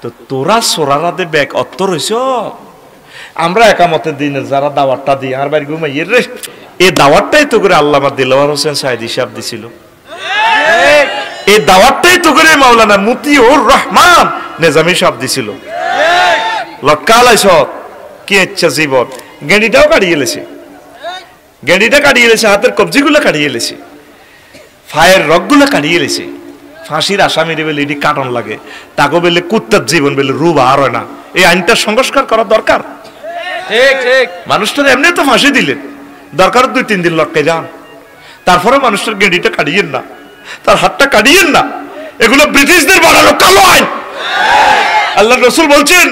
তো তোরা সোরারাতে ব্যাগ অত্তর হইছ। আমরা একামতের দিনে যারা দাওয়াতটা দিই আর বাড়ি ঘুমাইয়ে রে, এই দাওয়াতটাই তো করে আল্লামা দিলওয়ার হোসেন সাইদি সাহেব দিছিল। এই দাওয়াতটাই তো করে মাওলানা মতিউর রহমান নিজামী সাহেব দিছিল। লটকালাইছ কি ইচ্ছা জীবন, গেঁডিটাও কাটিয়ে এলেছে, গেঁডিটা কাটিয়ে এলেছে, হাতের কবজিগুলো কাটিয়ে এলেছে, ফায়ের রগগুলো কাটিয়ে এলেছে। ফাঁসির আসামির বেলে এটি কাটন লাগে, তাকে বেলে কুত্তার জীবন বেলে রূপ আর হয় না। এই আইনটা সংস্কার করা দরকার। ঠিক ঠিক, মানুষটার এমনি তো ফাঁসি দিলেন, দরকার 2-3 দিন লটকে যান, তারপরে মানুষটার গেঁডিটা কাটিয়েন না, তার হাতটা কাটিয়েন না। এগুলো ব্রিটিশদের বানানো কালো আইন। আল্লাহ রসুল বলছেন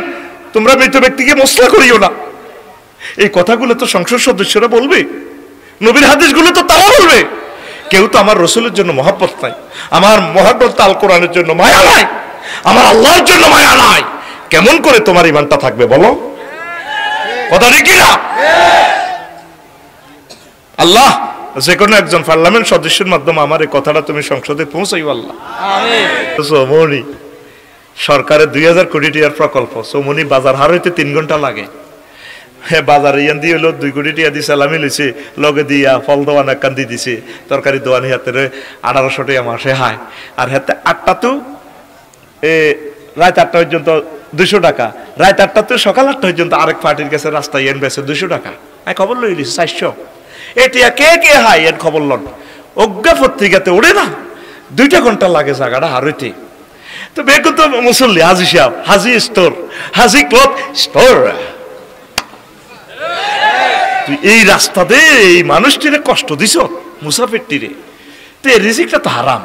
তোমরা মৃত ব্যক্তিকে মসলা করিও না। এই কথাগুলো তো সংসদ সদস্যরা বলবে, নবীর হাদিসগুলো তো তারা বলবে। কেউ তো আমার রসুলের জন্য মহব্বত নাই, আমার মহব্বত আল কোরআনের জন্য মায়া নাই, আমার আল্লাহর জন্য মায়া নাই। কেমন করে তোমার ইমানটা থাকবে বলো? কথা ঠিক না? আল্লাহ যে কোনো একজন পার্লামেন্ট সদস্যের মাধ্যমে আমার এই কথাটা তুমি সংসদে পৌঁছাইও আল্লাহ। সোমনি সরকারের 2000 কোটি টাকার প্রকল্প, সোমনি বাজার হার হইতে 3 ঘন্টা লাগে। হ্যাঁ, বাজারে ইয়ান দিয়ে হলো 2 কোটি টাকা দিয়ে সালামি লইছে, লগে দিয়া ফল দোয়ান একান দিয়ে দিছে, তরকারি দোয়ানি হাতে 1800 টাকা মাসে হায়। আর হাতে 8টা তো রাত 8টা পর্যন্ত 200 টাকা, রাত 8টা তো সকাল 8টা পর্যন্ত আরেক পার্টির কাছে রাস্তায় এন বেছে 200 টাকা। আমি খবর লই লিছি 400। এটিয়া কে কে হাই এর খবর লন, অজ্ঞা পত্রিকাতে ওড়ে না। 2টা ঘন্টা লাগে জায়গাটা হারইতে। তো বেকু তো মুসল্লি হাজি সাহেব, হাজি স্টোর, হাজি ক্লথ স্টোর। তুই এই রাস্তাতে এই মানুষটিরে কষ্ট দিছ, মুসাফিরটিরে। তো এই রিজিকটা তো হারাম।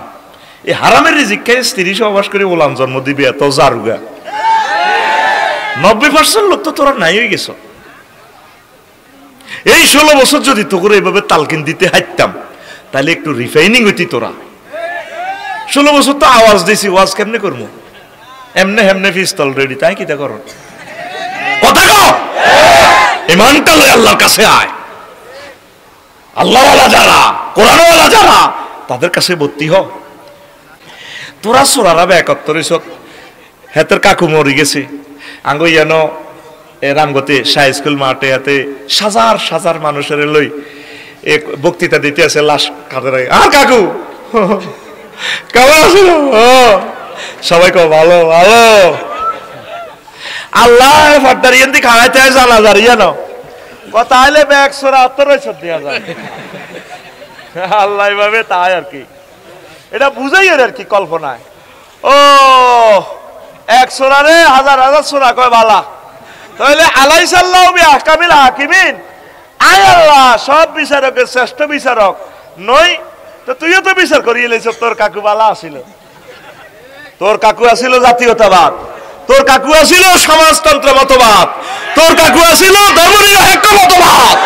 এই হারামের রিজিক খাই স্ত্রী সহবাস করে ওলাম জন্ম দিবি এত জারুগা। 90% লোক তো তোরা নাই হয়ে গেছ। এই 16 বছর যদি তো করে এইভাবে তালকিন দিতে হাইতাম, তাহলে একটু রিফাইনিং হইতি তোরা। 16 বছর তো আওয়াজ দিছি, ওয়াজ কেমনে করবো? এমনে হেমনে পিস্তল রেডি, তাই কিটা করো? কথা কও, ইমানটা লই আল্লাহর কাছে আয়। আল্লাহওয়ালা যারা, কোরআনওয়ালা যারা, তাদের কাছে ভর্তি হ। তোরা সোরারা 71 হেতের কাকু মরি গেছে। আঙ্গ ইয়ান রামগতে শাহ স্কুল মাঠে হাতে হাজার হাজার মানুষের লই এক বক্তৃতা দিতে আছে লাশ কাঁধে রাখে। আর কাকু কেমন আছো? সবাই কো ভালো ভালো। আল্লাহ ফাটার ইয়ান্দি খাওয়াইতে হয় জানাজার ইয়ানো কথা আইলে ব্যাগ সোরা 78 দেওয়া যায়। আল্লাহ এভাবে তাই আর কি, এটা বুঝাই আর কি কল্পনায়। ও 1 সোরারে হাজার হাজার সোরা কয় বালা, তাহলে আলাইসাল্লাহু বিআহকামিল হাকিমিন, আয় আল্লাহ সব বিচারকের শ্রেষ্ঠ বিচারক নই তো তুইও তো বিচার করিয়ে লেছ। তোর কাকু বালা আসিল, তোর কাকু আসিল জাতীয়তাবাদ, তোর কাকু আসিল সমাজতন্ত্র মতবাদ, তোর কাকু আসিল ধর্মনিরপেক্ষ মতবাদ,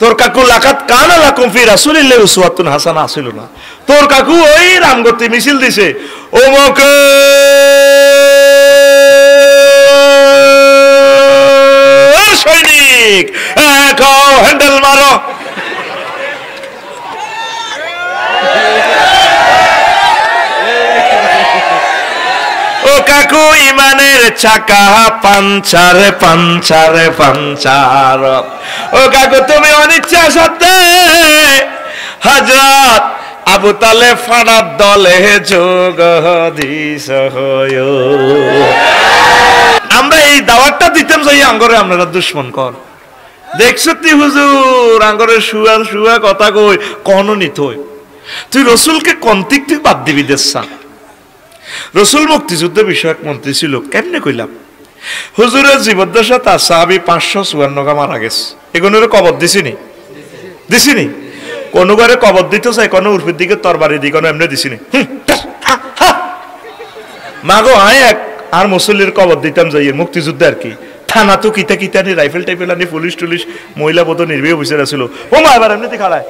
তোর কাকু লাকাত কানা লাকুম ফি রাসূলিল্লাহি উসওয়াতুন হাসানা আসিল না। তোর কাকু ওই রামগতি মিছিল দিছে, ওমকে সৈনিক এক হ্যান্ডেল মারো। ও কাকু ইমানের চাকা পাঞ্চার পাঞ্চার পাঞ্চার। ও কাকু তুমি অনিচ্ছা সত্ত্বে হযরত আবু তালেব ফাড়ার দলে যোগ দিস। আমরা এই দাওয়াতটা দিতাম যাই আঙ্গরে আপনারা দুশ্মন কর। দেখছো তুই হুজুর আঙ্গরে শুয়া শুয়া কথা কই কোন নিত তুই রসুলকে কন্তিক তুই বাদ দিবি দেশা। রসুল মুক্তিযুদ্ধ বিষয়ক মন্ত্রী ছিল, কেমনে কইলাম? হুজুরের জীবদ্দশা তার সাহাবী 554 মারা গেছে। এগুলোর কবর দিছিনি? দিছিনি? কোন ঘরে কবর দিতে চাই, কোন উর্ফির দিকে তরবারি দিই, কোন এমনি দিছিনি। মাগো আয় এক আর মুসল্লির কবর দিতাম যাই মুক্তিযুদ্ধে আর কি। থানা তো কিতা কিতা নি রাইফেল টাইফেল আনি পুলিশ টুলিশ মহিলা বোধ নির্বাহী বসে ছিল। ও মা এবার এমনিতে খাড়ায়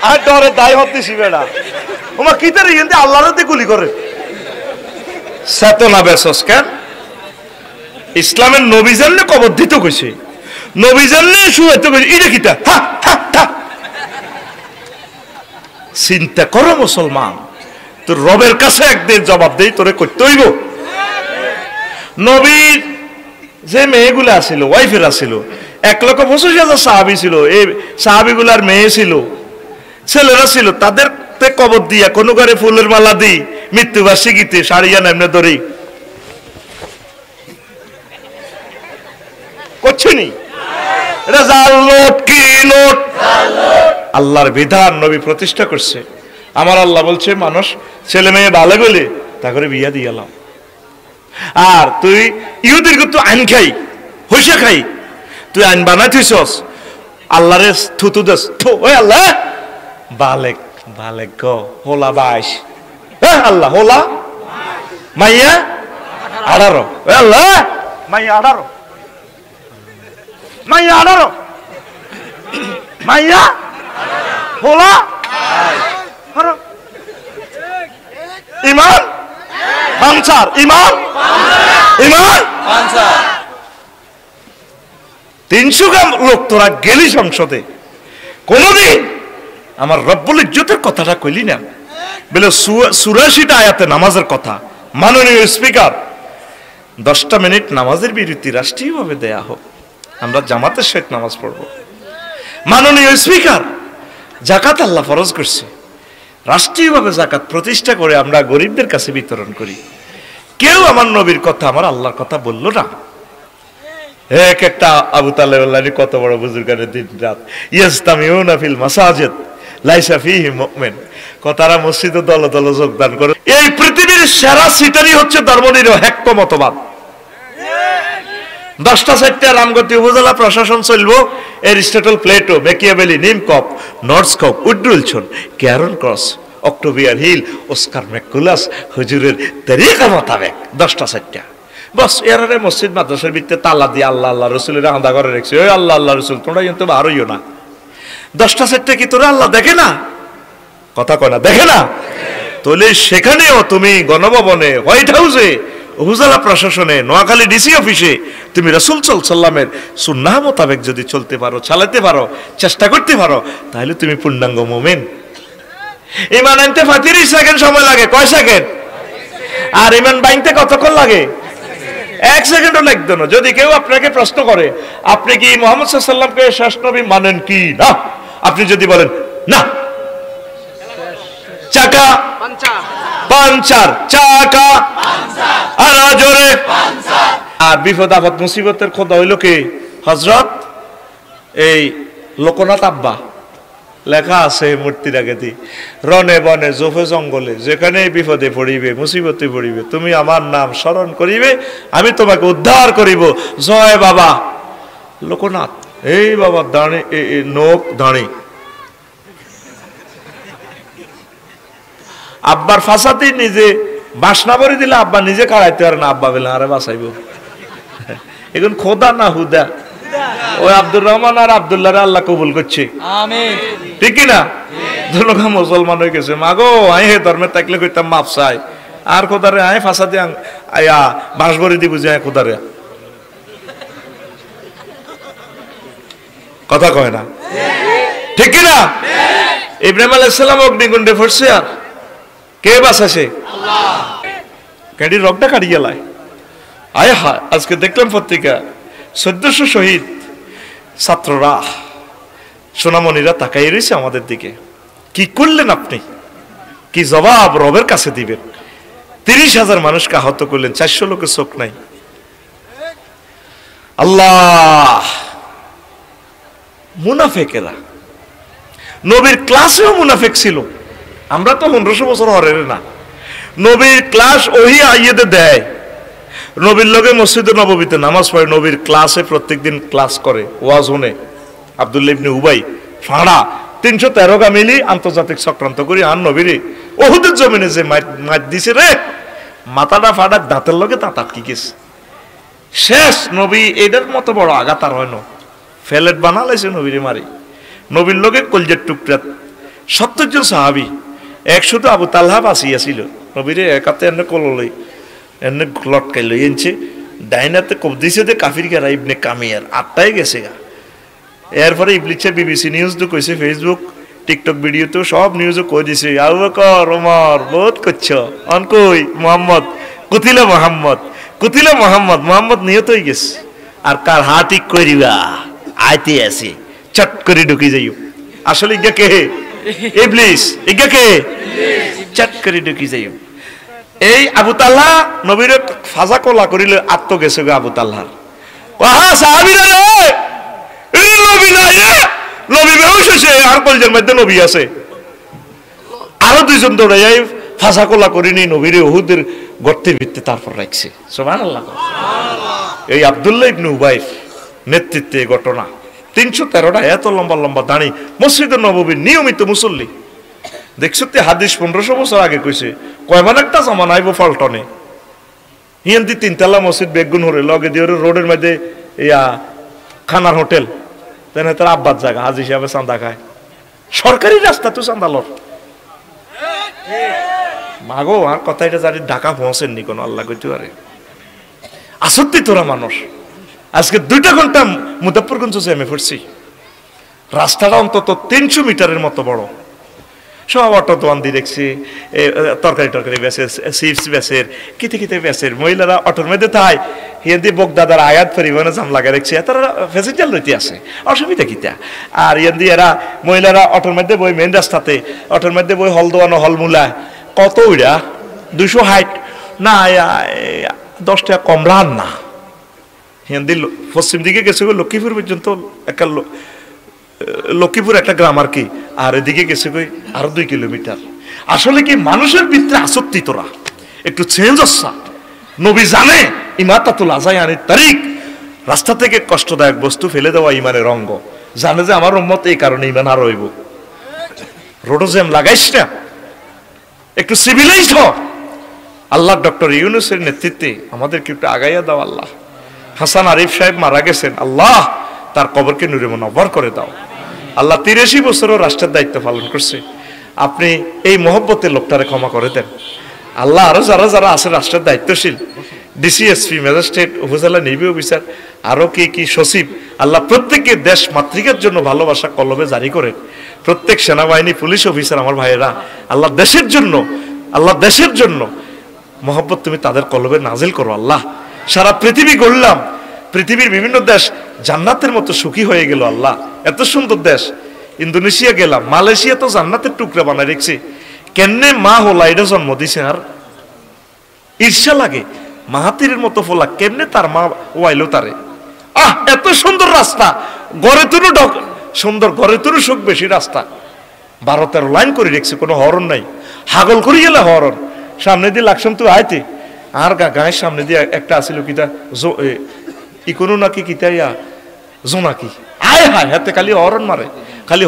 আর ডরে দায় হত দিছি বেড়া। ওমা কিতারে ইন্দি আল্লাহর দিয়ে গুলি করে চেতনা বেসস কেন? ইসলামের নবী জানলে কবর দিতে কইছে, নবী জানলে শুয়াইতে কইছে, এটা কিতা? চিন্তা করো মুসলমান, তোর রবের কাছে একদিন জবাব দেই তোরে করতে হইব। নবীর যে মেয়েগুলো আছিল, ওয়াইফেরা ছিল, 1,25,000 সাহাবী ছিল। এই সাহাবীগুলার মেয়ে ছিল, ছেলেরা ছিল, তাদের কবর দিয়া কোনো ঘরে ফুলের মালা দিই, মৃত্যুবার্ষিকীতে সারিয়া নেমনে ধরি করছেনি। এটা জাল নোট, কি নোট? আল্লাহর বিধান নবী প্রতিষ্ঠা করছে। আমার আল্লাহ বলছে মানুষ ছেলে মেয়ে ভালো গেলে তা করে বিয়া দিয়ালাম। আর তুই ইহুদির তো আইন খাই, হইসা খাই, তুই আইন বানাইছিস, আল্লাহরে থুতু দেস, ওই আল্লাহ বালেক বালেক গো হোলা 22, আল্লাহ হোলা মাইয়া 18, আল্লাহ মাইয়া 18, মাইয়া 18, মাইয়া হোলা ইমান পাঞ্চার, ইমান ইমান 300 গ্রাম লোক তোরা গেলি সংসদে, কোনদিন আমার রব্বুল ইজ্জতের কথাটা কইলি না? বলে 84টা আয়াতে নামাজের কথা। মাননীয় স্পিকার 10টা মিনিট নামাজের বিরতি রাষ্ট্রীয়ভাবে দেয়া হোক, আমরা জামাতের সহিত নামাজ পড়ব। মাননীয় স্পিকার যাকাত আল্লাহ ফরজ করছে, রাষ্ট্রীয়ভাবে যাকাত প্রতিষ্ঠা করে আমরা গরিবদের কাছে বিতরণ করি। কেউ আমার নবীর কথা, আমার আল্লাহর কথা বললো না। এক একটা আবু তালেব কত বড় বুজুর্গের দিন রাত ইয়াস্তামিউনা ফিল মাসাজিদ লাইসা ফিহি মুমিন, তারা মসজিদে দলে দলে যোগদান করে। এই পৃথিবীর সেরা সিটারই হচ্ছে ধর্মনিরপেক্ষ মতবাদ। 10টা 4টা রামগতি উপজেলা প্রশাসন চলবো, এরিস্টটল, প্লেটো, মেকিয়াভেলি, নিমকপ, নর্থস্কপ, উড্রুলসন, ক্যারন ক্রস, অক্টোভিয়ার হিল, অস্কার ম্যাকুলাস হুজুরের তরিকা মোতাবেক 10টা 4টা বস। এরারে মসজিদ মাদ্রাসার ভিতরে তালা দিয়ে আল্লাহ আল্লাহ রসুলের আন্দা করে রেখেছে। ওই আল্লাহ আল্লাহ রসুল তোমরা কিন্তু বার হইও না। 10টা 4টা কি তোরা আল্লাহ দেখে না? কথা কয় না, দেখে না? তাহলে সেখানেও তুমি গণভবনে, হোয়াইট হাউসে, উপজেলা প্রশাসনে, নোয়াখালী ডিসি অফিসে তুমি রাসূল সাল্লাল্লাহু আলাইহি ওয়াসাল্লামের সুন্নাহ মোতাবেক যদি চলতে পারো, চালাতে পারো, চেষ্টা করতে পারো, তাহলে তুমি পূর্ণাঙ্গ মুমিন। ঈমান আনতে 35 সেকেন্ড সময় লাগে। কয় সেকেন্ড? আর ঈমান বাইনতে কতক্ষণ লাগে? 1 সেকেন্ডও লাগতো না। যদি কেউ আপনাকে প্রশ্ন করে আপনি কি মুহাম্মদ সাল্লাল্লাহু আলাইহি ওয়াসাল্লামকে শেষ নবী মানেন কি না, আপনি যদি বলেন না, চাকা পাঞ্চার, চাকা আর জোরে আর বিপদ আপদ মুসিবতের খোদা হইল কে? হযরত এই লোকনাথ আব্বা। লেখা আছে মূর্তির আগেতে, রনে বনে জোফে জঙ্গলে যেখানে বিপদে পড়িবে, মুসিবতে পড়িবে, তুমি আমার নাম স্মরণ করিবে, আমি তোমাকে উদ্ধার করিব। জয় বাবা লোকনাথ। এই বাবা দাঁড়ি, নোক দাঁড়ি। আব্বার ফাঁসাতেই নিজে বাসনা ভরে দিলে আব্বা নিজে কাড়াইতে পারে না। আব্বা বলে আরে বাঁচাইব। এখন খোদা না হুদা? ওই আব্দুর রহমান আর আব্দুল্লাহ আল্লাহ কবুল করছে, আমিন, ঠিক না? দুলোকা মুসলমান হয়ে গেছে। মাগো আই হে ধর্মে থাকলে কইতাম মাপ চাই, আর খোদারে আই ফাঁসাতে আয়া বাঁশ ভরে দিব যে খোদারে। কথা কয় না, ঠিক না? ইব্রাহিম আলাইহিস সালাম অগ্নিকুণ্ডে পড়ছে, আর কে বাঁচাছে? আল্লাহ। কেডি রগটা কাটি গেলায়। আয় হা, আজকে দেখলাম পত্রিকা 1400 শহীদ ছাত্ররা, সোনামণিরা তাকাই রয়েছে আমাদের দিকে। কি করলেন আপনি? কি জবাব রবের কাছে দিবেন? 30,000 মানুষকে আহত করলেন, 400 লোকের চোখ নাই। আল্লাহ, মুনাফেকেরা নবীর ক্লাসেও মুনাফেক ছিল। আমরা তো 1500 বছর হরের না। নবীর ক্লাস ওহি আইয়েদে দেয়, নবীর লগে মসজিদে নববীতে নামাজ পড়ে, নবীর ক্লাসে প্রত্যেকদিন ক্লাস করে, ওয়াজ শুনে। আব্দুল্লাহ ইবনে উবাই ফাড়া 313 গামিলি আন্তর্জাতিক চক্রান্ত করি আর নবীরে ওহুদের জমিনে যে মার দিছে রে, মাথাটা ফাড়া দাঁতের লগে দাঁত আটকে গেছে। শেষ নবী এটার মতো বড় আঘাত আর হয় না, ফেলেট বানালাইছে নবীরে মারি। নবীর লগে কলজের টুকরা 70 জন সাহাবী, 100 তো আবু তালহা বাঁচিয়াছিল। নবীরে একাতে এনে কললই এনে লটকাই লই এনছে, ডাইনাতে কব দিছে যে কাফির গেরা ইবনে কামিয়ার 8টাই গেছে গা। এরপরে ইবলিছে বিবিসি নিউজ তো কইছে, ফেসবুক টিকটক ভিডিওতে সব নিউজে কই দিছে আবু বকর ওমর বহুত করছো অনকই মোহাম্মদ কুতিলা মোহাম্মদ নিহত হয়ে গেছে আর কার হাতি করিবা আইতে আছে চট করে ঢুকে যাইও আসলে ইগা কে ইবলিস ইগা কে চট করে ঢুকে যাইও এই আবু তালহা নবীর ফাজা কোলা করিলে আত্ম গেছে গো আবু তালহার ওহা সাহাবীরা রে এই নবী না নবী বেহুশ হইছে আর কলজের মধ্যে নবী আছে আরো দুইজন দৌড়াই ফাজা কোলা করিনি নবীরে উহুদের গর্তের ভিত্তি তারপর রাখছে সুবহানাল্লাহ এই আব্দুল্লাহ ইবনে উবাইর নেতৃত্বে ঘটনা 313টা এত লম্বা লম্বা দাঁড়ি মসজিদে নববীর নিয়মিত মুসল্লি দেখছো তে হাদিস 1500 বছর আগে কইছে কয়মান একটা জামান আইবো ফলটনে হিয়ান্তি তিনতলা মসজিদ বেগুন হরে লগে দিয়ে রোডের মধ্যে ইয়া খানার হোটেল তেনে তার আব্বাস জায়গা হাজি হিসাবে চাঁদা খায় সরকারি রাস্তা তো চাঁদালর মাগো আর কথা এটা জানি ঢাকা পৌঁছেননি কোনো আল্লাহ কইতে পারে আসত্তি তোরা মানুষ আজকে 2 ঘন্টা মুজাফফরগঞ্জ জ্যামে পড়ছি রাস্তাটা অন্তত 300 মিটারের মতো বড় সব অটো দোয়ান দিয়ে দেখছি তরকারি বেচে চিপস বেচের কিতে বেচের মহিলারা অটোর মধ্যে থাই হিন্দি বোক দাদার আয়াত পরিবহনে জাম লাগা দেখছি তারা প্যাসেঞ্জার লইতে আসে অসুবিধা কিতা আর হিন্দি এরা মহিলারা অটোর মধ্যে বই মেন রাস্তাতে অটোর মধ্যে বই হল দোয়ানো হলমুলা কত ওইরা 260 না 10 টাকা কমলা না হিন্দি পশ্চিম দিকে গেছে লক্ষ্মীপুর পর্যন্ত একটা লক্ষ্মীপুর একটা গ্রাম আর কি আর এদিকে গেছে কই আরো 2 কিলোমিটার আসলে কি মানুষের ভিতরে আসক্তি তোরা একটু চেঞ্জ হচ্ছে নবী জানে ইমাতাতুল আযায়ানির তারিক রাস্তা থেকে কষ্টদায়ক বস্তু ফেলে দেওয়া ইমানের অঙ্গ জানে যে আমার উম্মত এই কারণে ইমান আর হইব রোডোজেম লাগাইস না একটু সিভিলাইজড হ আল্লাহ ডক্টর ইউনূসের নেতৃত্বে আমাদেরকে একটু আগাইয়া দাও আল্লাহ হাসান আরিফ সাহেব মারা গেছেন আল্লাহ তার কবরকে নূরে মুনাওয়ার করে দাও আল্লাহ 83 বছরও রাষ্ট্রের দায়িত্ব পালন করছে আপনি এই মহব্বতের লোকটারে ক্ষমা করে দেন আল্লাহ আরো যারা আছে রাষ্ট্রের দায়িত্বশীল ডিসিএসপি ম্যাজিস্ট্রেট উপজেলা নির্বাহী অফিসার আরো কি সচিব আল্লাহ প্রত্যেককে দেশ মাতৃকার জন্য ভালোবাসা কলবে জারি করেন প্রত্যেক সেনাবাহিনী পুলিশ অফিসার আমার ভাইয়েরা আল্লাহ দেশের জন্য মহব্বত তুমি তাদের কলবে নাজিল করো আল্লাহ সারা পৃথিবী গড়লাম পৃথিবীর বিভিন্ন দেশ জান্নাতের মতো সুখী হয়ে গেল আল্লাহ এত সুন্দর দেশ ইন্দোনেশিয়া গেলাম মালয়েশিয়া তো জান্নাতের টুকরা বানায় রেখেছে কেনে মা হোলা এটা জন্ম দিছে আর ঈর্ষা লাগে মাহাতিরের মতো ফোলা কেমনে তার মা ওয়াইলো তারে এত সুন্দর রাস্তা গড়ে তুরু সুন্দর গড়ে তুরু সুখ বেশি রাস্তা 12-13 লাইন করে রেখেছে কোনো হরন নাই হাগল করে গেলে হরন সামনে দিয়ে লাগছম তুই আইতে আর গায়ের সামনে দিয়ে একটা আসিল কিতা ইকোনো নাকি কিতাইয়া জোনাকি আয় হায় হাতে খালি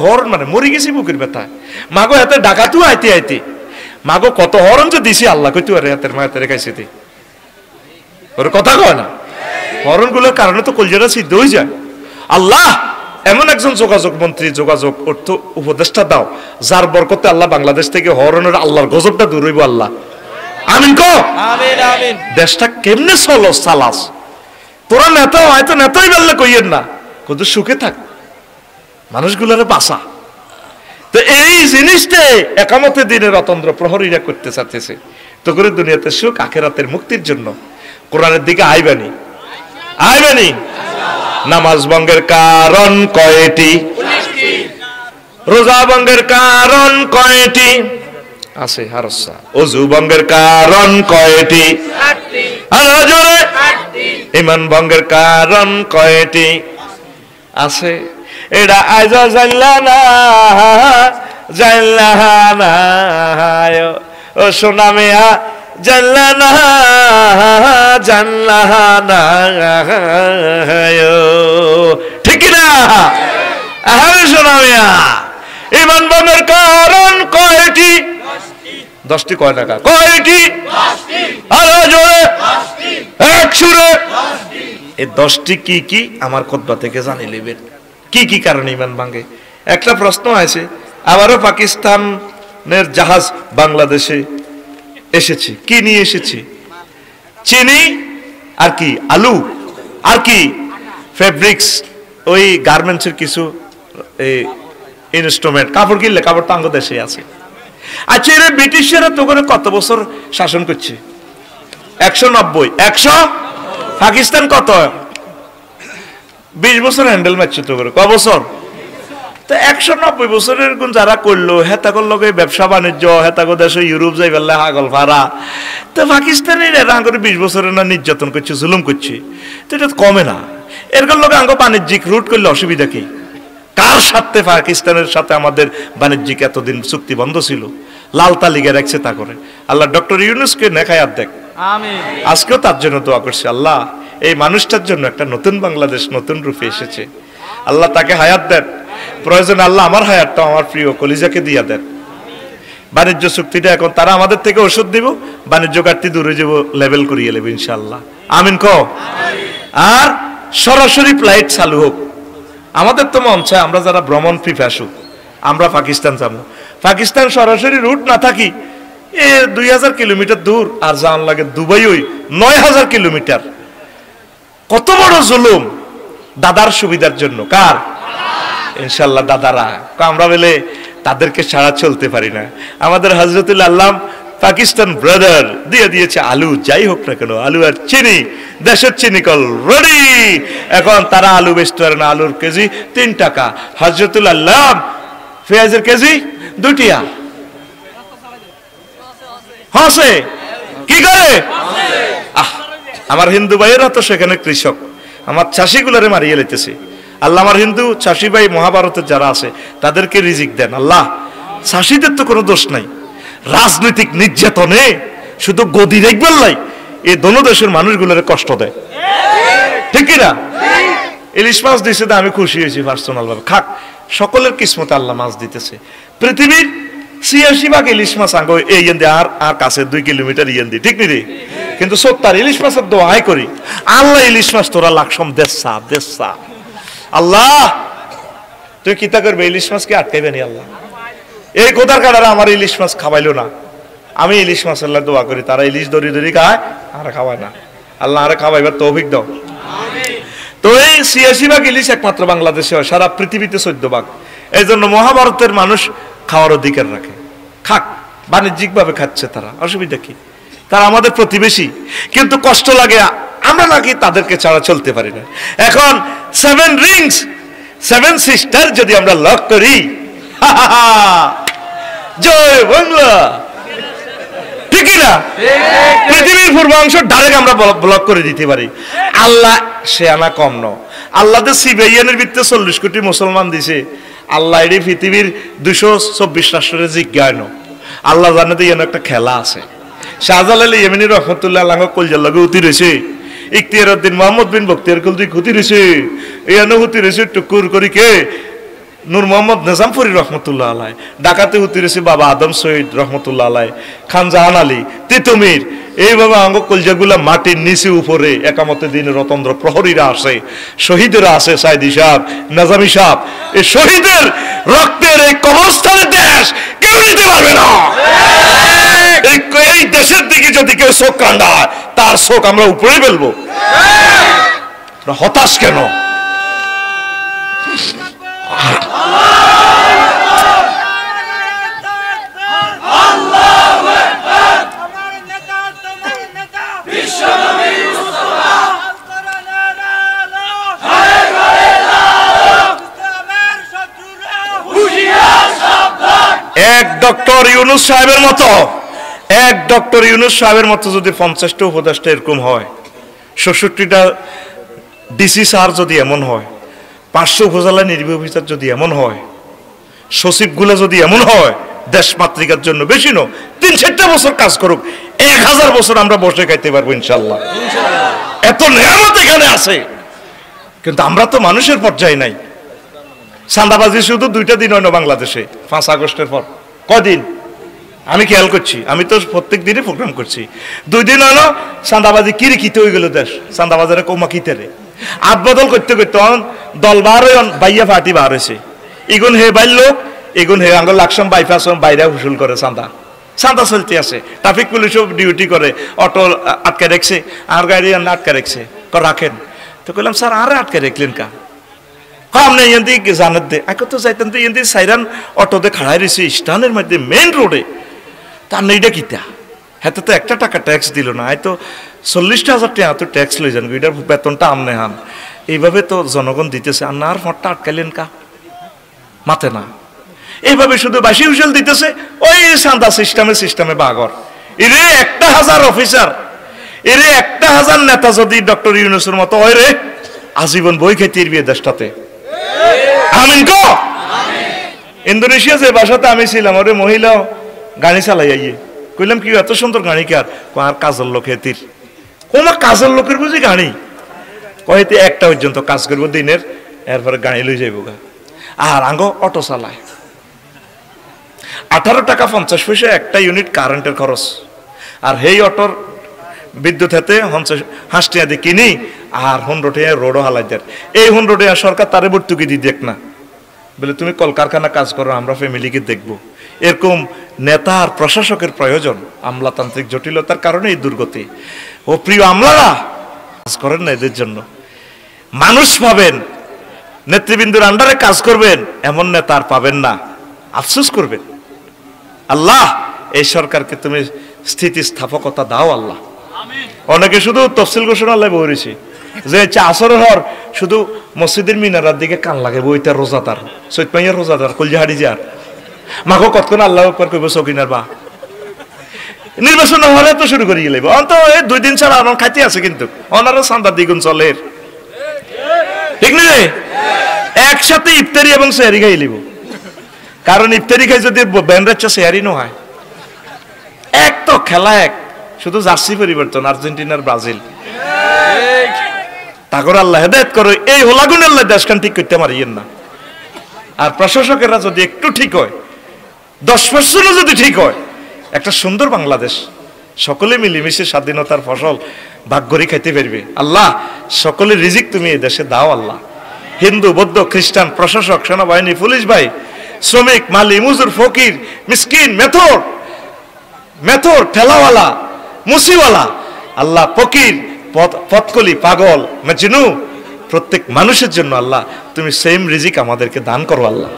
হরন মারে মরি গেছি বুকের ব্যথায় মাগো হাতে ডাকাতু আইতে মাগো কত হরন যে দিছি আল্লাহ কইতে আরে হাতের মা হাতে রেখাইছে দি ওর কথা কয় না হরন গুলোর কারণে তো কলজাটা সিদ্ধ হয়ে যায় আল্লাহ এমন একজন যোগাযোগ মন্ত্রী যোগাযোগ অর্থ উপদেষ্টা দাও যার বরকতে আল্লাহ বাংলাদেশ থেকে হরনের আল্লাহর গজবটা দূর হইব আল্লাহ আমিন কো আমিন আমিন দেশটা কেমনে চালাস তোরা নেতা হয়তো নেতাই বললে কইয়েন না কত সুখে থাক মানুষগুলোরে বাঁচা তো এই জিনিসটা একামতে দিনের অতন্দ্র প্রহরীরা করতে চাচ্ছে তো করে দুনিয়াতে সুখ আখিরাতের মুক্তির জন্য কোরআনের দিকে আইবানি নামাজ ভঙ্গের কারণ কয়টি 19টি রোজা ভঙ্গের কারণ কয়টি আছে হারসা ওযু ভঙ্গের কারণ কয়টি 8টি আরো জোরে 8টি ঈমান ভঙ্গের কারণ কয়টি আছে এটা আজ জানলা না ও সোনা মিয়া জানলা না ঠিক না আরে সোনা মিয়া ঈমান ভঙ্গের কারণ কয়টি 10টি কয় টাকা কয়টি 10টি আরো জোরে 10টি এক সুরে 10টি এই 10টি কি আমার খুতবা থেকে জানি নেবেন কি কারণে ঈমান ভাঙে একটা প্রশ্ন আছে আবারও পাকিস্তানের জাহাজ বাংলাদেশে এসেছে কি নিয়ে এসেছে চিনি আর কি আলু আর কি ফেব্রিক্স ওই গার্মেন্টসের কিছু ইনস্ট্রুমেন্ট, কাপড় কিনলে কাপড় তো আঙ্গ দেশে আছে। আচ্ছা এরা ব্রিটিশরা তো করে কত বছর শাসন করছে? 190। 100? পাকিস্তান কত? 20 বছর হ্যান্ডেল মারছে তো করে। ক বছর? তো 190 বছরের গুণ যারা করলো, হেতাকর লগে ব্যবসা বাণিজ্য, হেতাকর দেশে ইউরোপ যাই বেলা হাগল ভাড়া, তো পাকিস্তানের এরা করে 20 বছরের না নির্যাতন করছে, জুলুম করছে, তো এটা কমে না। এরকম লোক আঙ্গ বাণিজ্যিক রুট করলে অসুবিধা কি? কার সাথে পাকিস্তানের সাথে আমাদের বাণিজ্যিক এতদিন চুক্তি বন্ধ ছিল, লাল তালিকা রাখছে তা করে। আল্লাহ ডক্টর ইউনূসকে নেখায়াত দেখ, আজকেও তার জন্য দোয়া করছে, আল্লাহ এই মানুষটার জন্য একটা নতুন বাংলাদেশ নতুন রূপে এসেছে, আল্লাহ তাকে হায়াত দেন। প্রয়োজন আল্লাহ আমার হায়াতটা আমার প্রিয় কলিজাকে দিয়া দেন। বাণিজ্য চুক্তিটা এখন তারা আমাদের থেকে ওষুধ দিব, বাণিজ্য ঘাটতি দূরে যাব, লেভেল করিয়ে নেবে ইনশাআল্লাহ। আমিন কও। আর সরাসরি ফ্লাইট চালু হোক। আমাদের তো মন চায় আমরা যারা ভ্রমণ পিপাসু আমরা পাকিস্তান যাবো, পাকিস্তান সরাসরি রুট না থাকি 2000 কিলোমিটার দূর, আর যাওয়ান লাগে দুবাই ওই 9000 কিলোমিটার। কত বড় জুলুম দাদার সুবিধার জন্য। কার? ইনশাল্লাহ দাদারা। আমরা বলে তাদেরকে ছাড়া চলতে পারি না। আমাদের হযরতুল আল্লাহ পাকিস্তান ব্রাদার দিয়ে দিয়েছে আলু, যাই হোক না কেন, আলু আর চিনি, দেশের চিনি কল রেডি। এখন তারা আলু বেচতে পারে না, আলুর কেজি 3 টাকা। হযরতুল আল্লাহ পেঁয়াজের কেজি 2 টাকা। হাসে কি করে? আমার হিন্দু ভাইয়েরা তো সেখানে কৃষক, আমার চাষিগুলারে মারিয়ে লেতেছে। আল্লাহ আমার হিন্দু চাষি ভাই মহাভারতের যারা আছে তাদেরকে রিজিক দেন আল্লাহ। চাষিদের তো কোনো দোষ নাই, রাজনৈতিক নির্যাতনে শুধু গদি দেখবেন নাই, এই দোনো দেশের মানুষগুলোর কষ্ট দেয়, ঠিক না? ইলিশ মাছ দিয়েছে, আমি খুশি হয়েছি পার্সোনাল ভাবে। খাক, সকলের কিসমতে আল্লাহ মাছ দিতেছে। পৃথিবীর 86 ভাগ ইলিশ মাছ আঙ্গ এই আর কাছে 2 কিলোমিটার ইয়েন্দি, ঠিক নি রে? কিন্তু 70 ইলিশ মাছের দোয়াই করি, আল্লাহ ইলিশ মাছ তোরা লাকসম দেশা দেশা। আল্লাহ তুই কিতা করবে? ইলিশ মাছকে আটকাইবে নি আল্লাহ? এই কোথার কাটারা আমার ইলিশ মাছ খাওয়াইলো না। আমি ইলিশ মাছ আল্লাহ দোয়া করি, তারা ইলিশ ধরি ধরি খায়, আর খাওয়ায় না। আল্লাহ আরে খাওয়াইবার তৌফিক দাও। তো এই 86 ভাগ ইলিশ একমাত্র বাংলাদেশে হয়, সারা পৃথিবীতে 14 ভাগ। এই জন্য মহাভারতের মানুষ খাওয়ার অধিকার রাখে, খাক, বাণিজ্যিক ভাবে খাচ্ছে তারা, অসুবিধা কি? তারা আমাদের প্রতিবেশী, কিন্তু কষ্ট লাগে, আমরা নাকি তাদেরকে ছাড়া চলতে পারি না। এখন 7 রিংস 7 সিস্টার যদি আমরা লক করি, জয় বাংলা, ঠিক না? পৃথিবীর পূর্বাংশ ডাইরেক্ট আমরা ব্লক করে দিতে পারি। আল্লাহ সে আনা কম ন, আল্লাহ সিবিআইএনের ভিত্তিতে 40 কোটি মুসলমান দিছে। আল্লাহ এটি পৃথিবীর 224 রাষ্ট্রের জিজ্ঞান। আল্লাহ জানে তো ইয়ান একটা খেলা আছে। শাহজালাল ইয়েমেনি রহমতুল্লাহ আল্লাহ কলজার লগে উতি রয়েছে, ইখতিয়ার উদ্দিন মোহাম্মদ বিন বখতিয়ার কলজি ক্ষতি রয়েছে, ইয়ানো হুতি রয়েছে টুকুর করি কে নূর মোহাম্মদ নিজামপুরি রহমতুল্লাহ আলাই, ডাকাতে হুতি রয়েছে বাবা আদম সৈয়দ রহমতুল্লাহ আলাই, খান জাহান আলী, তিতুমির। এইভাবে আঙ্গ কলজাগুলা মাটির নিচে উপরে একামতে দিনে রতন্দ্র প্রহরীরা আসে, শহীদেরা আসে, সাইদি সাহেব, নাজামি সাহেব। এই শহীদের রক্তের এই কবরস্থানের দেশ কেউ নিতে পারবে না। এই দেশের দিকে যদি কেউ চোখ কান্দায়, তার চোখ আমরা উপরে ফেলবো। হতাশ কেন? এক ডক্টর ইউনূস সাহেবের মতো, এক ডক্টর ইউনূস সাহেবের মতো যদি 50টা উপদেষ্টা এরকম হয়, 66টা ডিসি স্যার যদি এমন হয়, 500 উপজেলা নির্বাহী অফিসার যদি এমন হয়, সচিবগুলো যদি এমন হয়, দেশ মাতৃকার জন্য বেশি ন 3-4টা বছর কাজ করুক, 1000 বছর আমরা বসে খাইতে পারবো ইনশাল্লাহ। এত নিয়ামত এখানে আছে, কিন্তু আমরা তো মানুষের পর্যায়ে নাই। চাঁদাবাজি শুধু 2টা দিন হয় না বাংলাদেশে, 5 আগস্টের পর কদিন আমি খেয়াল করছি, আমি তো প্রত্যেক দিনই প্রোগ্রাম করছি। 2 দিন হলো চাঁদাবাজি কিরিকিতে হয়ে গেল দেশ, চাঁদাবাজারে কমা কিতেরে আট বদল করতে করতে দল বার হয়ে বাইয়া পার্টি বার হয়েছে, এগুন হে বাইল, এগুন হে আঙ্গুল লাকসাম বাইপাস বাইরে হুসুল করে চাঁদা, চাঁদা চলতে আছে। ট্রাফিক পুলিশও ডিউটি করে, অটো আটকে রেখছে, আর গাড়ি আটকে রেখছে, রাখেন। তো কইলাম স্যার আরে আটকে রেখলেন কা? हमने यंदी जानत दे आको तो जाइतन तो यंदी साइरन ऑटो दे खड़ा रहिছি স্টানের মধ্যে মেইন রোডে তা নেইডা কিতা হেতে তো একটা টাকা ট্যাক্স দিল না আই তো 40,000 টাকা তো ট্যাক্স লই যান গিটার বেতনটা আমনে হান এইভাবে তো জনগণ দিতেছে আর না আর ফটটা আটকাইলেন কা মাতে না এইভাবে শুধু বাসি উশাল দিতেছে ওই সান্দা সিস্টেমে বাগর এরে 1000 অফিসার এরে 1000 নেতা যদি ডক্টর ইউনূসের মতো হয় রে আজীবন বই খেতে ইরবি দেশটাতে আমিন কো আমিন ইন্দোনেশিয়া যে ভাষাতে আমি ছিলাম ওরে মহিলা গাড়ি চালাই আইয়ে কইলাম কি এত সুন্দর গাড়ি কার আর কাজের লোক হেতির কোন কাজের লোকের বুঝি গাড়ি কইতে একটা পর্যন্ত কাজ করব দিনের এরপরে গাড়ি লই যাইব গা আর আঙ্গ অটো চালায় 18 টাকা 50 পয়সা একটা ইউনিট কারেন্টের খরচ আর হেই অটোর বিদ্যুৎ হাতে 50 টাকা দিয়ে কিনি আর 100 টাকা রোডও হালাই দেয় এই 100 টাকা সরকার তারে ভর্তুকি দি দেখ না বলে তুমি কলকারখানা কাজ করো আমরা ফ্যামিলিকে দেখব এরকম নেতা আর প্রশাসকের প্রয়োজন আমলাতান্ত্রিক জটিলতার কারণে এই দুর্গতি ও প্রিয় আমলারা কাজ করেন না এদের জন্য মানুষ পাবেন নেতৃবৃন্দের আন্ডারে কাজ করবেন এমন নেতা আর পাবেন না আফসোস করবেন আল্লাহ এই সরকারকে তুমি স্থিতিস্থাপকতা দাও আল্লাহ আমিন অনেকে শুধু তফসিল ঘোষণা লাই বইরেছে যে আসরের হর শুধু মসজিদের মিনারার দিকে কান লাগে বইটা রোজাদার সৈতমাইয়ার রোজাদার কলজাহাড়ি যার মাগো কতক্ষণ আল্লাহ আকবার কইব সকিনার বা নির্বাচন হলে তো শুরু করিয়ে লাইব অন্ত এই 2 দিন ছাড়া আমার খাইতে আছে কিন্তু ওনারও সান্দা দ্বিগুণ চলে ঠিক না একসাথে ইফতারি এবং সেহরি খাই লিব কারণ ইফতারি খাই যদি ব্যান্ডের সেহরি ন হয় এক তো খেলা এক শুধু জার্সি পরিবর্তন আর্জেন্টিনার ব্রাজিল তাগর আল্লাহ হেদায়েত করো এই হোলাগুন আল্লাহ দেশখান ঠিক করতে পারিয়েন না আর প্রশাসকেরা যদি একটু ঠিক হয় 10% যদি ঠিক হয় একটা সুন্দর বাংলাদেশ সকলে মিলেমিশে স্বাধীনতার ফসল ভাগ করে খাইতে পারবে আল্লাহ সকলের রিজিক তুমি এই দেশে দাও আল্লাহ হিন্দু বৌদ্ধ খ্রিস্টান প্রশাসক সেনাবাহিনী পুলিশ ভাই শ্রমিক মালি মজুর ফকির মিসকিন মেথর ঠেলাওয়ালা মুসিওয়ালা আল্লাহ ফকির পথকলি পাগল মজনু প্রত্যেক মানুষের জন্য আল্লাহ তুমি সেম রিজিক আমাদেরকে দান করো আল্লাহ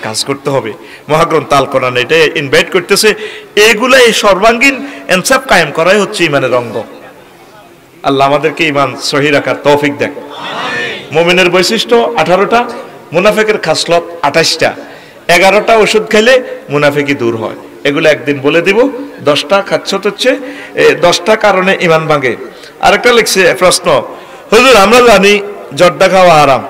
কাজ করতে হবে মহাগ্রন্থ আল কোরআন এটা ইনভাইট করতেছে এগুলা এই সর্বাঙ্গীন ইনসাফ কায়েম করাই হচ্ছে ঈমানের অঙ্গ আল্লাহ আমাদেরকে ঈমান সহি রাখার তৌফিক দেন আমিন মুমিনের বৈশিষ্ট্য 18টা মুনাফিকের খাসলত 28টা 11টা ওষুধ খেলে মুনাফিকি দূর হয় এগুলো একদিন বলে দিব 10টা খাচ্ছত হচ্ছে 10টা কারণে ঈমান ভাঙে আরেকটা লিখছে প্রশ্ন হুজুর আমরা জানি জর্দা খাওয়া হারাম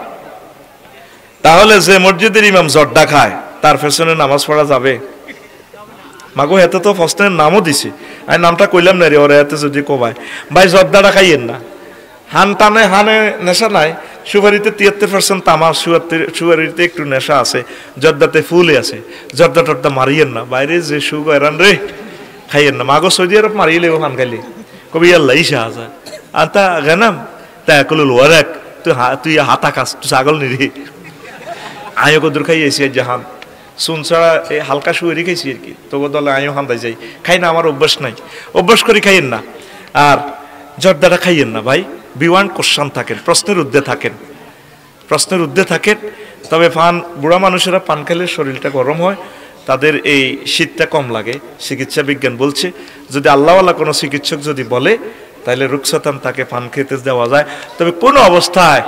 তাহলে যে মসজিদের ইমাম জর্দা খায় তার পেছনে নামাজ পড়া যাবে মাগো এত তো প্রশ্নের নামও দিছি আমি নামটা কইলাম না রে ওরা এত যদি কোবায় ভাই জর্দাটা খাইয়েন না হানে নেশা নাই সুপারিতে 73% তামা সুপারিতে একটু নেশা আছে জর্দাতে ফুলে আছে জর্দা টর্দা মারিয়েন না বাইরে যে সুগারান রে খাইয়েন না মাগো সৌদি আরব মারিয়ে লেবো হান খাইলে কবি আল্লাহ ইসা হাজা আন্তা গানাম তা কলুল ওয়ারাক তুই হাতা খাস তুই ছাগল নিরি আয়ো কদুর খাইয়েছি জাহান শুন ছাড়া এই হালকা শুয়েরই খাইছি আর কি তবু দলে আয়ো হান্দাই যাই খাই না আমার অভ্যাস নাই অভ্যাস করে খাইয়েন না আর জর্দাটা খাইয়েন না ভাই বিওয়ান কোশ্চান থাকেন প্রশ্নের ঊর্ধ্বে থাকেন তবে বুড়া মানুষেরা পান খেলে শরীরটা গরম হয় তাদের এই শীতটা কম লাগে চিকিৎসা বিজ্ঞান বলছে যদি আল্লাহওয়ালা কোনো চিকিৎসক যদি বলে তাহলে রুকসাতান তাকে পান খেতে দেওয়া যায় তবে কোনো অবস্থায়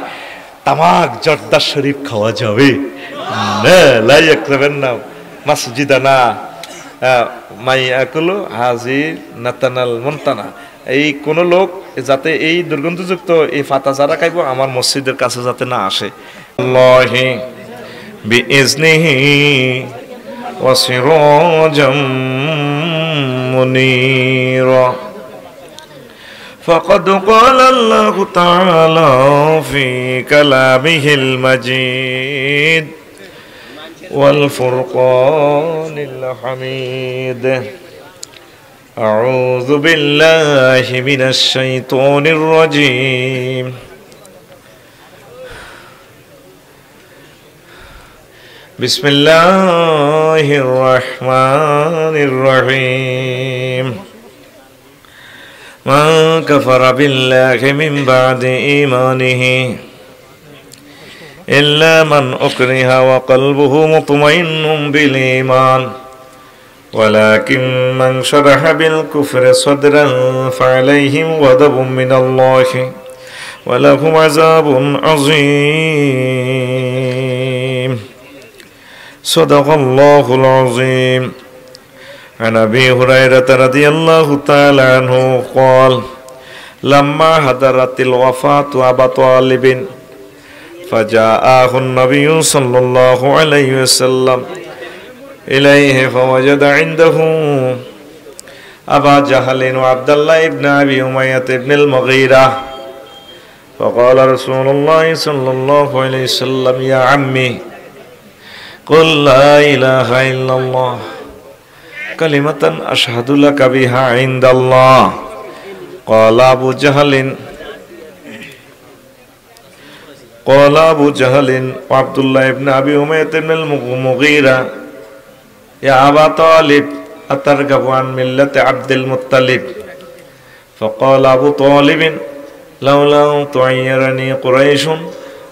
তামাক জর্দা শরীফ খাওয়া যাবে না লাই একরাবেন না মাসজিদানা মাইয়াকুলু হাজির নাতানাল মুনতানা এই কোন লোক যাতে এই দুর্গন্ধযুক্ত এই ফাতা যারা খাইবো আমার মসজিদের কাছে যাতে না আসে আল্লাহি বিইজনিহি ওয়া সিরাজাম মুনীরা فقد قال الله تعالى في كلامه المجيد والفرقان الحميد أعوذ بالله من الشيطان الرجيم بسم الله الرحمن الرحيم من كفر بالله من بعد إيمانه إلا من أكره وقلبه مطمئن بالإيمان ولكن من شرح بالكفر صدرا فعليهم غضب من الله ولهم عذاب عظيم صدق الله العظيم. عن أبي هريرة رضي الله تعالى عنه قال لما حضرت الوفاة أبا طالب فجاءه النبي صلى الله عليه وسلم إليه فوجد عنده أبا جهل وعبد الله بن أبي أمية بن المغيرة فقال رسول الله صلى الله عليه وسلم يا عمي قل لا إله إلا الله كلمة أشهد لك بها عند الله. قال أبو جهل وعبد الله بن أبي أمية بن المغيرة يا أبا طالب أترغب عن ملة عبد المطلب. فقال أبو طالب لولا تعيرني قريش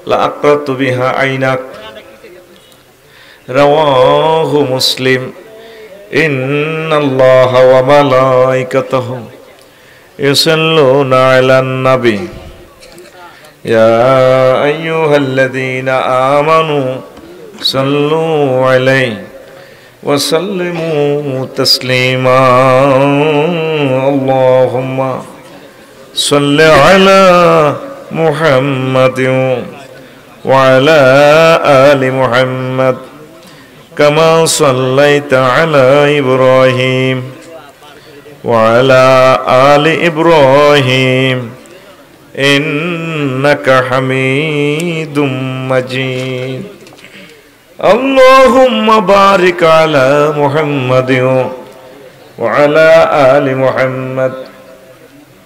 لأقرت بها عينك. رواه مسلم. إن الله وملائكته يصلون على النبي يا أيها الذين آمنوا صلوا عليه وسلموا تسليما. اللهم صل على محمد وعلى آل محمد كما صليت على إبراهيم وعلى آل إبراهيم إنك حميد مجيد. اللهم بارك على محمد وعلى آل محمد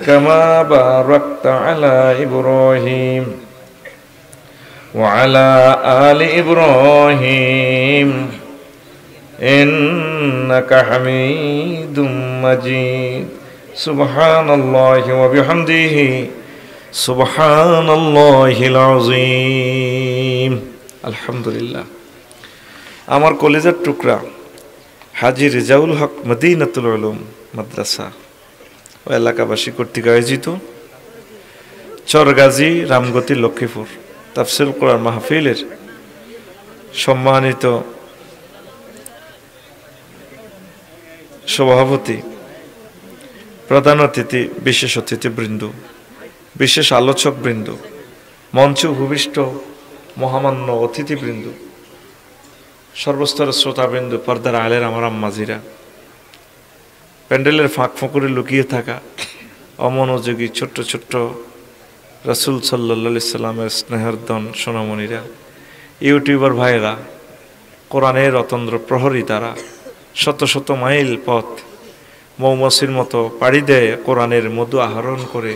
كما باركت على إبراهيم وعلى آل إبراهيم إنك حميد مجيد. سبحان الله وبحمده سبحان الله العظيم. আলহামদুলিল্লাহ। আমার কলেজের টুকরা হাজী রেজাউল হক মদিনাতুল উলুম মাদ্রাসা ও এলাকাবাসী কর্তৃক আয়োজিত চরগাজী রামগতি লক্ষ্মীপুর তাফসীর কোরআন মাহফিলের সম্মানিত সভাপতি, প্রধান অতিথি, বিশেষ অতিথিবৃন্দ, বিশেষ আলোচকবৃন্দ, মঞ্চে উপবিষ্ট মহামান্য অতিথিবৃন্দ, সর্বস্তরের শ্রোতাবৃন্দ, পর্দার আলের আমার আম্মাজিরা, প্যান্ডেলের ফাঁক ফোঁকরে লুকিয়ে থাকা অমনোযোগী ছোট্ট ছোট্ট রাসূল সাল্লাল্লাহু আলাইহি সাল্লামের স্নেহের ধন সোনামণিরা, ইউটিউবার ভাইয়েরা, কোরআনের অতন্দ্র প্রহরী তারা শত শত মাইল পথ মৌমাছির মতো পাড়ি দেয় কোরআনের মধু আহরণ করে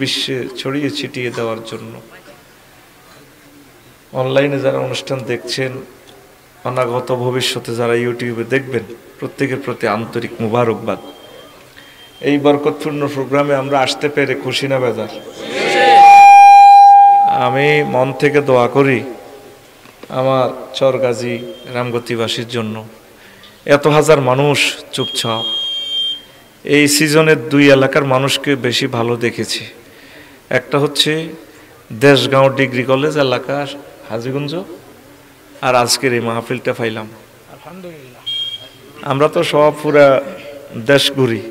বিশ্বে ছড়িয়ে ছিটিয়ে দেওয়ার জন্য। অনলাইনে যারা অনুষ্ঠান দেখছেন, অনাগত ভবিষ্যতে যারা ইউটিউবে দেখবেন, প্রত্যেকের প্রতি আন্তরিক মুবারকবাদ। এই বরকতপূর্ণ প্রোগ্রামে আমরা আসতে পেরে খুশি না বেজার? আমি মন থেকে দোয়া করি আমার চরগাজী রামগতিবাসীর জন্য। এত হাজার মানুষ চুপচাপ। এই সিজনের দুই এলাকার মানুষকে বেশি ভালো দেখেছি। একটা হচ্ছে দেশগাঁও ডিগ্রি কলেজ এলাকা হাজীগঞ্জ, আর আজকের এই মাহফিলটা পাইলাম। আলহামদুলিল্লাহ। আমরা তো সব পুরা দেশ ঘুরি,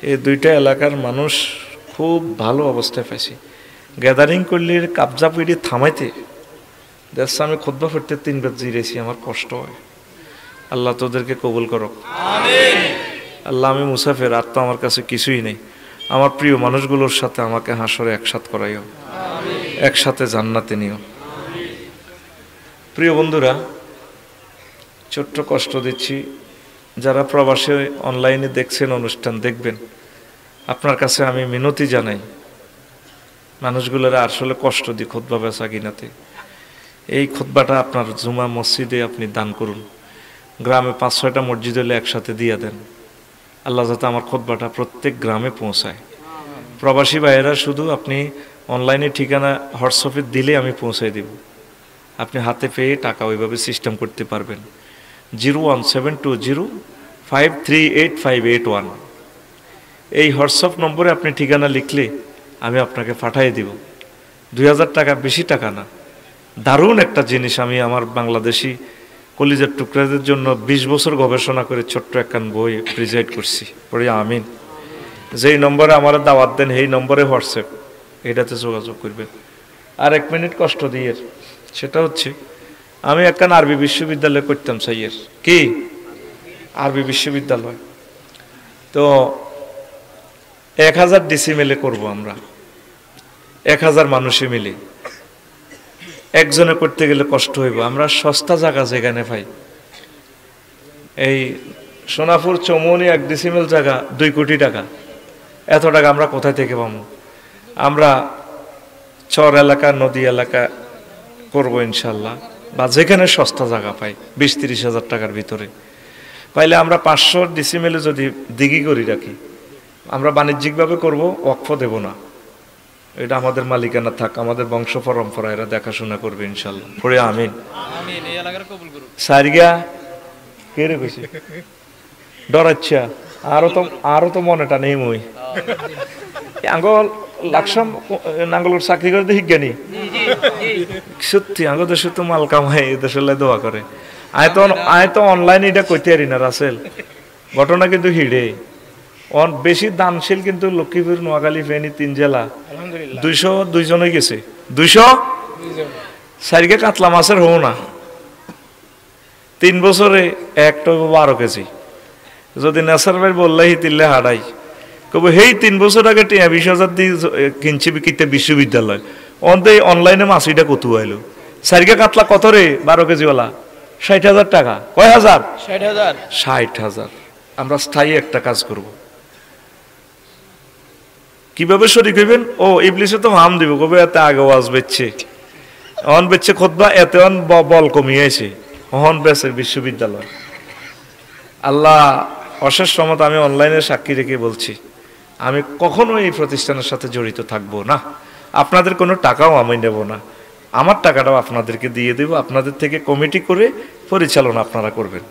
এই দুইটা এলাকার মানুষ খুব ভালো অবস্থায় পাইছি। গ্যাদারিং করলে কাবজা পিড়ি থামাইতে দেশ আমি খুতবা ফিরতে 3 বার জিরেছি, আমার কষ্ট হয়। আল্লাহ তোদেরকে কবুল করো, আমিন। আল্লাহ আমি মুসাফির, আর তো আমার কাছে কিছুই নেই। আমার প্রিয় মানুষগুলোর সাথে আমাকে হাসরে একসাথ করাইও, একসাথে জান্নাতে নিও। প্রিয় বন্ধুরা, ছোট্ট কষ্ট দিচ্ছি, যারা প্রবাসে অনলাইনে দেখছেন, অনুষ্ঠান দেখবেন, আপনার কাছে আমি মিনতি জানাই, মানুষগুলোরা আসলে কষ্ট দিই খুতবা বেচা কিনাতে। এই খুতবাটা আপনার জুমা মসজিদে আপনি দান করুন, গ্রামে 5-6টা মসজিদ হলে একসাথে দিয়ে দেন। আল্লাহ যাতে আমার খুতবাটা প্রত্যেক গ্রামে পৌঁছায়। প্রবাসী ভাইয়েরা শুধু আপনি অনলাইনে ঠিকানা হোয়াটসঅ্যাপে দিলে আমি পৌঁছাই দেব। আপনি হাতে পেয়ে টাকা ওইভাবে সিস্টেম করতে পারবেন। 01720538581 এই হোয়াটসঅ্যাপ নম্বরে আপনি ঠিকানা লিখলে আমি আপনাকে পাঠিয়ে দিব। 2000 টাকা, বেশি টাকা না। দারুণ একটা জিনিস। আমি আমার বাংলাদেশি কলিজার টুকরাদের জন্য 20 বছর গবেষণা করে ছোট্ট একখান বই প্রিজাইড করছি, পড়ে আমিন। যেই নম্বরে আমার দাওয়াত দেন এই নম্বরে হোয়াটসঅ্যাপ, এটাতে যোগাযোগ করবেন। আর 1 মিনিট কষ্ট দিয়ে, সেটা হচ্ছে আমি একখান আরবি বিশ্ববিদ্যালয় করতাম সাইয়ের, কি আরবি বিশ্ববিদ্যালয়। তো 1000 ডিসিমেলে করব আমরা, 1000 মানুষে মিলে। একজনে করতে গেলে কষ্ট হইব। আমরা সস্তা জায়গা যেখানে পাই, এই সোনাপুর চৌমনি 1 ডিসিমেল জায়গা 2 কোটি টাকা। এত টাকা আমরা কোথায় থেকে পাবো? আমরা চর এলাকা, নদী এলাকা করব ইনশাল্লাহ, বা যেখানে সস্তা জায়গা পাই 20-30 হাজার টাকার ভিতরে পাইলে আমরা 500 ডিসিমেলে যদি দিঘি করি রাখি, আমরা বাণিজ্যিকভাবে করব, ওয়াকফ দেব না। এটা আমাদের মালিকানা থাক, আমাদের বংশ পরম্পরা এরা দেখাশোনা করবে ইনশাল্লাহ, পড়ে আমিন। সারিগা কে রে কইছে ডরাচ্ছা, আরো তো মনেটা নেই। মই আঙ্গল লাকসাম নাঙ্গলের চাকরি করে দেখি জ্ঞানী সত্যি, আঙ্গ দেশে তো মাল কামাই, দেশে দোয়া করে। আয় তো অনলাইনে এটা কইতে পারি না রাসেল, ঘটনা কিন্তু হিড়ে বেশি দানশীল কিন্তু লক্ষ্মীপুর, নোয়াখালী, ফেনী 3 জেলা 202 জন হয়ে গেছে। 200 সারিকে কাতলা মাছের হো না, 3 বছরে একটা 12 কেজি। যদি নেশার ভাই বললে হিতিলে হারাই কব, হেই 3 বছর আগে 20,000 দিয়ে কিনছি বিকিতে বিশ্ববিদ্যালয়, অন্তে অনলাইনে মাছিটা কত আইলো। সারিকে কাতলা কত রে? 12 কেজিওয়ালা 60,000 টাকা। কয় হাজার? 60,000। আমরা স্থায়ী একটা কাজ করব। কিভাবে শরীক হইবেন? ও ইবলিসে তো হাম দিব, কবে এতে আগে ওয়াজ বেচছে, অন বেচছে খুতবা, এতে অন বল কমিয়েছে, অহন বেচের বিশ্ববিদ্যালয়। আল্লাহ অশেষ রহমত। আমি অনলাইনে সাক্ষী রেখে বলছি, আমি কখনো এই প্রতিষ্ঠানের সাথে জড়িত থাকবো না। আপনাদের কোনো টাকাও আমি নেব না, আমার টাকাটাও আপনাদেরকে দিয়ে দেব। আপনাদের থেকে কমিটি করে পরিচালনা আপনারা করবেন।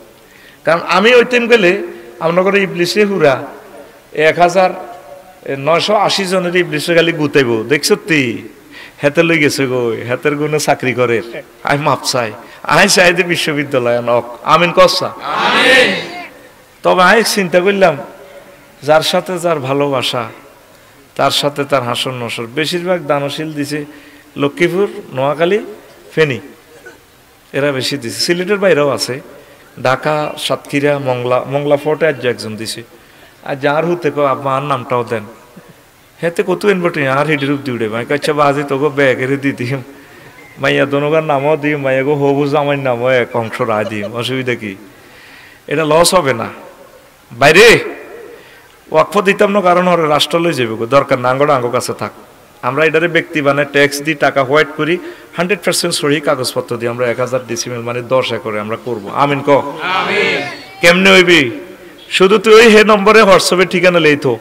কারণ আমি ওই টাইম গেলে আপনার ইবলিসে হুরা 1980 জনের ইবলিসে খালি গুতাইব, দেখছো তুই হেতে লই গেছে গো, হেতের গুণে চাকরি করে। আমি মাপ চাই, আই চাই যে বিশ্ববিদ্যালয় নক। আমিন কসা। তবে আমি চিন্তা করলাম, যার সাথে যার ভালোবাসা, তার সাথে তার হাসন নসর। বেশিরভাগ দানশীল দিছে লক্ষ্মীপুর, নোয়াখালী, ফেনী, এরা বেশি দিছে। সিলেটের বাইরেও আছে, ঢাকা, সাতক্ষীরা, মংলা ফোর্টে আজ একজন দিছে। আর যার হুতে কো আমার নামটাও দেন, হেতে কত এনবটে আর হিডিরূপ দিউড়ে ভাই কাচ্ছা বাজি তোকে ব্যাগের দি দিম, মাইয়া দনগার নামও দিম, মাইয়া গো হবু জামাইয়ের নামও 1 অংশ রায় দিম। অসুবিধা কি? এটা লস হবে না। বাইরে ওয়াকফ দিতাম না, কারণ ওরা রাষ্ট্র লই যাবে, দরকার না, আঙ্গটা আঙ্গ কাছে থাক। আমরা এটারে ব্যক্তি বানায় ট্যাক্স দিই, টাকা হোয়াইট করি, 100% সহি কাগজপত্র দিই। আমরা 1000 ডিসিমেল মানে 10 একরে আমরা করব। আমিন ক। কেমনে হইবি? শুধু তুই ওই হে নম্বরে হোয়াটসঅ্যাপে ঠিকানা লেই তো।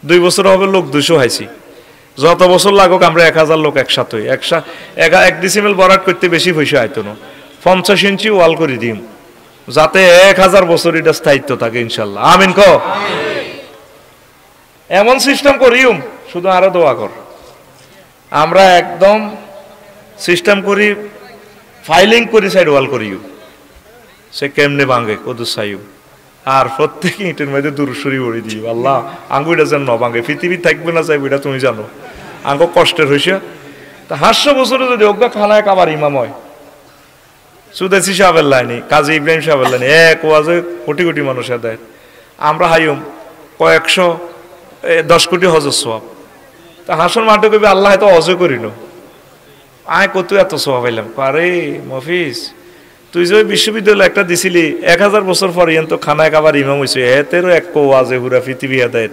2 বছর হবে লোক 200 হাইছি, যত বছর লাগুক আমরা 1000 লোক একসাথে 1 ডিসিমেল বরাদ করতে বেশি পয়সা আইতো না। 50 ইঞ্চি ওয়াল করে দিম, যাতে 1000 বছর এটা স্থায়িত্ব থাকে ইনশাল্লাহ। আমিন ক। এমন সিস্টেম করিম, শুধু আরো দোয়া কর। আমরা একদম সিস্টেম করি, ফাইলিং করি, সাইড ওয়াল করিও, সে কেমনে ভাঙে কদু চাইও। আর প্রত্যেক ইটের মধ্যে দূরসরি ভরে দিও, আল্লাহ আঙ্গুইটা যেন ন ভাঙে। পৃথিবী থাকবে না চাইবে এটা তুমি জানো, আঙ্গ কষ্টের হয়েছে। তা 500 বছরে যদি অজ্ঞা খানায় কাবার ইমাম হয়, সুদেশি সাহেবের লাইনি, কাজী ইব্রাহিম সাহেবের লাইনি, এক ওয়াজে কোটি কোটি মানুষের দেয়। আমরা হাইম কয়েকশো 10 কোটি হজর সোয়াব। তা হাসন মাঠে কবি আল্লাহ হয়তো অজয় করিল, আয় কত এত সোয়াব পাইলাম। আরে মফিস, তুই যে বিশ্ববিদ্যালয় একটা দিছিলি, 1000 বছর পর ইয়ান তো খানায় কাবার ইমাম হয়েছে, এতেরও এক ওয়াজে হুরা পৃথিবী আদায়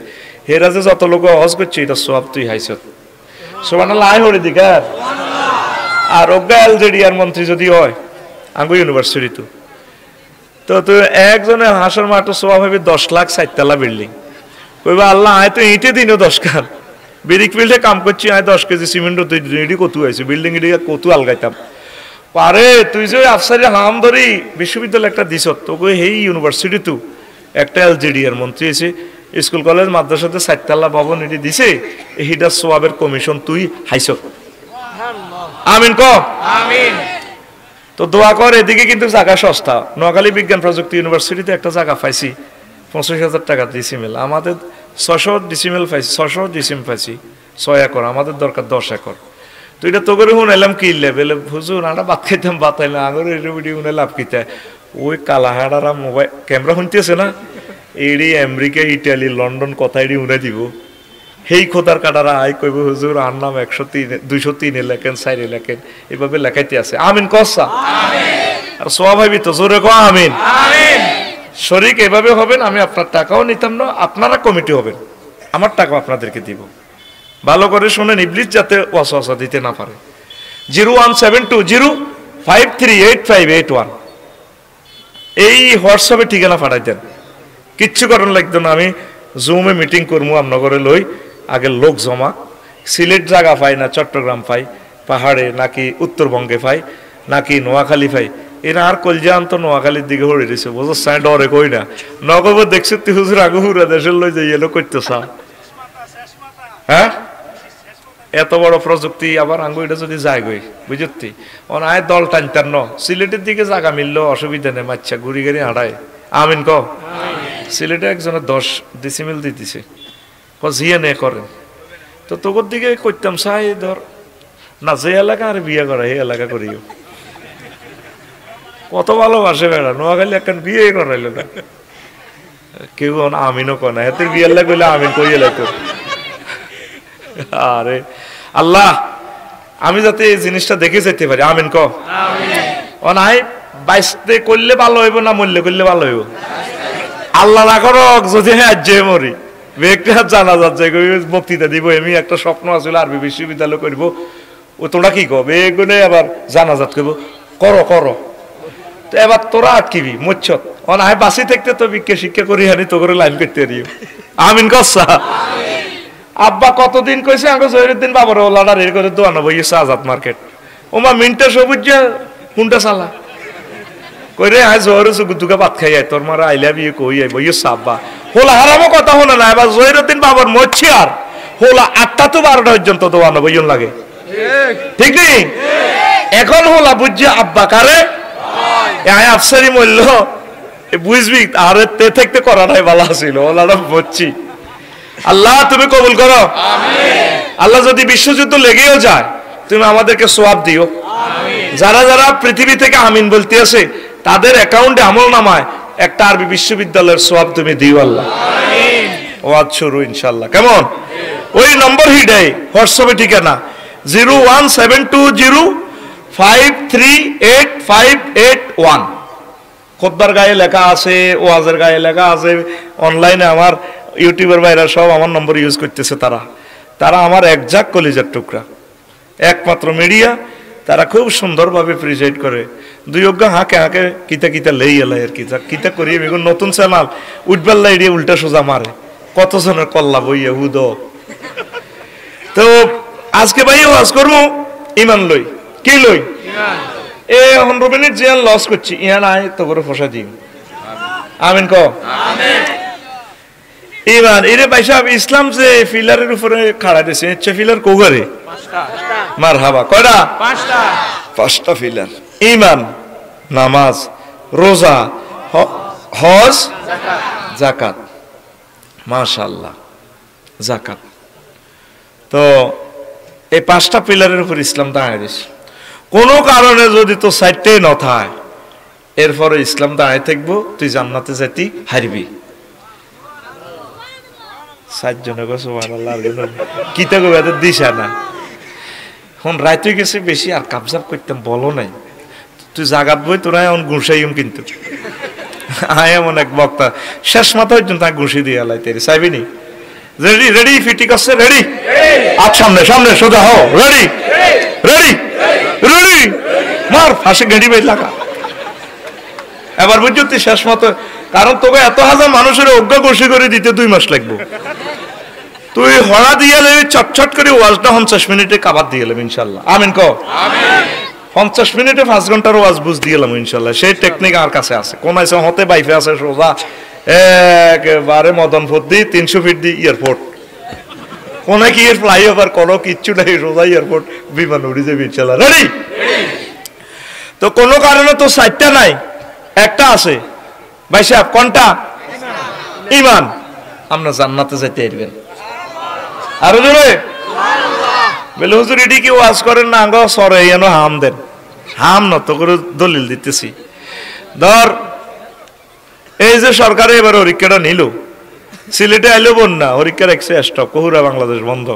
হেরা যে যত লোক হজ করছে, এটা সোয়াব তুই হাইছত। সুবহানাল্লাহ, আয় হরে দিকার। আর অজ্ঞা এলজেডিয়ার মন্ত্রী যদি হয় আঙ্গু ইউনিভার্সিটি, তো তুই একজনের হাসর মাঠে সোয়াব হবে 10 লাখ 4 তলা বিল্ডিং। কইবা আল্লাহ আয় তো ইটে দিনও 10 খান, বিরিক ফিল্ডে কাম করছি, আয় 10 কেজি সিমেন্ট তুই কত হয়েছে, বিল্ডিং এটি কত আলগাইতাম। পারে তুই যে আফসারি হাম ধরি বিশ্ববিদ্যালয় একটা দিছ তোকে এই ইউনিভার্সিটি তু একটা এলজিডি এর মন্ত্রী এসে স্কুল কলেজ মাদ্রাসাতে 4 তলা ভবন এটি দিছে এইটা সোয়াবের কমিশন তুই হাইছ আমিন ক আমিন তো দোয়া কর এদিকে কিন্তু জায়গা সস্তা নোয়াখালী বিজ্ঞান প্রযুক্তি ইউনিভার্সিটিতে একটা জায়গা পাইছি 25,000 টাকা ডিসিমেল আমাদের 600 ডিসিমেল পাইছি 600 ডিসিম পাইছি 6 একর আমাদের দরকার 10 একর তো এটা তো করে শুনাইলাম কি লেভেলে হুজুর আমরা ভাত খাইতাম বাতাইলাম আগর এটা ভিডিও শুনে লাভ কিতা ওই কালাহাড়ারা মোবাইল ক্যামেরা শুনতেছে না এডি আমেরিকা ইটালি লন্ডন কথা এডি উড়ে দিব সেই খোদার কাটারা আই কইব হুজুর আর নাম 103 203 লেখেন 4 লেখেন এভাবে লেখাইতে আছে আমিন কসা আমিন আর স্বাভাবিক তো জোরে কো আমিন আমিন শরীক এভাবে হবেন আমি আপনার টাকাও নিতাম না আপনারা কমিটি হবেন আমার টাকা আপনাদেরকে দিব ভালো করে শুনেন ইবলিস যাতে ওয়াসওয়াসা দিতে না পারে 01720538581 এই হোয়াটসঅ্যাপে ঠিকানা পাঠাই দেন কিচ্ছু করার লাগতো না আমি জুমে মিটিং করবো আপনার লই আগে লোক জমা সিলেট জায়গা পাই না চট্টগ্রাম পাই পাহাড়ে নাকি উত্তরবঙ্গে পাই নাকি নোয়াখালী পাই এরা আর কলজান তো নোয়াখালীর দিকে হড়ে দিছে বুঝো সাই ডরে কই না নগব দেখছি তুই হুজুর আগে হুরা দেশের লই যাই এলো করতেছা হ্যাঁ এত বড় প্রযুক্তি আবার আঙ্গু এটা যদি যায় গই বুঝতি অনায় দল টানতার ন সিলেটের দিকে জায়গা মিললো অসুবিধা নেই মাচ্ছা ঘুরি গাড়ি হাঁটায় আমিন ক সিলেটে একজনের 10 ডিসিমিল দিতেছে জিয়ে নে করেন তো তোর দিকে করতাম চাই ধর না যে এলাকা আর বিয়ে করা এই এলাকা করিও কত ভালোবাসে বেড়া নোয়াখালী একখান বিয়ে করাইল না কেউ আমিনও কয় না হাতের বিয়ে লাগলে আমিন করিয়ে লাগতো আরে আল্লাহ আমি যাতে এই জিনিসটা দেখে যেতে পারি আমিন ক ও নাই বাইশতে করলে ভালো হইব না মরলে করলে ভালো হইব আল্লাহ না করক যদি হ্যাঁ যে মরি ব্যক্তি জানা যাচ্ছে বক্তৃতা দিব আমি একটা স্বপ্ন আসলে আরবি বিশ্ববিদ্যালয় করবো ও তোরা কি কবে এগুলো আবার জানাজাত করবো করো করো তো এবার তোরা আটকিবি মুচ্ছত ও না বাসি থাকতে তো বিজ্ঞা শিক্ষা করি হানি তো করে লাইন করতে দিও আমিন কসা আব্বা কতদিন কইছে আগে জহিরুদ্দিন বাবার ওলাডার এর করে দোয়ানো বইছে আজাদ মার্কেট ওমা মিন্টে সবুজ হুন্ডা চালা কইরে আজ জহরে সুগুতুকা ভাত খাই আয় তোর মারা আইলা বিয়ে কই আই বইছে আব্বা হোলা হারামো কথা হলো না এবার জহিরুদ্দিন বাবার মরছি আর হোলা 8টা তো 12টা পর্যন্ত দোয়ানো বইন লাগে ঠিক নেই এখন হোলা বুঝছে আব্বা কারে আয় আফসারি মূল্য বুঝবি আরে তে থাকতে করাটাই ভালো ছিল ওলাটা বলছি আল্লাহ তুমি কবুল করো আল্লাহ যদি বিশ্বযুদ্ধ লেগেও যায় তুমি আমাদেরকে সওয়াব দিও যারা যারা পৃথিবী থেকে আমিন বলতে আছে তাদের অ্যাকাউন্টে আমল নামায় একটা আরবি বিশ্ববিদ্যালয়ের সওয়াব তুমি দিও আল্লাহ ওয়াজ শুরু ইনশাআল্লাহ কেমন ওই নম্বর হিডাই হোয়াটসঅ্যাপে ঠিকানা 01720538581 খুতবার গায়ে লেখা আছে ওয়াজের গায়ে লেখা আছে অনলাইনে আমার ইউটিউবের বাইরে সব আমার নম্বর ইউজ করতেছে তারা আমার একজাক কলিজার টুকরা একমাত্র মিডিয়া তারা খুব সুন্দরভাবে প্রেজেন্ট করে দুই অজ্ঞা হাঁকে হাঁকে কিতা কিতা লেই এলাই আর কিতা করি এগুলো নতুন চ্যানেল উঠবেল্লা এড়িয়ে উল্টা সোজা মারে কতজনের কল্লা বইয়া হুদ তো আজকে ভাই ওয়াজ করবো ইমান লই কি লই এ 15 মিনিট জিয়ান লস করছি ইহান আয় তো করে ফসা দিই আমিন ক আমিন ইমান এরে ভাইসা ইসলাম যে ফিলারের উপরে খাড়া দিয়েছে ইচ্ছা ফিলার কোগারে 5টা মারহাবা কয়টা 5টা ফিলার ইমান নামাজ রোজা হজ যাকাত মাশাআল্লাহ যাকাত তো এই 5টা পিলারের উপর ইসলাম দাঁড়ায় দিয়েছে কোনো কারণে যদি তো 4টাই না থাকে এরপরে ইসলাম দাঁড়ায় থাকবো তুই জান্নাতে যেতে হারবি 7 জনে গো সুবহানাল্লাহ কিতা গো এত দিশা না এখন রাইতে গেছে বেশি আর কাবজাব করতাম বলো নাই তুই জাগাত বই তোরা এখন ঘুষাইম কিন্তু আয় এমন এক বক্তা শেষ মাথা পর্যন্ত ঘুষি দিয়ে আলাই তেরি চাইবিনি রেডি রেডি ফিটি করছে রেডি আজ সামনে সামনে সোজা হও রেডি রেডি রেডি মার ফাঁসে গেড়ি বেজ লাগা এবার বুঝছি শেষ মতো কারণ তোকে এত হাজার মানুষের অজ্ঞা ঘুষি করে দিতে 2 মাস লাগবে তুই হড়া দিয়ে চটচট করে ওয়াজটা 50 মিনিটে কাবার দিয়ে এলাম ইনশাল্লাহ আমিন ক আমিন 50 মিনিটে 5 ঘন্টার ওয়াজ বুঝ দিলাম ইনশাআল্লাহ। সেই টেকনিক আর কাছে আছে। কোন আছে হতে বাইফে আছে সোজা একেবারে মদন ফদ্দি 300 ফিট দি এয়ারপোর্ট। কোন কি এর ফ্লাইওভার কোনো কিচ্ছু নাই, সোজা এয়ারপোর্ট, বিমান উড়ে যাবে ইনশাআল্লাহ। রেডি? তো কোনো কারণে তো 4টা নাই, একটা আছে। ভাই সাহেব কোনটা? ঈমান। আমরা জান্নাতে যেতে পারবেন। আরো জোরে বলে হুজুর এটি কি ওয়াজ করেন না? আঙ্গ সরে এনো হাম দেন। হাম নত করে দলিল দিতেছি। ধর এই যে সরকারে এবার হরিক্কাটা নিল, সিলেটে আইলো বন্যা, হরিক্কার একশো স্টপ, কহুরা বাংলাদেশ বন্ধ।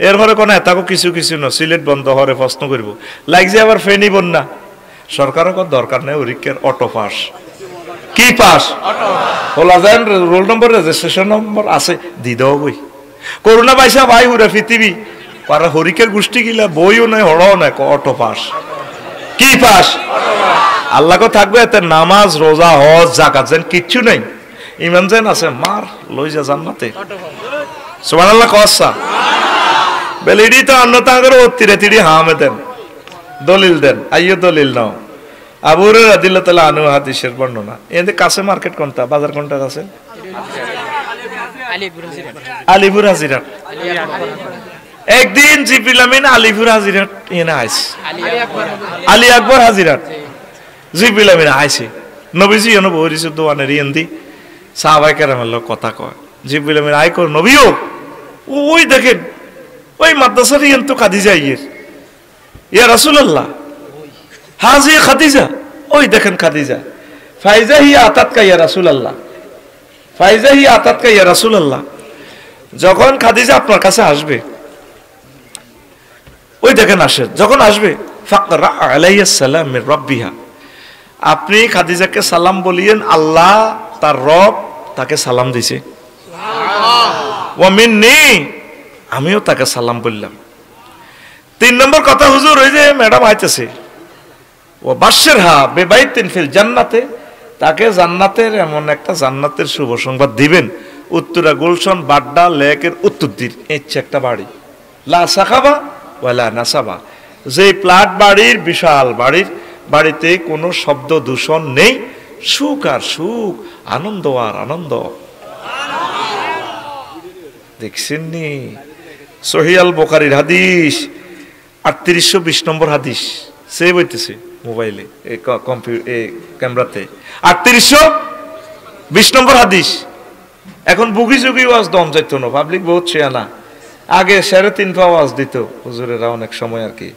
এরপরে কোনো এতাকো কিছু কিছু ন, সিলেট বন্ধ হরে প্রশ্ন করব লাগছে আবার ফেনি বন্যা। সরকারের কোনো দরকার নেই, হরিক্কার অটো পাস। কি পাস? বলা যায় রোল নম্বর রেজিস্ট্রেশন নম্বর আছে, দি দেওয়া বই। করোনা পয়সা ভাই হুরা পৃথিবী পারা হরিকের গোষ্ঠী গিলা বইও নাই, হড়াও নাই, অটো পাস। কি পাস? আল্লাহকে থাকবে এতে নামাজ রোজা হজ জাকাত যেন কিচ্ছু নেই, ইমান যেন আছে, মার লই যা জান্নাতে। সুবহানাল্লাহ কসা বেলিডি তো অন্য তাঙ্গের তিরে তিরি হামে দেন, দলিল দেন। আইয়ো দলিল নাও। আবু হুরায়রা রাদিয়াল্লাহু তাআলা আনহু হাদিসের বর্ণনা। এদের কাছে মার্কেট কোনটা, বাজার কোনটা আছে? আলিপুর হাজিরাট। একদিন জিবরিল আমিন আলিপুর হাজিরাট এনে আইছে, আলী আকবর হাজিরাট। জিবরিল আমিন আইছে, নবীজি এনে বহিছে দোয়ানের ইন্দি সাহাবায়ে কেরামের লগে কথা কয়। জিবরিল আমিন আই কর নবীও ওই দেখেন ওই মাদ্রাসার ইন তো খাদিজা ইয়া রাসূলুল্লাহ হাজি খাদিজা, ওই দেখেন খাদিজা। ফাইজা হি আতাতকা ইয়া রাসূলুল্লাহ, ফাইজা হি আতাতকা ইয়া রাসূলুল্লাহ। যখন খাদিজা আপনার কাছে আসবে, ওই দেখেন আসে, যখন আসবে ফাকরা আলাইহিস সালাম মির রাব্বিহা, আপনি খাদিজাকে সালাম বলিয়েন, আল্লাহ তার রব তাকে সালাম দিয়েছে। ওয়া মিন্নি, আমিও তাকে সালাম বললাম। 3 নম্বর কথা হুজুর, ওই যে ম্যাডাম আইতেছে, ও বাশশিরহা বিবাইতিন ফিল জান্নাতে, তাকে জান্নাতের এমন একটা জান্নাতের শুভ সংবাদ দিবেন, উত্তরা গুলশন বাড্ডা লেকের উত্তর দিক ইচ্ছে একটা বাড়ি, লা সাখাবা ওয়ালা নাসাবা, যে প্লাট বাড়ির, বিশাল বাড়ির, বাড়িতে কোনো শব্দ দূষণ নেই, সুখ আর সুখ, আনন্দ আর আনন্দ। দেখছেন নি? সহিহ আল বুখারীর হাদিস 3820 নম্বর হাদিস, সেভ হইতেছে মোবাইলে, ক্যামেরাতে 3820 নম্বর হাদিস। এখন বুগি যুগি ওয়াজ দম যাইতো না, পাবলিক বহুত শেয়ানা। আগে 3.5 ওয়াজ দিত হুজুরেরা অনেক সময় আর কি।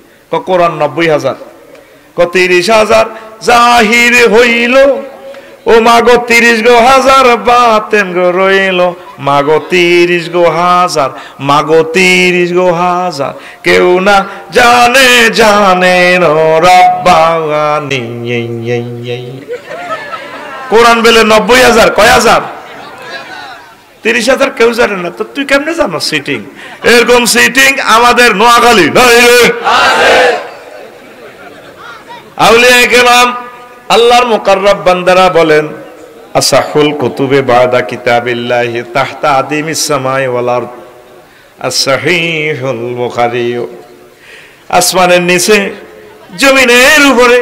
কোরআন 90,000, 30,000 জাহির হইল, ও মাগো 30 গো হাজার বাতেন গো রইল, মাগো 30 গো হাজার, মাগো 30 গো হাজার, কেউ না জানে জানে রব্বানি। কোরআন বেলে 90,000, কয় হাজার? 30,000 কেউ জানে না, তো তুই কেমনে জানো? সিটিং, এরকম সিটিং আমাদের নোয়াখালী নাই রে। আউলিয়া কেরাম আল্লাহর মুকাররব বান্দারা বলেন, আসাহুল কুতুবে বাদা কিতাবিল্লাহি তাহতা আদিমিস সামাই ওয়াল আরদ as-সাহিহুল বুখারী। আসমানের নিচে জমিনের উপরে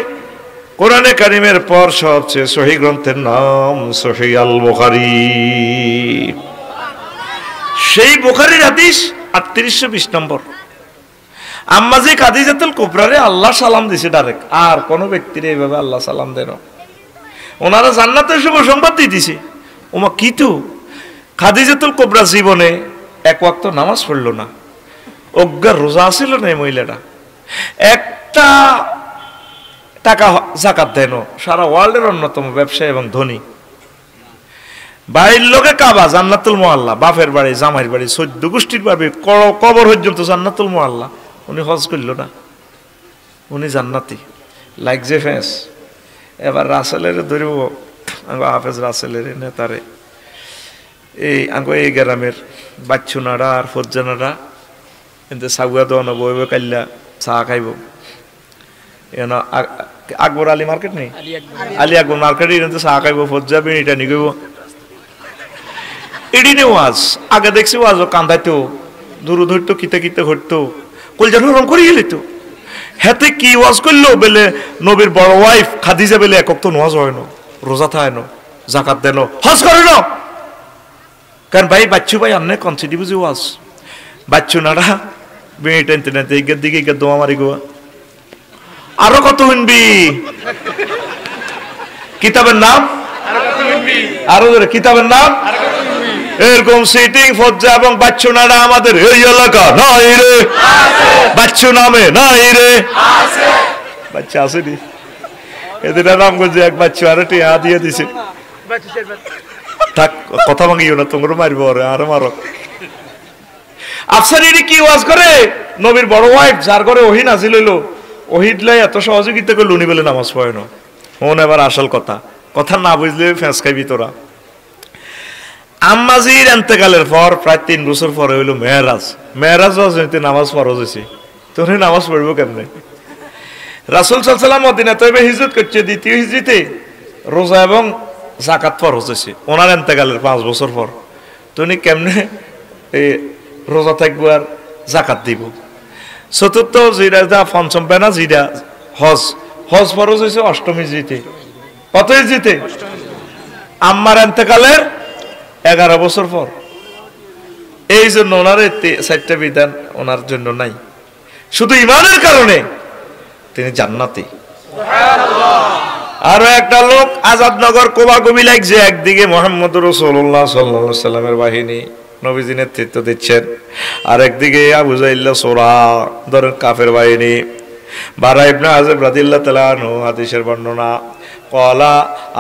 কোরআনে কারিমের পর সবচেয়ে সহিহ গ্রন্থের নাম সহিহ আল বুখারী। সেই বুখারীর হাদিস 3820 নম্বর। আম্মাজি খাদিজাতুল কুবরারে আল্লাহ সালাম দিছে ডাইরেক্ট, আর কোন ব্যক্তির এইভাবে আল্লাহ সালাম দেন। ওনারা জান্নাতের শুভ সংবাদ দিতেছে। ওমা কিন্তু খাদিজাতুল কুবরা জীবনে এক ওয়াক্ত নামাজ পড়ল না, অজ্ঞার রোজা ছিল না এই মহিলাটা, একটা টাকা যাকাত দেন, সারা ওয়ার্ল্ডের অন্যতম ব্যবসায়ী এবং ধনী। বাড়ির লোকে কাবা, জান্নাতুল মুআল্লা, বাপের বাড়ি জামাইয়ের বাড়ি 14 গোষ্ঠীর বাড়ি, কবর পর্যন্ত জান্নাতুল মুআল্লা। উনি হজ করল না, উনি জান্নাতি লাগছে ফেঁস। এবার রাসেলের ধরব, হাফেজ রাসেলের নেতারে, এই এই গ্রামের বাচ্চুনারা আর ফজ্জানারা কিন্তু সাগুয়া দোয়ান বইব, কাল্লা চা খাইব। আকবর আলী মার্কেট নেই, আলী আকবর মার্কেটে কিন্তু চা খাইব, ফজ্জা বিড়িটা নিগব। এডি নে ওয়াজ, আগে দেখছি ওয়াজ কান্দাইতো, দূর ধরতো, কিতে কিতে ঘটতো, কলজা নরম করে গেলি তো। হেতে কি ওয়াজ করলো বলে নবীর বড় ওয়াইফ খাদিজা বলে একক তো নামাজ হয় না, রোজা থাকে না, জাকাত দেন, হজ করে না। কারণ ভাই বাচ্চু ভাই আন্নে কনসিডি বুঝি ওয়াজ বাচ্চু নাড়া বেয়ে টেনতে টেনতে ইগের দিকে ইগের দোয়া মারি গোয়া। আরো কত শুনবি কিতাবের নাম, আরো ধরে কিতাবের নাম। এরকম সিটিং ফজ্জা এবং বাচ্চু নাড়া আমাদের এই এলাকা নাই রে, বাচ্চু নামে নাই রে, বাচ্চা আসেনি। এদের নাম করছে এক বাচ্চু আরো টিয়া দিয়ে দিছে, থাক কথা ভাঙিও না, তোমরা মারবো আরো মারো। আফসার এটি কি ওয়াজ করে নবীর বড় ওয়াইফ যার ঘরে ওহি নাজিল হইলো, ওহিদলাই এত সহযোগিতা করলো উনি বলে নামাজ পড়ে না। মন এবার আসল কথা, কথা না বুঝলে ফেঁস খাইবি তোরা। আম্মাজির এন্তেকালের পর প্রায় 3 বছর পরে হইলো মেহরাজ। মেহরাজ রাজনীতি নামাজ ফরজ হয়েছে, তোর নামাজ পড়বো কেমনে? রাসূল সাল্লাল্লাহু আলাইহি ওয়াসাল্লাম মদিনা তৈবে হিজরত করছে, দ্বিতীয় হিজরিতে রোজা এবং জাকাত ফরজ হয়েছে ওনার এন্তেকালের 5 বছর পর। তো উনি কেমনে এই রোজা থাকবো আর জাকাত দিব? চতুর্থ জিরা পঞ্চম পেনা জিরা হজ, হজ ফরজ হয়েছে 8ম হিজরিতে। কত হিজরিতে? আম্মার এন্তেকালের 11 বছর পর। এই জন্য ওনার 4টা বিধান ওনার জন্য নাই, শুধু ইমানের কারণে তিনি জান্নাতি। আরো একটা লোক আজাদনগর কোবাকুবি লাগছে, একদিকে মুহাম্মদ রাসূলুল্লাহ সাল্লাল্লাহু আলাইহি সাল্লামের বাহিনী নবীজি নেতৃত্ব দিচ্ছেন, আর একদিকে আবু জাইল্লা সোরা ধরেন কাফের বাহিনী। বারা ইবনে আযিব রাদিয়াল্লাহু তাআলা আনহু হাদিসের বর্ণনা, ক্বালা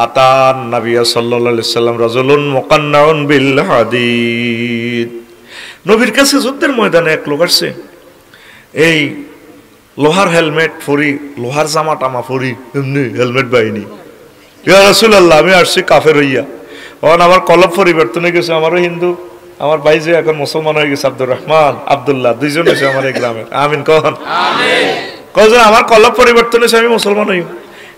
আতান নবী সাল্লাল্লাহু আলাইহি সাল্লাম রাজুলুন মুকান্নাউন বিল হাদিদ। নবীর কাছে যুদ্ধের ময়দানে এক লোক আসছে, এই লোহার হেলমেট পরি, লোহার জামা টামা পরি, এমনি হেলমেট বাহিনী। ইয়া রাসূলুল্লাহ আমি আসছি কাফের হইয়া, এখন আমার কলব পরিবর্তন হয়ে গেছে, আমারও হিন্দু, আমার ভাই যে এখন মুসলমান হয়ে গেছে আব্দুর রহমান আব্দুল্লাহ, দুইজন এসে আমার এই গ্রামের। আমিন কখন কজন আমার কলব পরিবর্তন হয়েছে, আমি মুসলমান হই।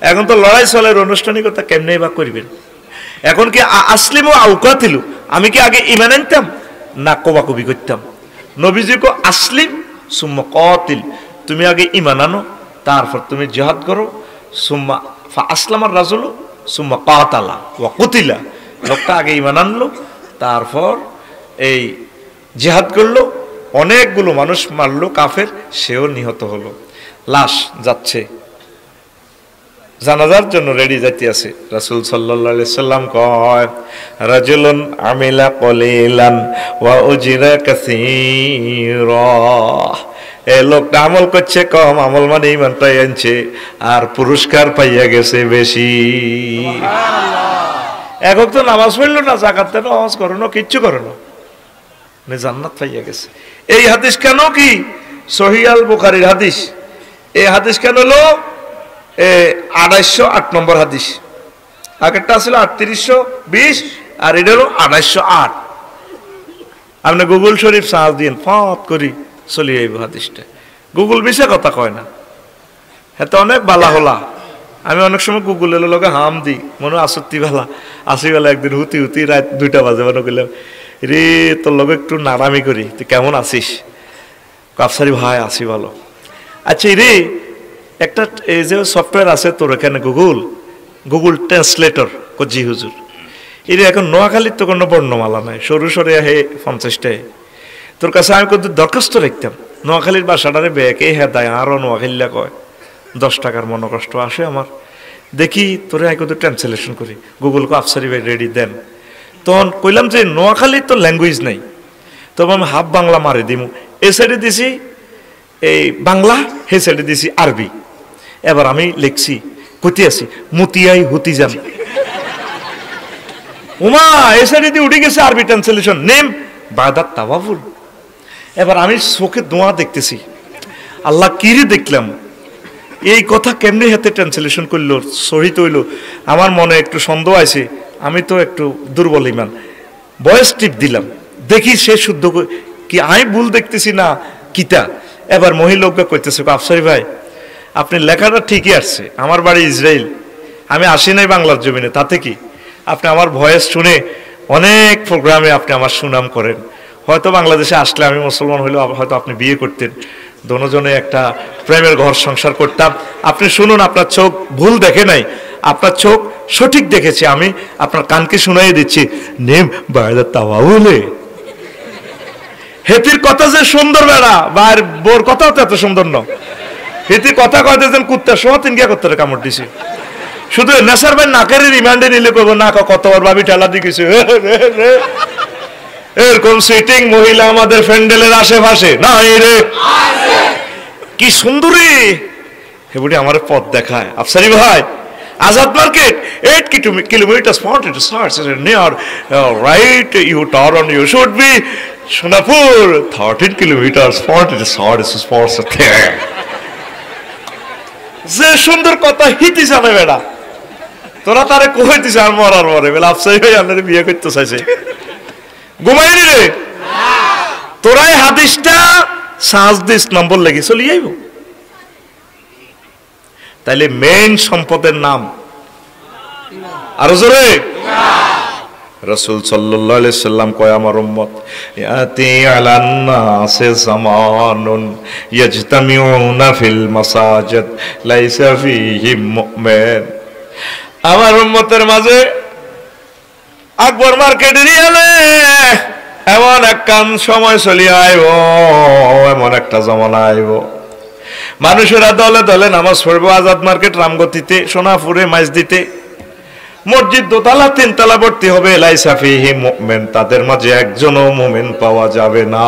এখন তো লড়াই চলের আনুষ্ঠানিকতা কেমনে বা করবেন? এখন কি আসলিম ও আউকাতিলু, আমি কি আগে ইমান আনতাম না কোবাকুবি করতাম? নবীজি কো আসলিম সুম্মা কাতিল, তুমি আগে ইমান আনো তারপর তুমি জিহাদ করো। সুম্মা ফা আসলামার রাজুলু সুম্মা কাতালা ওয়া কুতিলা, লোকটা আগে ইমান আনলো তারপর এই জিহাদ করলো, অনেকগুলো মানুষ মারলো কাফের, সেও নিহত হলো। লাশ যাচ্ছে জানাজার জন্য রেডি যাইতে আছে। রাসূল সাল্লাল্লাহু আলাইহি সাল্লাম কয় রাজুলুন আমিলা কলিলান ওয়া উজরা কাসীরা, এই লোকটা আমল করছে কম, আমল মানে ইমানটাই আনছে, আর পুরস্কার পাইয়া গেছে বেশি। একক তো নামাজ পড়লো না, জাকাত দেন, হজ করো না, কিচ্ছু করো না, জান্নাত পাইয়া গেছে। এই হাদিস কেন কি সহিহ আল বুখারীর হাদিস। এই হাদিস কেন হলো 2808 নম্বর হাদিস, আগেরটা ছিল 3820 আর এটা হলো 2808। আপনি গুগল শরীফ সার্চ দিন, ফট করি চলি এই হাদিসটা। গুগল বিষয়ে কথা কয় না, এত অনেক বালা হলা। আমি অনেক সময় গুগলের লগে হাম দিই, মনে আসত্তি বেলা আসি বেলা একদিন হুতি হুতি রাত 2টা বাজে মনে করলাম রে তোর লগে একটু নারামি করি, তুই কেমন আছিস? কাফসারি ভাই আসি ভালো। আচ্ছা রে একটা এই যে সফটওয়্যার আছে তোর এখানে গুগল ট্রান্সলেটর জি হুজুর, এর এখন নোয়াখালীর তো কোনো বর্ণমালা নাই, সরু সরে হে 50টায়। তোর কাছে আমি কত দরখাস্ত রাখতাম, নোয়াখালীর বাসাটারে ব্যাকে হ্যাঁ দায় আরও নোয়াখালীলা কয় 10 টাকার মনে কষ্ট আসে আমার, দেখি তোরে আমি কত ট্রান্সলেশন করি। গুগলকে আফসারি ভাই রেডি দেন। তখন কইলাম যে নোয়াখালীর তো ল্যাঙ্গুয়েজ নাই, তবে আমি হাফ বাংলা মারি দিমু। এ সাইডে দিছি এই বাংলা, হে সাইডে দিছি আরবি। এবার আমি লিখছি কতি আছি মতিয়াই হতি যান, উমা এ সাইডে দিয়ে উঠে গেছে আরবি ট্রান্সলেশন, নেম বাদাত তাওয়াফুল। এবার আমি চোখে দোয়া দেখতেছি, আল্লাহ কিরে দেখলাম, এই কথা কেমনি হাতে ট্রান্সলেশন করলো, সহিত হইল। আমার মনে একটু সন্দেহ আছে, আমি তো একটু দুর্বল ইমান, ভয়েস টিপ দিলাম, দেখি সে শুদ্ধ কি আমি ভুল দেখতেছি না কিতা। এবার মহিলাকে কইতেছে আফসারি ভাই আপনি লেখাটা ঠিকই আসছে, আমার বাড়ি ইসরায়েল, আমি আসি নাই বাংলার জমিনে, তাতে কি আপনি আমার ভয়েস শুনে অনেক প্রোগ্রামে আপনি আমার সুনাম করেন, হয়তো বাংলাদেশে আসলে আমি মুসলমান হইলেও হয়তো আপনি বিয়ে করতেন, দুজনে একটা প্রেমের ঘর সংসার করতাম। আপনি শুনুন, আপনার চোখ ভুল দেখে নাই, আপনার চোখ সঠিক দেখেছে। আমি আপনার কানকে শুনাই দিচ্ছি। নেম বাইরে তাওয়া বলে হেতির কথা যে সুন্দর বেড়া, বাইর বোর কথাও তো এত সুন্দর ন। হেতির কথা কয়তে যেন কুত্তার সময় তিন গিয়া করতে কামড় দিছে। শুধু নেশার ভাই নাকের রিমান্ডে নিলে করবো না, কতবার ভাবি ঠেলা দিয়েছে। এরকম সিটিং মহিলা আমাদের ফ্যান্ডেলের আশেপাশে নাই রে, কি সুন্দরী হেবুটি আমার পথ দেখায়। আফসারি ভাই, Azad market 8 kilometers 40 starts near right you turn, you should be Sonapur 13 kilometers 40 starts sports there. যে সুন্দর কথা হিতি জানে বেড়া, তোরা তারে কইতিস আর মরার পরে বলে আফসারি ভাই আপনার বিয়ে করতে চাইছে। ঘুমাইনি রে তোরাই হাদিসটা সাজ দিস নম্বর লেগে চলে যাইব। তাইলে মেইন সম্পদের নাম আরো জোরে রাসূল সাল্লাল্লাহু আলাইহি সাল্লাম কয় আমার উম্মত ইয়াতি আলান নাসে জামানুন ইয়াজতামিউনা ফিল মাসাজিদ লাইসা ফীহিম মুমিন। আমার উম্মতের মাঝে আকবর মার্কেট এরিয়ালে এমন একখান সময় চলি আইব, এমন একটা জমানা আইব মানুষেরা দলে দলে নামাজ পড়বো। আজাদ মার্কেট, রামগতিতে, সোনাপুরে, মাইজদিতে মসজিদ দোতলা তিনতলা ভর্তি হবে। লাইসা ফীহি মুমিন, তাদের মাঝে একজনও মুমিন পাওয়া যাবে না।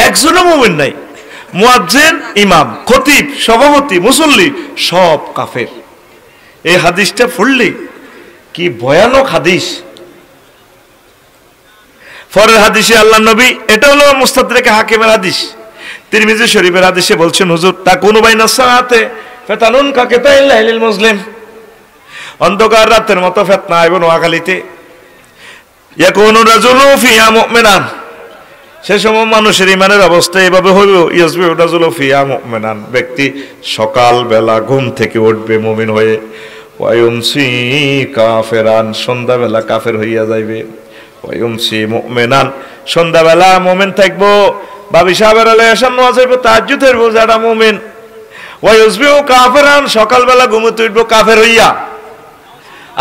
একজনও মুমিন নাই। মুয়াজ্জিন, ইমাম, খতিব, সভাপতি, মুসল্লি সব কাফের। এই হাদিসটা পড়লি কি ভয়ানক হাদিস। পরের হাদিসে আল্লাহ নবী, এটা হলো মুস্তাদরাকে হাকিমের হাদিস, তিরমিজি শরীফের হাদিসে বলছেন হুজুর তাকুনু বাইনা সাআতে ফাতানুন কাকিতাইল লাইলিল মুসলিম, অন্ধকার রাতের মতো ফিতনা আইব নোয়াখালীতে। ইয়াকুনু রাজুলু ফিহা মুমিনান, সে সময় মানুষের ইমানের অবস্থা এভাবে হইব। ইয়াসবিহু রাজুলু ফিহা মুমিনান, ব্যক্তি সকাল বেলা ঘুম থেকে উঠবে মুমিন হয়ে। ওয়ায়ুমসি কাফেরান, সন্ধ্যাবেলা কাফের হইয়া যাইবে। ওয়ায়ুমসি মুমিনান, সন্ধ্যাবেলা মুমিন থাকবো। ভাবি সাহেবের এসান নামাজ হইব, তাহাজ্জুদ হইব যারা মুমিন। ওয়ায়ুসবিহু কাফেরান, সকালবেলা ঘুমোতে উঠবো কাফের হইয়া।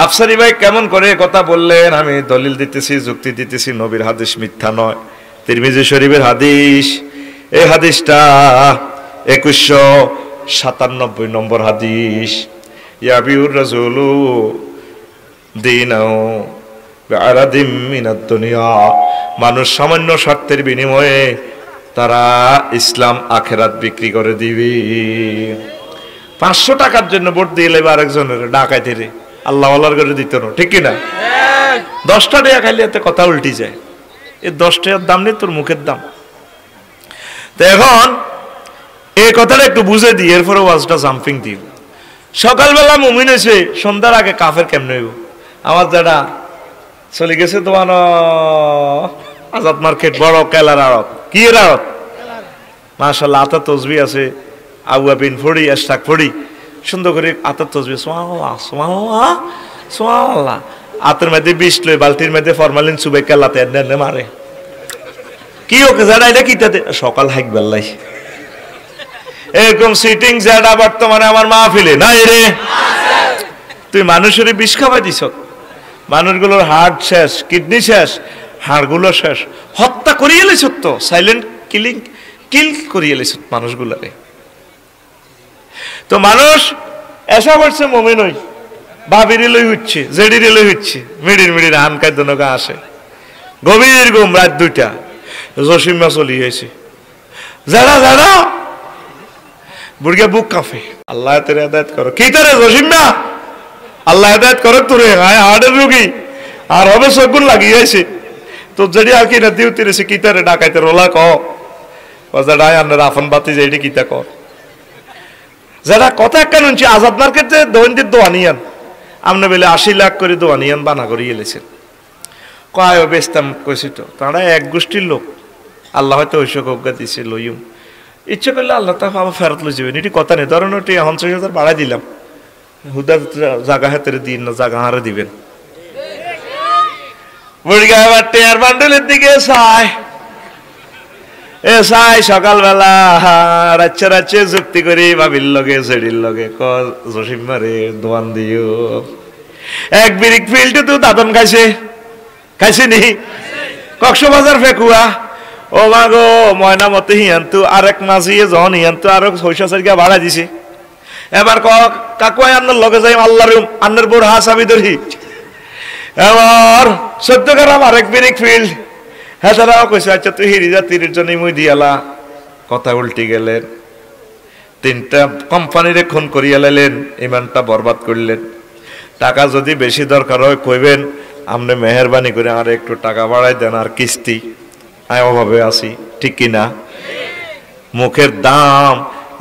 আফসারি ভাই কেমন করে কথা বললেন, আমি দলিল দিতেছি, যুক্তি দিতেছি, নবীর হাদিস মিথ্যা নয়, তিরমিজি শরীফের হাদিস। এই হাদিসটা 2197 নম্বর হাদিস। ইয়াবিউর রাসূলু দীনাহু বিআরাদিম মিনাদ দুনিয়া, মানুষ সামান্য স্বার্থের বিনিময়ে তারা ইসলাম আখেরাত বিক্রি করে দিবে। 500 টাকার জন্য ভোট দিয়ে লেবে আরেকজনের ডাকাইতে রে আল্লাহ আল্লাহর করে দিত না, ঠিক কিনা? 10টা টাকা খাইলে এতে কথা উল্টি যায়। এই 10 টাকার দাম নেই তোর মুখের দাম। তো এখন এই কথাটা একটু বুঝে দিই, এরপরে ওয়াজটা জাম্পিং দিই। সকালবেলা মুমিন হয়েছে, সন্ধ্যার আগে কাফের কেমনে হইব? আমার যারা চলে গেছে তোমার আজাদ মার্কেট, বড় কেলার আড়ত। কি এর আড়ত? মাশাআল্লাহ, আতা তসবি আছে, আউয়াবিন ফড়ি, এস্তাক ফড়ি, সুন্দর করে আতার তসবি, সুবহানাল্লাহ সুবহানাল্লাহ সুবহানাল্লাহ। আতের মধ্যে 20 লই, বালতির মধ্যে ফরমালিন চুবে কেলাতে এনে মারে। কি ওকে যারা এটা কিতাতে সকাল হাইক বেল্লাই এরকম সিটিং যারা বর্তমানে আমার মাহফিলে নাই রে। তুই মানুষের বিষ খাওয়াই দিছ, মানুষগুলোর হার্ট শেষ, কিডনি শেষ, হাড়গুলো শেষ, হত্যা করিয়ে এলেছ তো, সাইলেন্ট কিল করিয়ে এলেছ মানুষগুলারে। তো মানুষ এসা করছে মুমিন হই, ভাবির লই হচ্ছে, জেডির লই হচ্ছে, মিডির হানকায় দনগা আসে, গভীর ঘুম, রাত 2টা, জসিমা চলি হয়েছে, যারা বুড়িয়া বুক কাফে। আল্লাহ তোর হেদায়েত করো। কি তোরে জসিমা? আল্লাহ হেদায়েত করো তোরে, হার্টের রোগী আর হবে সগুন লাগিয়েছে তো যদি আর কি না দিও তিরেছে কি তারে ডাকাইতে রোলা ক ওজাডাই আন্নার আফন বাতি যেটি কিতা কর যারা কথা কেন শুনছি আজাদ মার্কেটে দৈনন্দিন দোয়ানিয়ান আমনে বেলে 80 লাখ করে দোয়ানিয়ান বানা করে এলেছেন কয় বেস্তাম কইছি তো তারা এক গোষ্ঠীর লোক আল্লাহ হয়তো ঐশ্বক অজ্ঞা দিছে লইম ইচ্ছে করলে আল্লাহ তা আবার ফেরত লই যাবেন এটি কথা নেই ধরেন ওটি 50,000 বাড়াই দিলাম হুদা জায়গা হাতে দিন না জায়গা হারে দিবেন বুড়িগা আবার টেয়ার বান্ডেলের দিকে চায় এ চাই সকালবেলা রাচ্চা রাচ্চে যুক্তি করি ভাবির লগে সেডির লগে জসিম মারে দোয়ান দিও এক বিরিক ফিল্ডে তো দাদন খাইছে নি কক্সবাজার ফেকুয়া ও মা গো ময়নামতি হিয়ান্তু আরেক মাঝিয়ে যখন হিয়ান্তু আরো 600 ভাড়া দিছে এবার কাকুয়াই আন্নার লগে যাই আল্লাহর আন্নার বোর হাসাবি ধরি এবার 14 গ্রাম আরেক বিরিক ফিল্ড হ্যাঁ তারাও কইছে আচ্ছা তুই হিরিজা 30 জনই মুই দিয়ালা কথা উল্টি গেলেন 3টা কোম্পানিরে খুন করিয়া লাইলেন ইমানটা বরবাদ করলেন টাকা যদি বেশি দরকার হয় কইবেন আপনি মেহেরবানি করে আর একটু টাকা বাড়াই দেন আর কিস্তি আয় অভাবে আসি ঠিক কি না মুখের দাম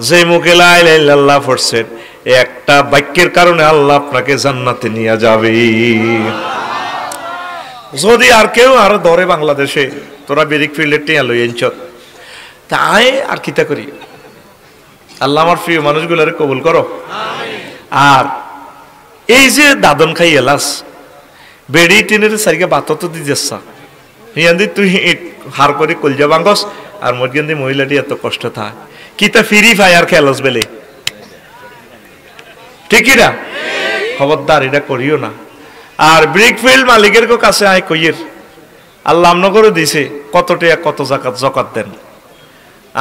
যে মুখে লা ইলাহা ইল্লাল্লাহ পড়ছেন একটা বাক্যের কারণে আল্লাহ আপনাকে জান্নাতে নিয়ে যাবে যদি আর কেউ আরো ধরে বাংলাদেশে তোরা বিরিক ফিল্ডে টিয়া লই এনচত তাই আর কিতা করি আল্লাহ আমার প্রিয় মানুষগুলোরে কবুল করো আর এই যে দাদন খাই এলাস বেড়ি টিনের সারিকে বাতত দি যাচ্ছা হিয়ান্দি তুই হার করে কলজা বাঙ্গস আর মর্গেন্দি মহিলাটি এত কষ্ট থাকে কিতা ফ্রি ফায়ার খেলস বেলে ঠিকই না খবরদার এটা করিও না আর ব্রিকফিল্ড মালিকের কাছে আয় কইয়ের আল্লাহ আমনগরে দিছে কত টাকা কত জাকাত দেন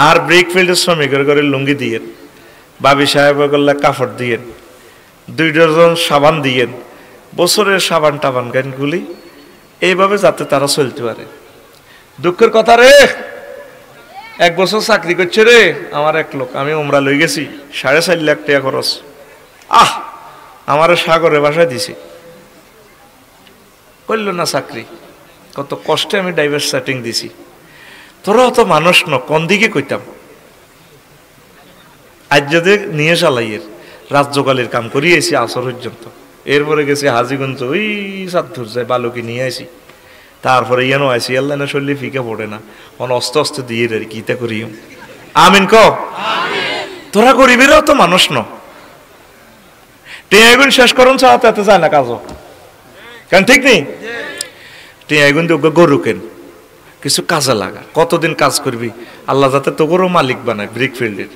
আর ব্রিকফিল্ডের শ্রমিকের ঘরে লুঙ্গি দিয়েন বাবি সাহেবের গল্লা কাপড় দিয়েন 2 ডজন সাবান দিয়েন বছরের সাবান টাবান গানগুলি এইভাবে যাতে তারা চলতে পারে দুঃখের কথা রে 1 বছর চাকরি করছে রে আমার এক লোক আমি উমরা লই গেছি 4.5 লাখ টাকা খরচ আমার সাগরে বাসায় দিছি করল না চাকরি কত কষ্টে আমি ডাইভার্স সেটিং দিছি তোরা তো মানুষ ন কোন দিকে কইতাম আজ যদি নিয়ে চালাইয়ের রাজ্যকালের কাম করিয়েছি আসর পর্যন্ত এরপরে গেছি হাজিগঞ্জ ওই সাতধুর যায় বালুকে নিয়ে আসি তারপরে ইয়ানো আইসি আল্লাহ না শরীরে ফিকে পড়ে না অন অস্তে অস্তে দিয়ে রে কিতা করি আমিন ক তোরা গরিবেরও তো মানুষ ন টেয়াগুন শেষ করুন চালাতে এত যায় না কাজও কেন ঠিক নেই টেয়াগুন দিয়ে গরু কেন কিছু কাজে লাগা কতদিন কাজ করবি আল্লাহ যাতে তোকেরও মালিক বানায় ব্রিকফিল্ডের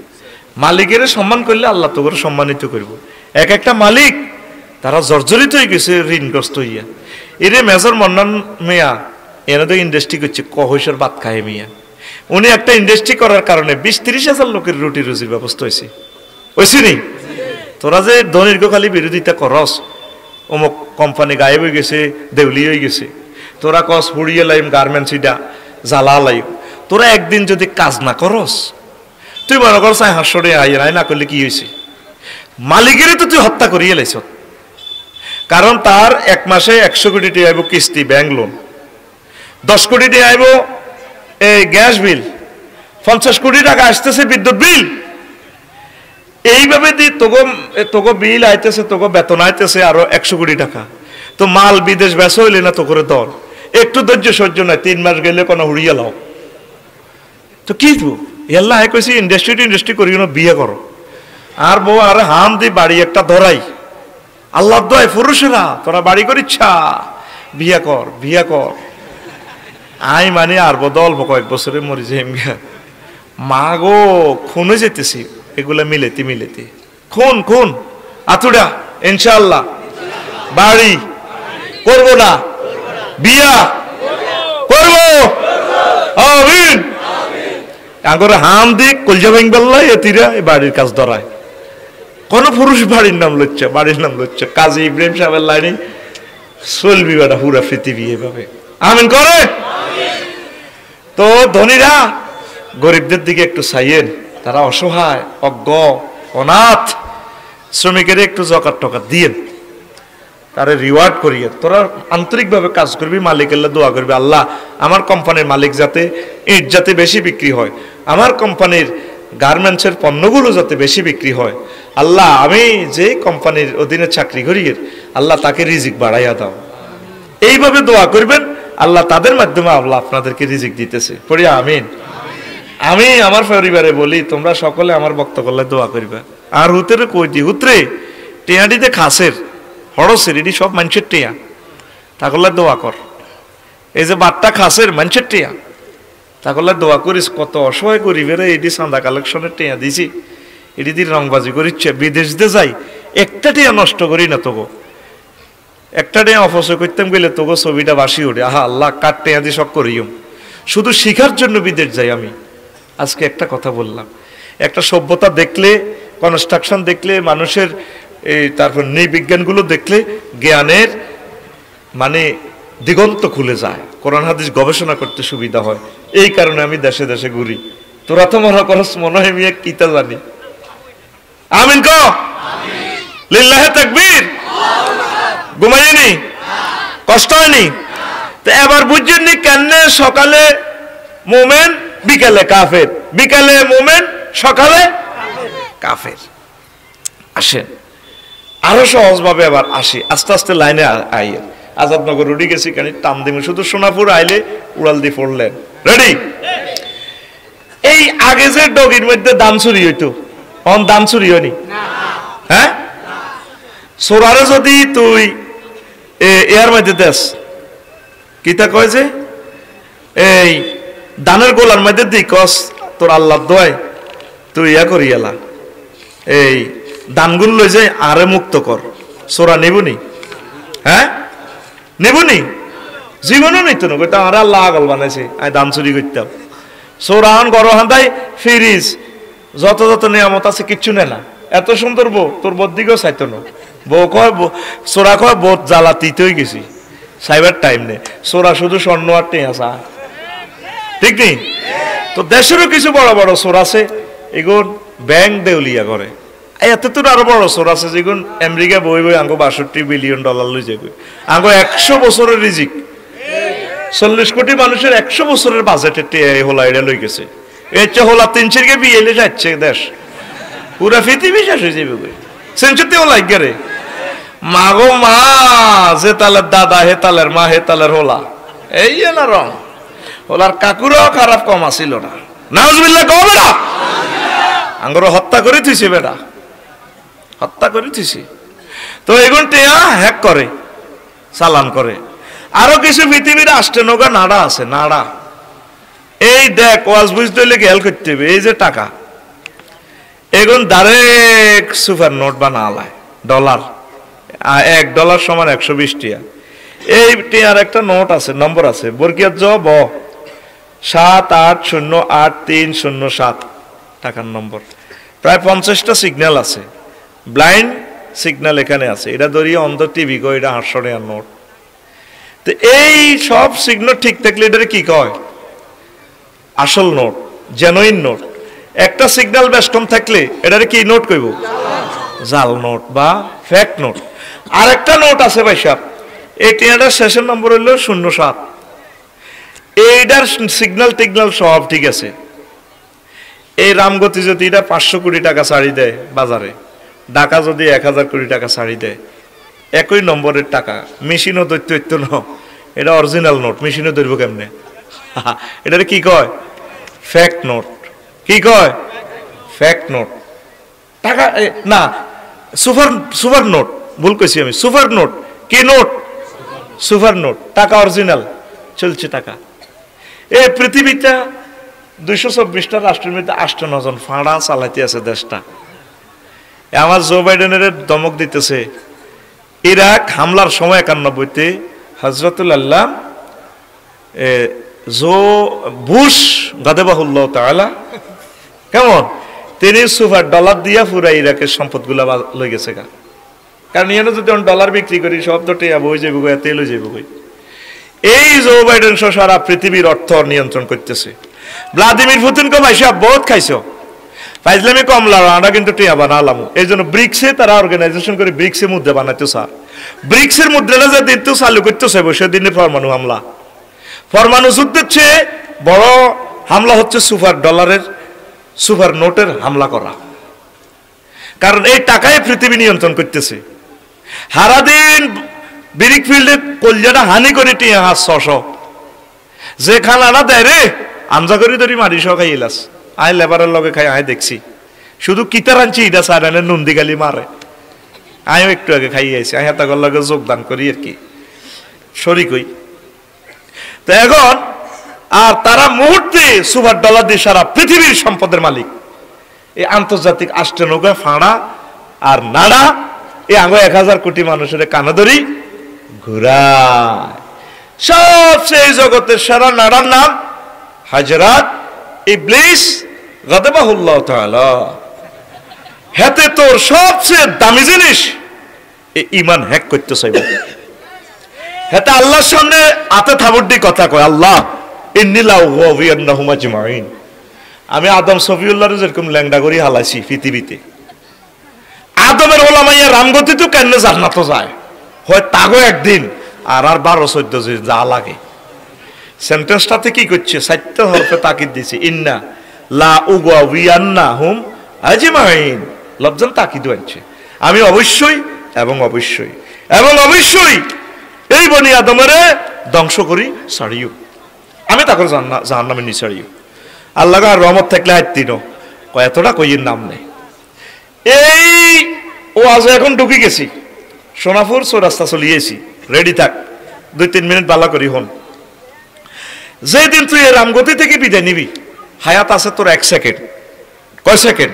মালিকের সম্মান করলে আল্লাহ তোকেরও সম্মানিত করব এক একটা মালিক তারা জর্জরিত হয়ে গেছে ঋণগ্রস্ত হইয়া এরে মেজর মন্নান মিয়া এনে তো ইন্ডাস্ট্রি করছে কহৈশর বাদ খায় মিয়া উনি একটা ইন্ডাস্ট্রি করার কারণে 20-30 হাজার লোকের রুটি রুজির ব্যবস্থা হয়েছে হয়েছে নি তোরা যে দীর্ঘকালী বিরোধিতা করস অমুক কোম্পানি গায়েব হয়ে গেছে দেউলি হয়ে গেছে তোরা কস হুড়িয়ে লাইম গার্মেন্টস ইটা জ্বালা লাইম তোরা একদিন যদি কাজ না করস তুই মনে করস হাসরে আই না করলে কি হয়েছে মালিকেরই তো তুই হত্যা করিয়ে লাইছ কারণ তার 1 মাসে 100 কোটি টাকা আইব কিস্তি ব্যাংক লোন 10 কোটি টাকা আইব এই গ্যাস বিল 50 কোটি টাকা আসতেছে বিদ্যুৎ বিল এইভাবে দি তোগো বিল আইতেছে তোগো বেতন আইতেছে আরো 100 কোটি টাকা তো মাল বিদেশ বেচা হইলে না তো করে দর একটু ধৈর্য সহ্য নয় 3 মাস গেলে কোনো হুড়িয়ে লাও তো কি আল্লাহ কইছি ইন্ডাস্ট্রি করিও না বিয়ে করো আর বউ আর হাম দি বাড়ি একটা ধরাই আল্লাহ দয় পুরুষেরা তোরা বাড়ি করিচ্ছা বিয়া কর আই মানে আর বদল কয়েক বছরে মরি যে মা গো খুনে যেতেছি এগুলা মিলেতে খুন আতুড়া ইনশাআল্লাহ বাড়ি করব না বিয়া করব আমিন আগরে হাম দিক কলজা ভাঙ বেল্লাই এতিরা এই বাড়ির কাজ ধরায় কোন পুরুষ বাড়ির নাম লচ্ছে কাজী ইব্রাহিম সাহেবের লাইনে চলবি বেটা পুরা পৃথিবী এভাবে আমিন করে তো ধনীরা গরিবদের দিকে একটু চাইয়েন তারা অসহায় অজ্ঞ অনাথ শ্রমিকের একটু জকাত টকাত দিয়েন তারে রিওয়ার্ড করিয়ে তোরা আন্তরিকভাবে কাজ করবি মালিকের দোয়া করবি আল্লাহ আমার কোম্পানির মালিক যাতে ইট যাতে বেশি বিক্রি হয় আমার কোম্পানির গার্মেন্টসের পণ্যগুলো যাতে বেশি বিক্রি হয় আল্লাহ আমি যে কোম্পানির অধীনে চাকরি করি আল্লাহ তাকে রিজিক বাড়াইয়া দাও এইভাবে দোয়া করবেন আল্লাহ তাদের মাধ্যমে আল্লাহ আপনাদেরকে রিজিক দিতেছে পড়ি আমিন আমি আমার পরিবারে বলি তোমরা সকলে আমার বক্তব্য করলে দোয়া করবে আর হুতেরে কইতি হুতরে টেয়াটিতে খাসের হড়সের এটি সব মানুষের টেয়া তা করলে দোয়া কর এই যে বাট্টা খাসের মানুষের টেয়া তাহলে দোয়া করিস কত অসহায় গরিবের এটি চাঁদা কালেকশনের টেয়া দিছি এটি দিয়ে রংবাজি করিচ্ছে বিদেশ দিয়ে যাই একটা টেয়া নষ্ট করি না তোগো একটা টেয়া অপচয় করতাম গেলে তোগো ছবিটা বাসি ওঠে আহা আল্লাহ কার টেয়া দিয়ে সব করিও শুধু শিখার জন্য বিদেশ যাই আমি আজকে একটা কথা বললাম একটা সভ্যতা দেখলে কনস্ট্রাকশন দেখলে মানুষের এই তারপর নৃবিজ্ঞানগুলো দেখলে জ্ঞানের মানে দিগন্ত খুলে যায় কোরআন হাদিস গবেষণা করতে সুবিধা হয় এই কারণে আমি দেশে দেশে ঘুরি তোরা তো মনে করস মনে হয় মিয়া কিতা জানি আমিন কো লিল্লাহি তাকবীর ঘুমাইনি কষ্ট হয়নি তো এবার বুঝছেননি কেন সকালে মোমেন বিকালে কাফের বিকালে মোমেন সকালে কাফের আসেন আরো সহজভাবে আবার আসি আস্তে আস্তে লাইনে আইয়ে আজাদনগর উড়ি গেছি কেন টান দিমে শুধু সোনাপুর আইলে উড়াল দিয়ে পড়লেন রেডি এই আগে যে ডগির মধ্যে দাম চুরি হইতো অন দাম চুরি হয়নি হ্যাঁ সোরারে যদি তুই এর মধ্যে দেশ কিতা কয় যে এই দানের গোলার মধ্যে দি কস তোর আল্লাহ দোয় তুই ইয়া করি এলা এই দানগুলো লই যায় আরে মুক্ত কর সোরা নেবনি হ্যাঁ নেবনি জীবনও নিত না কইতা আরে আল্লাহ আগল বানাইছে আমি দান চুরি করতাম সোরাহান গরহান তাই ফিরিজ যত যত নিয়ামত আছে কিচ্ছু নেয় না এত সুন্দর বউ তোর বোর দিকেও চাইতো না বউ কয় সোরা কয় বোধ জ্বালা তিতেই গেছি সাইবার টাইম নেই সোরা শুধু স্বর্ণ আর টেঁ আসা ঠিক নেই তো দেশেরও কিছু বড় বড় সোর আছে এগুন ব্যাংক দেউলিয়া করে এত তো আরো বড় সোর আছে যেগুন আমেরিকা বই বই আঙ্গো $62 বিলিয়ন লই যাবে আঙ্গো 100 বছরের রিজিক 40 কোটি মানুষের 100 বছরের বাজেটে হোলা এটা লই গেছে এর চেয়ে হোলা 3 কে বিয়ে যাচ্ছে দেশ পুরা পৃথিবী শেষ হয়ে যাবে সেঞ্চুরিতে হোলা গেরে মাগো মা যে তালের দাদা হে তালের মা হে তালের হোলা এই না রং হোলার কাকুরও খারাপ কম আসিল না নাউজুবিল্লাহ কও বেটা আঙ্গর হত্যা করে থিছে বেটা হত্যা করে থিছে তো এগুন টেয়া হ্যাক করে চালান করে আরো কিছু পৃথিবীর আষ্টনগা নাড়া আছে নাড়া এই দেখ ওয়াজ বুঝতে হইলে খেয়াল করতে হবে এই যে টাকা এগুন ডাইরেক্ট সুপার নোট বানালায় ডলার $1 সমান 120 টিয়া এই টিয়ার একটা নোট আছে নম্বর আছে বরকিয়াত জ ব 78083007 টাকার নম্বর প্রায় 50টা সিগন্যাল আছে ব্লাইন্ড সিগন্যাল এখানে আছে এটা ধরিয়ে অন্ধ টিভি কো এটা 800 টাকার নোট তো এই সব সিগন্যাল ঠিক থাকলে এটারে কি কয় আসল নোট জেনুইন নোট একটা সিগন্যাল বেশ কম থাকলে এটারে কি নোট কইব জাল নোট বা ফেক নোট আর একটা নোট আছে ভাই সাহেব এই টিয়াটার শেষের নম্বর হলো 07 এইটার সিগন্যাল টিগন্যাল সব ঠিক আছে এই রামগতি যদি এটা 500 কোটি টাকা ছাড়ি দেয় বাজারে ঢাকা যদি 1000 কোটি টাকা ছাড়ি দেয় একই নম্বরের টাকা মেশিনও দৈত্য ন এটা অরিজিনাল নোট মেশিনও ধরব কেমনে এটারে কি কয় ফেক নোট কি কয় ফেক নোট টাকা না সুপার নোট ভুল কইছি আমি সুপার নোট কি নোট সুপার নোট টাকা অরিজিনাল চলছে টাকা এই পৃথিবীটা 224টা রাষ্ট্রের মধ্যে 58 জন ফাঁড়া চালাইতে আছে দেশটা আমার জো বাইডেনের দমক দিতেছে ইরাক হামলার সময় 91তে হযরতুল্লাহ জো বুশ গাদাবাহুল্লাহ তাআলা কেমন তিনি সুপার ডলার দিয়া পুরা ইরাকের সম্পদগুলা লই গেছে গা কারণ ইয়ানো যদি ডলার বিক্রি করি সব তো টিয়া বই যাইব গো তেল হয়ে যাইব কই এই জো বাইডেন সারা পৃথিবীর অর্থ নিয়ন্ত্রণ করতেছে ভ্লাদিমির পুতিনকে ভাইসা বহুত খাইছো ফাইজলামি কমলা আমরা কিন্তু টিয়া বানালাম এই জন্য ব্রিক্সে তারা অর্গানাইজেশন করে ব্রিক্সের মুদ্রা বানাইতে স্যার ব্রিক্সের মুদ্রাটা যে দিন তো চালু করতে চাইব সেদিনে পরমাণু হামলা পরমাণু যুদ্ধের চেয়ে বড় হামলা হচ্ছে সুপার ডলারের সুপার নোটের হামলা করা কারণ এই টাকায় পৃথিবী নিয়ন্ত্রণ করতেছে সারাদিন ব্রিক ফিল্ডে কলজাটা হানি করে টিয়া 600 যে খানাটা দেয় রে আমজা করে ধরি মারি সহ খাই এলাস আই লেবারের লগে খাই আয় দেখছি শুধু কিতার আনছি এটা সারানে নন্দি গালি মারে আয়ও একটু আগে খাই আইছি আয় হাতাগর লগে যোগদান করি আর কি শরিক হই তো এখন আর তারা মুহূর্তে সুপার ডলার দিয়ে সারা পৃথিবীর সম্পদের মালিক। এই আন্তর্জাতিক আষ্টনৌকা ফাঁড়া আর নাড়া এই আঙ্গ 1000 কোটি মানুষের কানাদরি ঘুরায়। সবচেয়ে জগতের সেরা নাড়ার নাম হাজরাত ইবলিস গাদাবাহুল্লাহ তাআলা। হাতে তোর সবচেয়ে দামি জিনিস এই ঈমান হ্যাক করতে চাইব। হাতে আল্লাহর সামনে হাতে থাবড়ি কথা কয়, আল্লাহ ইন্নী লা উগওয়িয়ান্নাহুম আজমাইন। আমি আদম সফিউল্লাহর যেরকম ল্যাংডা করি হালাইছি পৃথিবীতে। আদমের ওলামাইয়া রামগতি তো কেন জান্নাত যায় হয় তাগো একদিন আর 12-14 যা লাগে। সেন্টেন্সটাতে কি করছে? 4টা হরফে তাকিদ দিছে, ইন্না লা উগওয়িয়ান্নাহুম আজমাইন। লফজান তাকিদ হচ্ছে আমি অবশ্যই এবং অবশ্যই এবং অবশ্যই এই বনি আদমের ধ্বংস করি ছাড়িও, আমি তাকে জাহান্নামে নি ছাড়িও। আল্লাহ আর রহমত থাকলে হাইতিন এতটা কইয়ের নাম নেই। এই ও আজ এখন ঢুকি গেছি সোনাপুর চৌরাস্তা চলিয়েছি, রেডি থাক 2-3 মিনিট বালা করি হন। যেদিন তুই এই রামগতি থেকে বিদায় নিবি হায়াত আছে তোর 1 সেকেন্ড। কয় সেকেন্ড?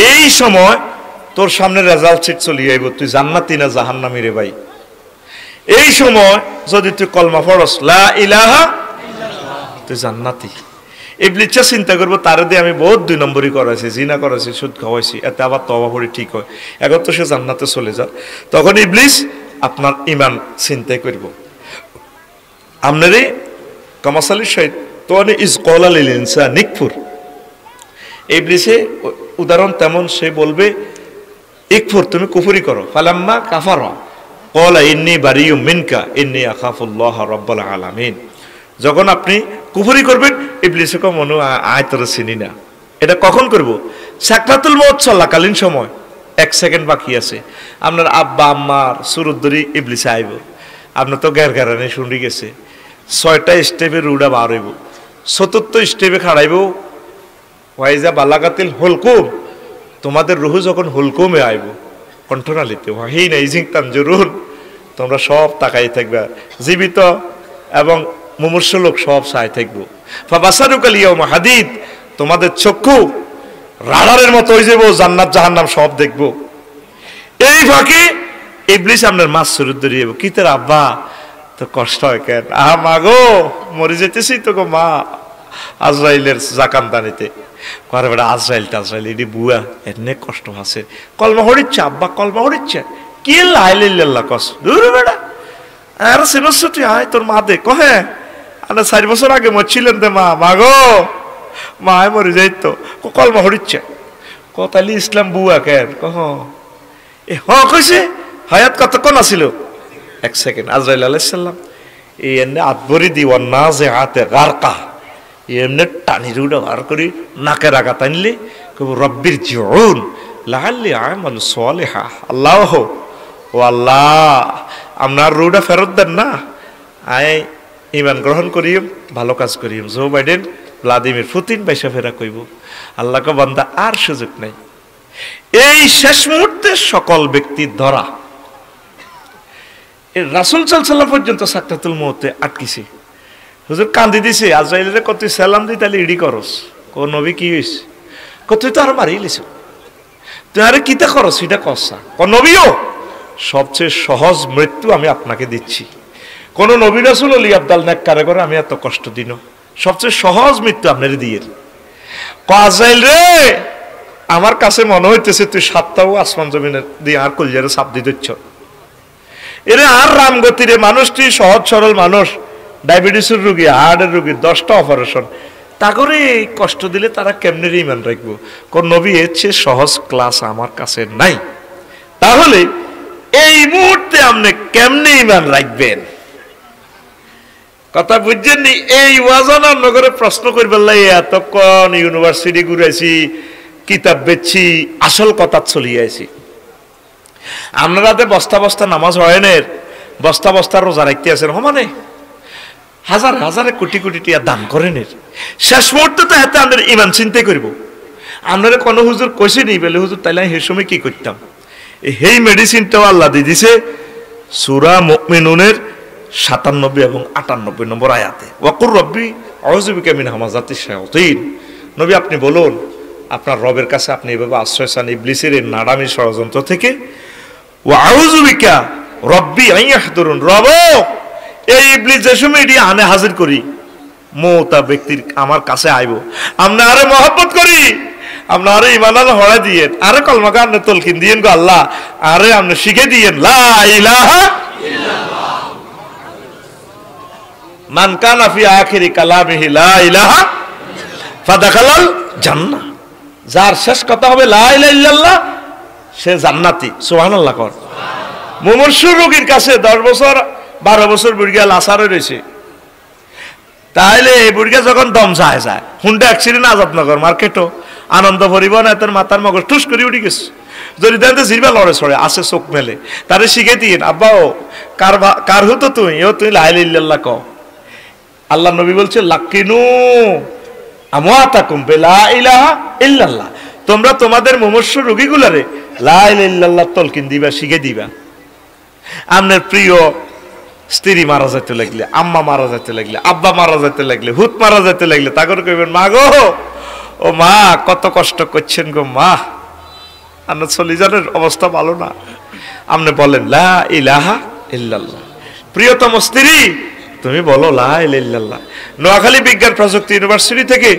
এই সময় তোর সামনে রেজাল্ট শিট চলিয়ে আইব তুই জান্নাতি না জাহান্নামী রে ভাই। এই সময় যদি তুই কলমা পড়স লা ইলাহা ইল্লাল্লাহ তুই জান্নাতি। ইবলিসা চিন্তা করবো তারে দিয়ে আমি বহুত 2 নম্বরই করাইছি, জিনা করাইছি, সুদ খাওয়াইছি, এতে আবার তওবা পড়ি ঠিক হয়, এখন তো সে জান্নাতে চলে যায়। তখন ইবলিস আপনার ঈমান চিন্তা করব। আমনেরে কামাসালি শাইতানি ইজ ক্বালা লিল ইনসানি ইকফুর। ইবলিসে উদাহরণ তেমন, সে বলবে ইকফুর তুমি কুফরি করো। ফালাম্মা কাফারা ক্বালা ইন্নী বারিয়ুম মিনকা ইন্নী আখাফুল্লাহ রাব্বুল আলামিন। যখন আপনি কুফরি করবেন ইবলিসে কো মনে আয় তোরে চিনি না। এটা কখন করব? সাকরাতুল মউত চলাকালীন সময় 1 সেকেন্ড বাকি আছে। আপনার আব্বা আম্মার সুরুদ্দরি ইবলিসে আইব, আপনার তো গেরগারানি শুনি গেছে। 6টা স্টেপে রুডা বার হইব, 4th স্টেপে খাড়াইব ওয়াইজা বালাগাতিল হুলকুম। তোমাদের রুহু যখন হুলকুমে আইব কণ্ঠনালীতে ওয়াহিনা ইজিং তানজুরুন, তোমরা সব তাকাই থাকবে, জীবিত এবং মুমূর্ষু লোক সব চাই থাকবো। ফাবাসারুকাল ইয়াউমা হাদিদ, তোমাদের চক্ষু রাডারের মতো হয়ে যাবো, জান্নাত জাহান্নাম সব দেখবো। এই ফাঁকে ইবলিস আপনার মাছ শুরু ধরিয়ে কি তোর আব্বা তো কষ্ট হয় কেন? মা গো মরে যেতেছি তো গো মা, আজরাইলের জাকান দানিতে করে বেটা আজরাইল টাজরাইল এটি বুয়া এনে কষ্ট আছে। কলমা হরিচ্ছে আব্বা, কলমা হরিচ্ছে কি লাইল্লাহ কস দূর বেটা আর সিনসটি আয় তোর মা দে কহে আনা 4 বছর আগে মরছিলেন দে মা, মা গো মা মরে যাইতো কলমা হরিচ্ছে কতালি ইসলাম বুয়া কেন কহ এ হ কইছে। হায়াত কতক্ষণ আছিল? 1 সেকেন্ড। আজরাইল আলাইহিস সালাম এই এনে আতবরি দিওয়ান না যে হাতে গারকা এমনি টানি রুডা বার করি নাকে রাখা টানলে কব রব্বির জিউন লাআল্লি আমাল সালিহা। আল্লাহ ও আল্লাহ আপনার রুডা ফেরত দেন না, আয় ঈমান গ্রহণ করিম, ভালো কাজ করিম। জো বাইডেন ভ্লাদিমির পুতিন বাইসা ফেরা কইব আল্লাহকে বান্দা আর সুযোগ নাই। এই শেষ মুহূর্তে সকল ব্যক্তি ধরা রাসূল সাল্লাল্লাহু আলাইহি ওয়াসাল্লাম পর্যন্ত সাকরাতুল মউতে আটকিছে। হুজুর কান্দি দিছে, আজরাইলের কত সালাম দি তাহলে ইডি করস। কো নবী কি হইছে? কত তো আর মারি লিছ, তুই আরে কিতা করস এটা কসা। ক নবীও সবচেয়ে সহজ মৃত্যু আমি আপনাকে দিচ্ছি। কোন নবী রাসূল অলি আব্দাল নেককারে করে আমি এত কষ্ট দিন, সবচেয়ে সহজ মৃত্যু আপনারে দিয়ে। ক আজরাইল রে আমার কাছে মনে হইতেছে তুই 7টাও আসমান জমিনে দিয়ে আর কলজারে চাপ দিয়ে দিচ্ছ। এরে আর রামগতিরে মানুষটি সহজ সরল মানুষ, ডায়াবেটিসের রোগী, হার্টের রোগী, 10টা অপারেশন, তা করে কষ্ট দিলে তারা কেমনে ঈমান রাখবো? কোন নবী এর চেয়ে সহজ ক্লাস আমার কাছে নাই। তাহলে এই মুহূর্তে আপনি কেমনে ঈমান রাখবেন? কথা বুঝছেন নি? এই ওয়াজানা নগরে প্রশ্ন করবেন এতক্ষণ ইউনিভার্সিটি ঘুরেছি, কিতাব বেচছি, আসল কথা চলিয়ে আছি। আপনারা বস্তা বস্তা নামাজ হয়নের, বস্তা বস্তা রোজা রাখতে আছেন, মানে হাজার হাজারে কোটি কোটি টিয়া দান করেন। শেষ মুহূর্তে তো হাতে আমাদের ইমান চিন্তাই করবো। আপনারা কোনো হুজুর কইছে নি বলে হুজুর তাইলে সেই সময় কি করতাম? এই মেডিসিনটাও আল্লাহ দিয়ে দিছে সূরা মুমিনুনের 97 এবং 98 নম্বর আয়াতে ওয়াকুর রব্বি আউযু বিকা মিন হামাযাতিশ শায়াতিন। নবী আপনি বলুন আপনার রবের কাছে আপনি এভাবে আশ্রয় চান ইবলিসের এই নাডামি ষড়যন্ত্র থেকে। ওয়া আউযু বিকা রব্বি আন ইয়াহদুরুন, রব এই ইবলিস যে সময় এটি আনে হাজির করি মোতা ব্যক্তির আমার কাছে আইব আমরা আরে মহব্বত করি আমরা আরে ইমান আল্লাহ হড়া দিয়েন আরে কলমা গান তলকিন দিয়েন গো আল্লাহ আরে আপনি শিখে দিয়েন লা ইলাহা ইল্লাল্লাহ মান কানা ফি আখিরি কালামিহি লা ইলাহা ফাদাখালাল জান্নাহ, যার শেষ কথা হবে লা ইলাহা ইল্লাল্লাহ সে জান্নাতি। সুবহানাল্লাহ কর। মুমূর্ষু রোগীর কাছে 10 বছর 12 বছর বুড়িয়া লাসারে রয়েছে, তাইলে এই বুড়িয়া যখন দম যায় হুন্ডা অ্যাক্সিডেন্ট আজাদনগর মার্কেটও আনন্দ পরিবহন এত মাথার মগজ টুস করে উঠে গেছে, যদি দেখতে জিরবা লড়ে ছড়ে আসে চোখ মেলে তারে শিখে দিন আব্বা ও কার হতো তুই তুই লা ইলাহা ইল্লাল্লাহ কও। আল্লাহ নবী বলছে লাকিনু আমওয়াতাকুম বিলা ইলাহা ইল্লাল্লাহ, তোমরা তোমাদের মুমূর্ষু রোগীগুলারে লা ইলাহা ইল্লাল্লাহ তলকিন দিবা শিখে দিবা। আপনার প্রিয় স্ত্রী মারা যেতে লাগলে, আম্মা মারা যেতে লাগলে, আব্বা মারা যেতে লাগলে, হুত মারা যেতে লাগলে তাকে কইবেন মা গো ও মা কত কষ্ট করছেন গো মা, আপনার চলিজানের অবস্থা ভালো না, আপনি বলেন লা ইলাহা ইল্লাল্লাহ। প্রিয়তম স্ত্রী তুমি বলো লা ইলাহা ইল্লাল্লাহ। নোয়াখালী বিজ্ঞান প্রযুক্তি ইউনিভার্সিটি থেকে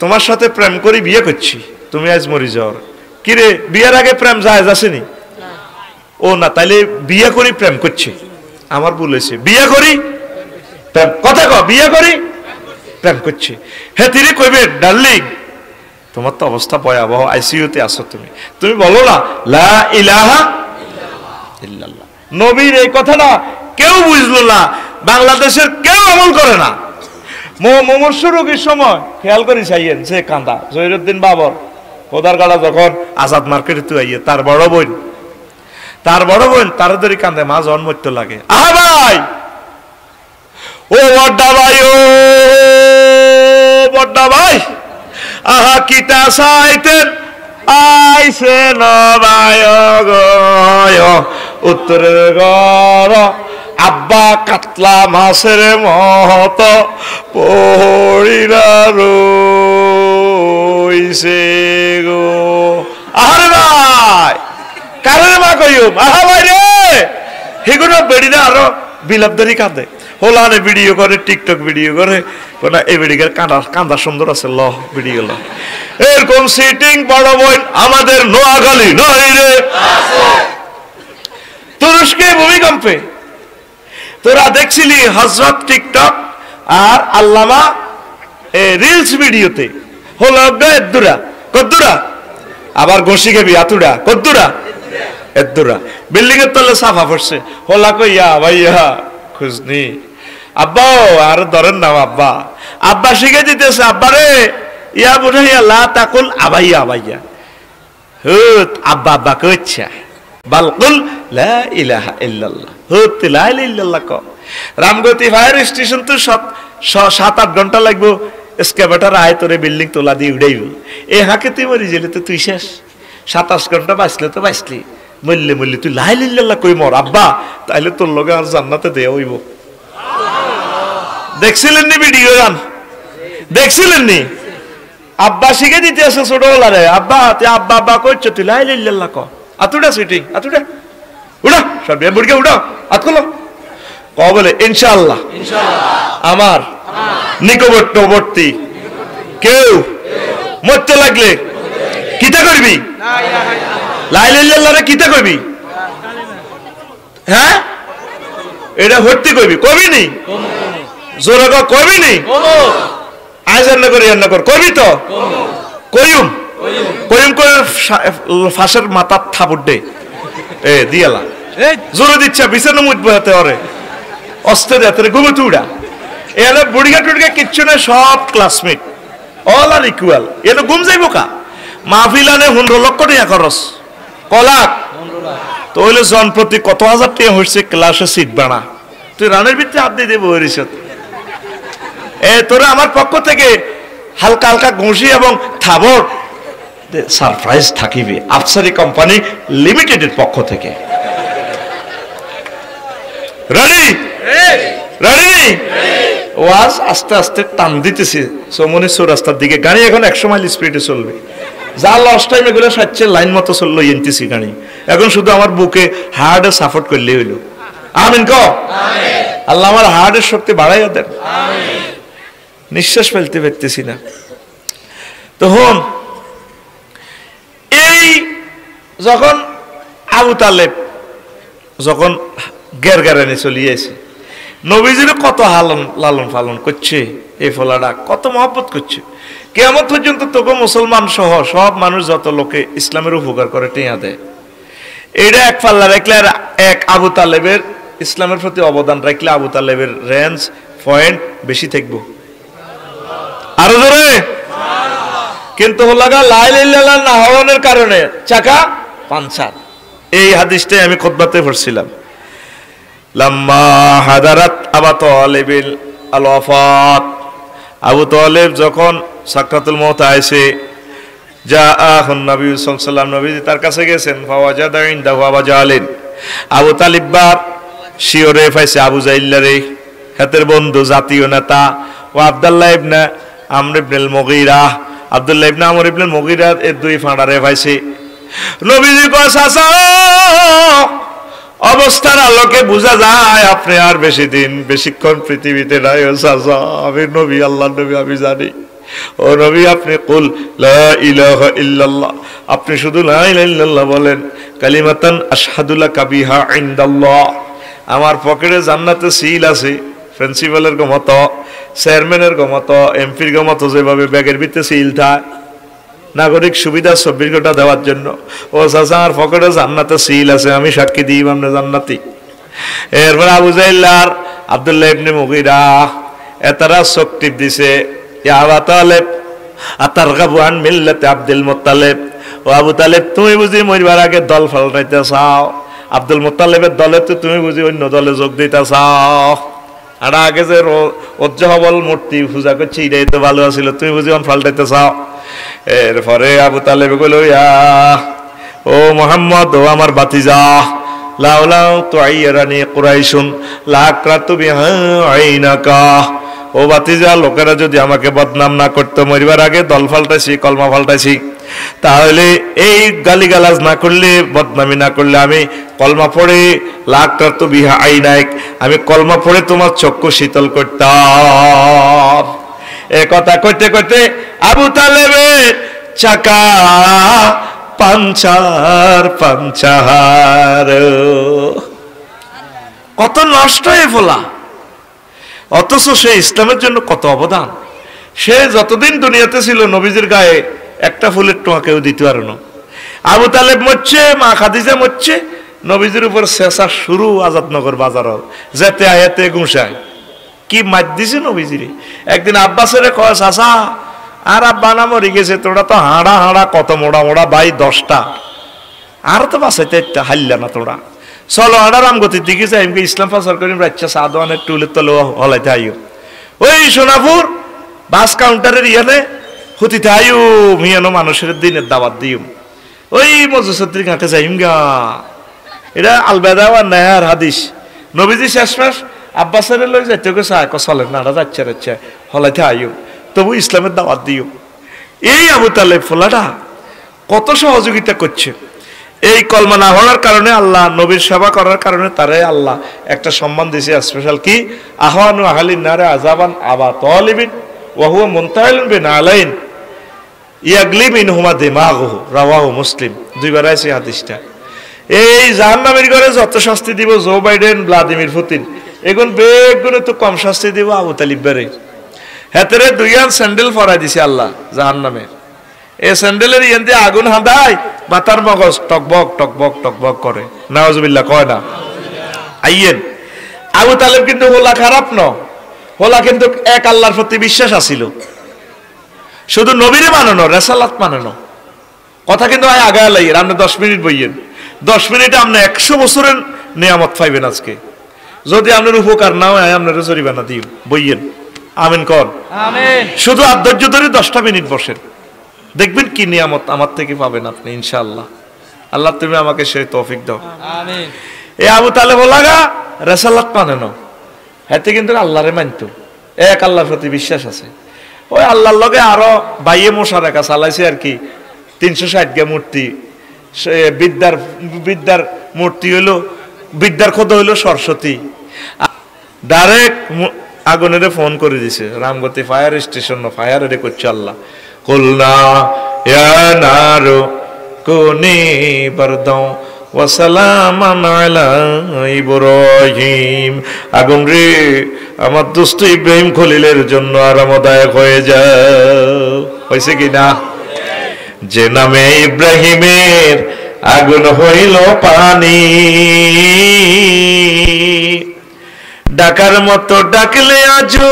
তোমার সাথে প্রেম করি বিয়ে করছি, তুমি আজ মরি যাওয়ার কিরে বিয়ের আগে প্রেম জায়েজ আসেনি? ও না, তাইলে বিয়ে করি প্রেম করছি, আমার ভুল হয়েছে, বিয়ে করি প্রেম কথা কও বিয়ে করি প্রেম করছি। হ্যাঁ তিনি কইবে ডার্লিং তোমার তো অবস্থা ভয়াবহ, আইসিইউতে আছো তুমি, তুমি বলো না লা ইলাহা ইল্লাল্লাহ। নবীর এই কথাটা কেউ বুঝলো না, বাংলাদেশের কেউ আমল করে না। মুমূর্ষু রোগীর সময় খেয়াল করি চাইয়েন সে কান্দা জহিরুদ্দিন বাবর কোদারগাড়া যখন আজাদ মার্কেটে তুই আইয়ে তার বড় বোন তার ধরে কান্দে মা জন মরতে লাগে। আহা ভাই ও বড্ডা ভাই ও বড্ডা ভাই আহা কিতা চাইতেন আইছে নবায় গয় উত্তরের গড় আব্বা কাতলা মাছের মত পড়িরা রইছে গো। আরে ভাই কারের মা কইও আহা ভাই রে হেগুলো বেড়ি না আরো বিলাপ ধরি কাঁদে হোলানে ভিডিও করে টিকটক ভিডিও করে কোনা এই ভিডিওর কান্দা সুন্দর আছে ল ভিডিও ল এরকম সিটিং বড় বোন আমাদের নোয়াখালী নয় রে তুরস্কে ভূমিকম্পে তোরা দেখছিলি হযরত টিকটক আর আল্লামা রিলস ভিডিওতে হলো এদ্দুরা কদ্দুরা আবার ঘষি খেবি আতুড়া কদ্দুরা এদ্দুরা বিল্ডিং এর তলে সাফা পড়ছে হোলা কইয়া ভাইয়া খুঁজনি আব্বা আর ধরেন না আব্বা আব্বা শিখে দিতেছে আব্বা রে ইয়া বুঝাইয়া লা তাকুল আবাইয়া আবাইয়া হুত আব্বা আব্বা কইছে বালকুল লা ইলাহা ইল্লাল্লাহ হুত লা ইলাহা ইল্লাল্লাহ ক। রামগতি ফায়ার স্টেশন তো 7-8 ঘন্টা লাগবো এসকেভেটর আয় তোরে বিল্ডিং তোলা দিয়ে উড়াইব এই হাকে তুই মরি গেলে তো তুই শেষ 27 ঘন্টা বাঁচলে তো বাঁচলি মরলে মরলে তুই লা ইলাহা ইল্লাল্লাহ কই মর আব্বা তাইলে তোর লগে আর জান্নাতে দেয়া হইব। দেখছিলেন নি ভিডিও গান দেখছিলেন নি আব্বা শিখে দিতে আছে ছোটবেলারে আব্বা তুই আব্বা আব্বা কইছো তুই লা ইলাহা ইল্লাল্লাহ ক আতুড়া সিটিং আতুড়া উড়া সব বুড়কে উড়া হাত খোলো ক বলে ইনশাআল্লাহ আমার নিকটবর্তী কেউ মরতে লাগলে কিতা করবি লা ইলাহা ইল্লাল্লাহ রে কিতা করবি হ্যাঁ এটা ভর্তি করবি কবি নি জোরে কবি নি আইজান না করি না কর কবি তো কইম কইম করে ফাঁসের মাথা থাপুট দে এ দিয়ালা জোরে দিচ্ছে বিছানা মুটবো হাতে ওরে অস্তে হাতে ঘুমে তুড়া এনে বুড়িগা টুড়িগা কিচ্ছু না সব ক্লাসমেট অল আর ইকুয়াল এনে ঘুম যাইব কা মাহফিলানে 15 লক্ষ টাকা খরচ কলাক তো হইলে জনপ্রতি কত হাজার টাকা হচ্ছে ক্লাসে সিট বানা তুই রানের ভিতরে হাত দিয়ে দেবো হরিষত তোরা আমার পক্ষ থেকে হালকা হালকা ঘুষি এবং থাবর সারপ্রাইজ থাকিবে আফসারি কোম্পানি লিমিটেডের পক্ষ থেকে রেডি রেডি ওয়াজ আস্তে আস্তে টান দিতেছে সমনি চৌরাস্তার দিকে গাড়ি এখন 100 মাইল স্পিডে চলবে যা লস টাইম এগুলো সাচ্ছে লাইন মতো চললো এনতেছি গাড়ি এখন শুধু আমার বুকে হার্টে সাপোর্ট করলে হইলো আমিন ক আল্লাহ আমার হার্টের শক্তি বাড়াইয়া দেন নিঃশ্বাস ফেলতে পারতেছি না তখন এই যখন আবু তালেব যখন গেরগারানি চলিয়েছে নবীজির কত লালন পালন করছে এই ফলাটা কত মহব্বত করছে কিয়ামত পর্যন্ত তোকে মুসলমান সহ সব মানুষ যত লোকে ইসলামের উপকার করে টেঁয়া দেয় এইটা এক পাল্লা রাখলে আর এক আবু তালেবের ইসলামের প্রতি অবদান রাখলে আবু তালেবের রেঞ্জ পয়েন্ট বেশি থাকবো আরো জোরে কিন্তু হলাগা লা ইলাহা ইল্লাল্লাহ না হওয়ার কারণে চাকা পাঞ্চার এই হাদিসটাই আমি খুতবাতে পড়ছিলাম লাম্মা হাদারাত আবু তালেবিল আল ওয়াফাত আবু তালেব যখন সাকরাতুল মউত আইছে জাআহুন নবী সাল্লাল্লাহু আলাইহি ওয়াসাল্লাম নবীজি তার কাছে গেছেন ফাওয়াজাদা ইনদাহু আবু জাহলিন আবু তালিব বাপ শিওরে পাইছে আবু জাইল্লারে হাতের বন্ধু জাতীয় নেতা ও আব্দুল্লাহ ইবনে আমর ইবনুল মুগীরা আব্দুল্লাহ ইবনে আমর ইবনুল মুগীরা এর দুই ফাঁড়ারে পাইছে নবীজি কয় চাচা অবস্থার আলোকে বোঝা যায় আপনি আর বেশিক্ষণ পৃথিবীতে নাই ও চাচা আমি নবী আল্লাহর নবী আমি জানি ও নবী আপনি কুল লা ইলাহা ইল্লাল্লাহ আপনি শুধু লা ইলাহা ইল্লাল্লাহ বলেন কালিমাতান আশহাদু লাকা বিহা ইনদাল্লাহ আমার পকেটে জান্নাতে সিল আছে প্রিন্সিপালের গমত চেয়ারম্যানের গমত এমপির গমত যেভাবে ব্যাগের ভিতরে সিল থাকে নাগরিক সুবিধা 24 ঘন্টা দেওয়ার জন্য ও চাচা আমার পকেটে জান্নাতে সিল আছে আমি সাক্ষী দিই আপনি জান্নাতি এরপর আবু জাইল্লার আব্দুল্লাহ ইবনে মুগীরা এতারা চোখ টিপ দিছে ইয়া আবু তালেব আতারগাবু আন মিল্লাতে আব্দুল মুত্তালিব ও আবু তালেব তুমি বুঝি মরবার আগে দল পাল্টাইতে চাও আব্দুল মুত্তালিবের দলে তো তুমি বুঝি অন্য দলে যোগ দিতে চাও আর আগে যে উজ্জহবল মূর্তি পূজা করছি এটাই তো ভালো আছিল তুমি বুঝি পাল্টাইতে চাও এরপরে আবু তালেব কইল ইয়া ও মুহাম্মদ ও আমার বাতিজা লাউলাউ তুআইরানি কুরাইশুন লাকরাতু বিহা আইনাকা ও বাতিজা লোকেরা যদি আমাকে বদনাম না করতো মরিবার আগে দল পাল্টাইছি কলমা পাল্টাইছি তাহলে এই গালিগালাজ না করলে বদনামি না করলে আমি কলমা পড়ে লাকরাতু বিহা আইনাক আমি কলমা পড়ে তোমার চক্ষু শীতল করতাম এ কথা কইতে কইতে আবু তালেবের চাকা পাঞ্চার কত নষ্ট হয়ে ফেলা অথচ সে ইসলামের জন্য কত অবদান সে যতদিন দুনিয়াতে ছিল নবীজির গায়ে একটা ফুলের টোয়া কেউ দিতে পারে না আবু তালেব মরছে মা খাদিজা মরছে নবীজির উপর শেষা শুরু আজাদনগর বাজার যেতে আয়াতে গুঁসায় কি মার দিছে নবীজিরে একদিন আব্বাসের কয় চাচা আর আব্বা না মরে গেছে তোরা তো হাঁড়া হাঁড়া কত মোড়া মোড়া বাই 10টা আর তো বাসাইতে একটা হাল্লা না তোরা চলো হাঁড়া রামগতির দিকে যাই ইসলাম প্রচার করি বাচ্চা সাদওয়ানের টুলের তলে হলাইতে আইও ওই সোনাপুর বাস কাউন্টারের ইয়ানে হতিতে আইও মিয়ানো মানুষের দিনের দাওয়াত দিও ওই মজুসদ্দির ঘাটে যাইম গা এটা আলবেদা আর নেহার হাদিস নবীজি শেষমেশ আব্বাসের লই যাইতে গেছে চলেন না যাচ্ছে হলাইতে আইও তবু ইসলামের দাওয়াত দিও এই আবু তালেব ফোলাটা কত সহযোগিতা করছে এই কলমা না হওয়ার কারণে আল্লাহ নবীর সেবা করার কারণে তারে আল্লাহ একটা সম্মান দিয়েছে স্পেশাল কি আহওয়ানু আহলিন নারে আযাবান আবা তালিবিন ওয়া হুয়া মুনতাহিলুন বিনালাইন ইয়াগলি মিনহুমা দিমাগুহু রাওয়াহু মুসলিম দুইবার আছে হাদিসটা এই জাহান্নামের ঘরে যত শাস্তি দিব জো বাইডেন ভ্লাদিমির পুতিন এখন বেগুনে তো কম শাস্তি দিব আবু তালিব বারে হেতেরে দুইয়ান স্যান্ডেল ফরাই দিছে আল্লাহ জাহান্নামের এই স্যান্ডেলের ইয়ান্তে আগুন হাঁদায় মাথার মগজ টকবক টকবক টকবক করে নাউজুবিল্লাহ কয় না আইয়েন আবু তালেব কিন্তু হোলা খারাপ ন হোলা কিন্তু এক আল্লাহর প্রতি বিশ্বাস আছিল শুধু নবীরে মানানো রেসালাত মানানো কথা কিন্তু আগায় লাগে আপনি 10 মিনিট বইয়েন 10 মিনিটে আপনি 100 বছরের নিয়ামত পাইবেন আজকে যদি আপনার উপকার না হয় আপনারা জরিমানা দিন বইয়েন আমিন কর আমিন শুধু আধ্যাত্ম ধরে 10টা মিনিট বসেন দেখবেন কি নিয়ামত আমার থেকে পাবেন আপনি ইনশাআল্লাহ আল্লাহ তুমি আমাকে সেই তৌফিক দাও আমিন এই আবু তালেব লাগা রেসালাত মানেন হাতে কিন্তু আল্লাহরে মানত, এক আল্লাহর প্রতি বিশ্বাস আছে। ওই আল্লাহর লগে আরো বাইয়ে মশা রেখা চালাইছে আর কি, 360 গা মূর্তি। বিদ্যার মূর্তি হইলো, বিদ্যার খোদ হইলো সরস্বতী। ডাইরেক্ট আগুনের ফোন করে দিছে, রামগতি ফায়ার স্টেশন ফায়ার রে করছে আল্লাহ। কুলনা ইয়া নারু কুনি বারদাও ওয়া সালামান আলা ইব্রাহিম। আগুন রে আমার দোস্ত ইব্রাহিম খলিলের জন্য আরামদায়ক হয়ে যাও। হয়েছে কি না? যে নামে ইব্রাহিমের আগুন হইল পানি, ডাকার মতো ডাকলে আজো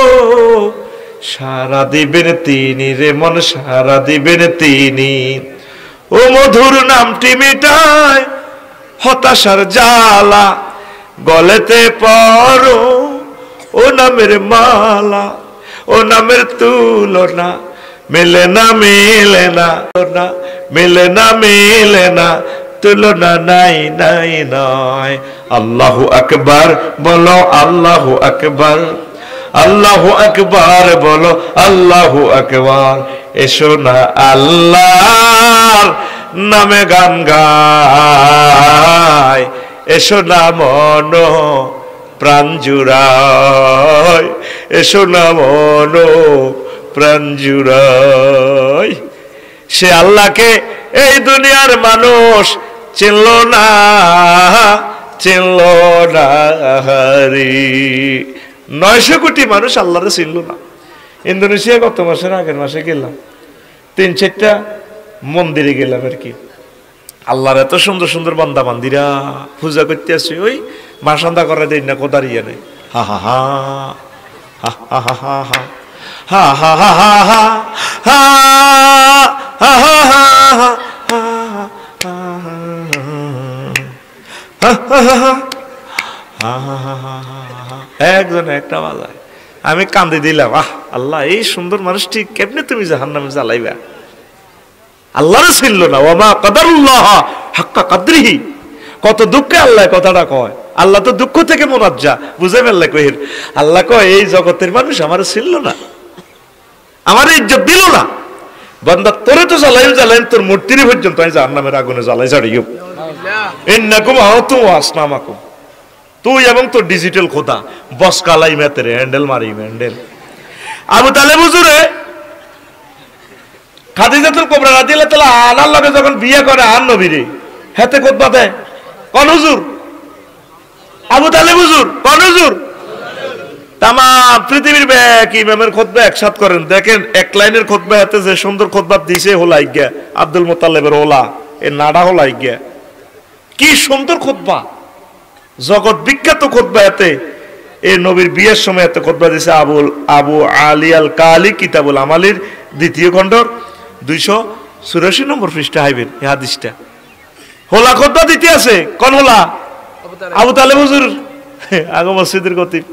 সারা দিবেন তিনি রে মন, সারা দিবেন তিনি। ও মধুর নামটি মিটায় হতাশার জ্বালা, গলেতে পরো ও নামের মালা। ও নামের তুলনা মেলে না, মেলে না, মেলে না, মেলে না, তুলনা নাই নাই নাই। আল্লাহু আকবার বলো, আল্লাহু আকবার, আল্লাহু আকবার বলো, আল্লাহু আকবার। এসো না আল্লাহর নামে গান গায়, এসো না মন প্রাণ জুড়ায়, এসো না মন প্রাণ জুড়ায়। সে আল্লাহকে এই দুনিয়ার মানুষ চিনল না, চিনল না রে। 900 কোটি মানুষ আল্লাহরে চিনল না। ইন্দোনেশিয়া গত মাসের আগের মাসে গেলাম, 3-4টা মন্দিরে গেলাম আর কি। আল্লাহর এত সুন্দর সুন্দর বান্দা বান্দিরা পূজা করতে আসছে, ওই মাসান্দা করে দেয় না কোদারিয়া নেই। হা হা হা হা হা হা হা হা হা হা হা হা একজন একটা বাজায়, আমি কান্দে দিলাম, আহ আল্লাহ এই সুন্দর মানুষটি কেমনে তুমি জাহান্নামে জ্বালাইবা। আল্লাহর ছিল না, ওমা কাদারুল্লাহ হাক্কা কাদরিহি। কত দুঃখে আল্লাহ কথাটা কয়। আল্লাহ তো দুঃখ থেকে মুনাজ্জা, বুঝে ফেললে কহির। আল্লাহ কয় এই জগতের মানুষ আমার ছিল না, আমার ইজ্জত দিল না। বান্দা তোরে তো জ্বালাই জ্বালাই, তোর মূর্তির পর্যন্ত আমি জাহান্নামের আগুনে জ্বালাই ছাড়িও। ইন্নাকুম আতুম আসনামাকুম, তুই এবং তোর ডিজিটাল খোদা বস কালাই মেতেরে হ্যান্ডেল মারি হ্যান্ডেল। আবু তালেব হুজুরে খাদিজাতুল কুবরা রাদিয়াল্লাহু তাআলা আনার লগে যখন বিয়ে করে আর নবীরে হাতে খুতবা দেয়, কোন হুজুর? আবু তালেব হুজুর। কোন হুজুর? তামাম পৃথিবীর ব্যাক ইমামের খুতবা একসাথ করেন, দেখেন এক লাইনের খুতবা হাতে যে সুন্দর খুতবা দিছে হোলাই গিয়া আব্দুল মুত্তালিবের হোলা, এ নাডা হোলাই গিয়া। কি সুন্দর খুতবা, জগৎ বিখ্যাত খুতবা। এতে এই নবীর বিয়ের সময় এত খুতবা দিছে আবু আলী আল কালি কিতাবুল আমালির 2য় খণ্ডর 284 নম্বর পৃষ্ঠা হাইবেন এই হাদিসটা। হোলা খুতবা দিতে আছে, কোন হোলা? আবু তালেব হুজুর, আগে মসজিদের খতিব।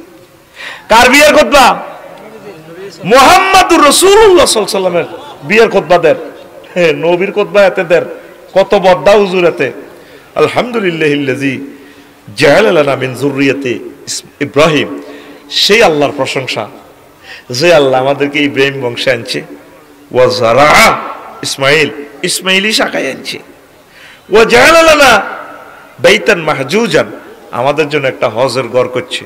কার বিয়ের খুতবা? মুহাম্মাদুর রাসূলুল্লাহ সাল্লাল্লাহু আলাইহি ওয়াসাল্লামের বিয়ের খুতবা দেন। নবীর খুতবা এতে দেন, কত বদ্দা হুজুর এতে। আলহামদুলিল্লাহিল্লাযী জাআলা লানা মিন যুররিয়াতি ইব্রাহিম। সেই আল্লাহর প্রশংসা যে আল্লাহ আমাদেরকে ইব্রাহিম বংশে আনছে। ওয়া যারা ইসমাইলি শাখায় আনছে। ওয়া জাআলা লানা বাইতান মাহজুজান, আমাদের জন্য একটা হজের ঘর করছে।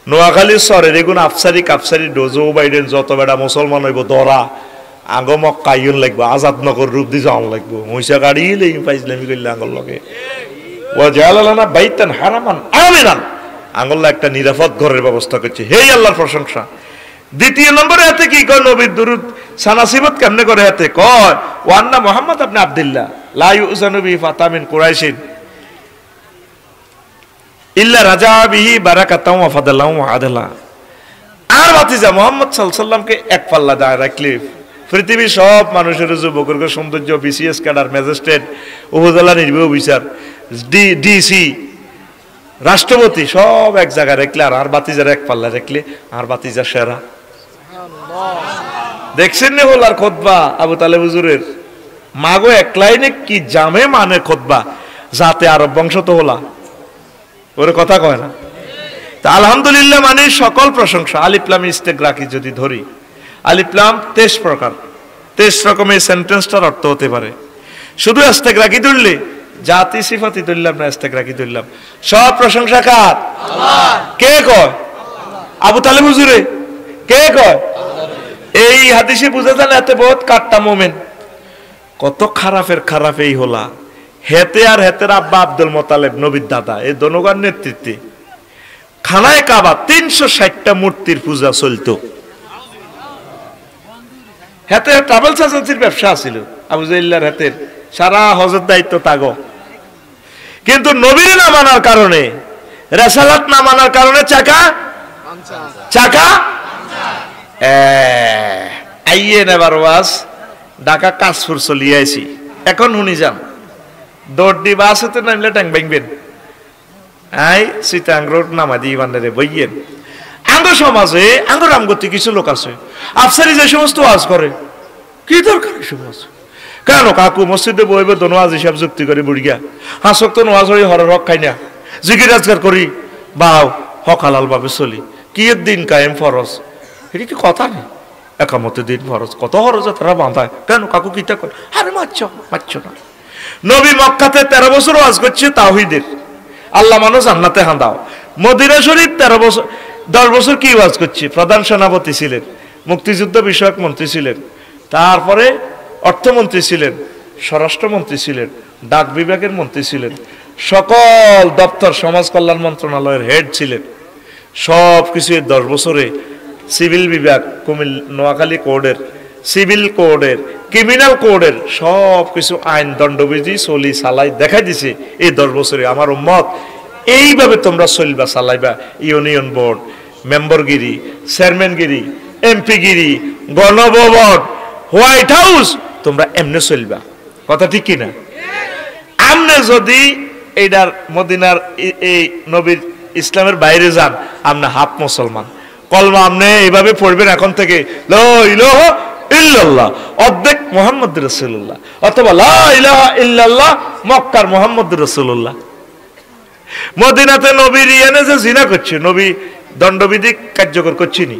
নোয়াখালী শহরের এগুন আফসারি কাফসারি ডোজো বাইডেন যত বেড়া মুসলমান হইব দরা আগ মক্কাইন লাগবো, আজাদনগর রূপ দিয়ে যাওয়ান লাগবো, মহিষা গাড়ি পাইজলামি করলে আঙুল লগে। ও জালালানা বাইতান হারামান আমিনান, আঙুল্লা একটা নিরাপদ ঘরের ব্যবস্থা করছে। হেই আল্লাহর প্রশংসা। 2 নম্বরে হাতে কি কয়? নবীর দুরুদ সানাসিবত কেমনে করে হাতে কয়? ওয়ান্না মুহাম্মদ ইবনে আব্দুল্লাহ লা ইউজানু বি ফাতামিন কুরাইশিন ইল্লা রাজা বিহি বারাকাতাও ওয়া ফাদালাও ওয়া আদলা। আর ভাতিজা মুহাম্মদ সাল্লাল্লাহু আলাইহি ওয়াসাল্লামকে এক পাল্লা দাঁড় রাখলে পৃথিবীর সব মানুষের যুবকের সৌন্দর্য, বিসিএস ক্যাডার, ম্যাজিস্ট্রেট, উপজেলা নির্বাহী অফিসার, ডিসি, রাষ্ট্রপতি সব এক জায়গায় রাখলে আর বাতিজার এক পাল্লা রাখলে আর বাতিজা সেরা। দেখছেন না হল আর খুতবা আবু তালেব হুজুরের মাগো এক লাইনে কি জামে মানে খুতবা, যাতে আরব বংশ তো হলা ওরে কথা কয় না। তা আলহামদুলিল্লাহ মানে সকল প্রশংসা। আলিফ লাম ইস্তেগরাকি যদি ধরি, আলিফ লাম 23 প্রকার, 23 রকমের সেন্টেন্সটার অর্থ হতে পারে। শুধু ইস্তেগরাকি ধরলে, জাতি সিফাতি ধরলাম না, ইস্তেগরাকি ধরলাম, সব প্রশংসা কার? আল্লাহ। কে কয়? আবু তালেব হুজুরে। কে কয়? এই হাদিসে বুঝা যায় এতে বহুত কাট্টা মোমেন। কত খারাপের খারাপ এই হলা। হেতে আর হেতের আব্বা আব্দুল মোতালেব নবীর দাদা, এই দনগণ নেতৃত্বে খানায় কাবা 360টা মূর্তির পূজা চলতো। হেতে ট্রাভেলস এজেন্সির ব্যবসা ছিল আবু জাইল্লার হেতের, সারা হজের দায়িত্ব তাগো। কিন্তু নবীর না মানার কারণে, রেসালাত না মানার কারণে চাকা আইয়ে নেবার ওয়াজ ঢাকা কাশফুর চলিয়ে আইছি। এখন শুনি যান দৌড় দি বাস হতে নামলে ট্যাং ভাঙবেন, আই সিটাং রোড নামা দিয়ে বান্দারে বইয়েন। আঙ্গ সমাজে আঙ্গ রামগতি কিছু লোক আছে আফসারি যে সমস্ত ওয়াজ করে, কি দরকার সমাজ? কেন কাকু মসজিদে বইবে দোনো আজ হিসাব যুক্তি করে বুড়িয়া হাসক তো নোয়াজ হরি হর হক খাই না, জিকির আজগার করি বাও হক হালাল ভাবে চলি, কি দিন কায়েম ফরজ, এটি কি কথা নেই? একামতে দিন ফরজ, কত হরজ তারা বাঁধায়, কেন কাকু কিটা করে? আরে মারছ না। নবী মক্কাতে 13 বছর ওয়াজ করছে তাওহীদের, আল্লাহ মানুষ জান্নাতে হাঁদাও। মদিনা শরীফ 10 বছর কি ওয়াজ করছে? প্রধান সেনাপতি ছিলেন, মুক্তিযুদ্ধ বিষয়ক মন্ত্রী ছিলেন, তারপরে অর্থমন্ত্রী ছিলেন, স্বরাষ্ট্রমন্ত্রী ছিলেন, ডাক বিভাগের মন্ত্রী ছিলেন, সকল দপ্তর সমাজ কল্যাণ মন্ত্রণালয়ের হেড ছিলেন। সব কিছু 10 বছরে সিভিল বিভাগ, নোয়াখালী কোডের, সিভিল কোডের, ক্রিমিনাল কোডের সব কিছু আইন দণ্ডবিধি চলি চালাই দেখা দিছে এই 10 বছরে। আমার উম্মত এইভাবে তোমরা চলবা চালাইবা, ইউনিয়ন বোর্ড মেম্বরগিরি, চেয়ারম্যানগিরি, এমপিগিরি, গণভবন, হোয়াইট হাউস, তোমরা এমনি চলবা। কথা ঠিক কিনা? আমনে যদি এইটার মদিনার এই নবীর ইসলামের বাইরে যান, আমনে হাফ মুসলমান। কলমা আমনে এইভাবে পড়বেন এখন থেকে, লা ইলাহা ইল্লাল্লাহ অর্ধেক মুহাম্মদ রাসূলুল্লাহ, অথবা লা ইলাহা ইল্লাল্লাহ মক্কার মুহাম্মদ রাসূলুল্লাহ। মদিনাতে নবীর ইয়ানে যে জিনা করছে, নবী দণ্ডবিধি কার্যকর করছিনি,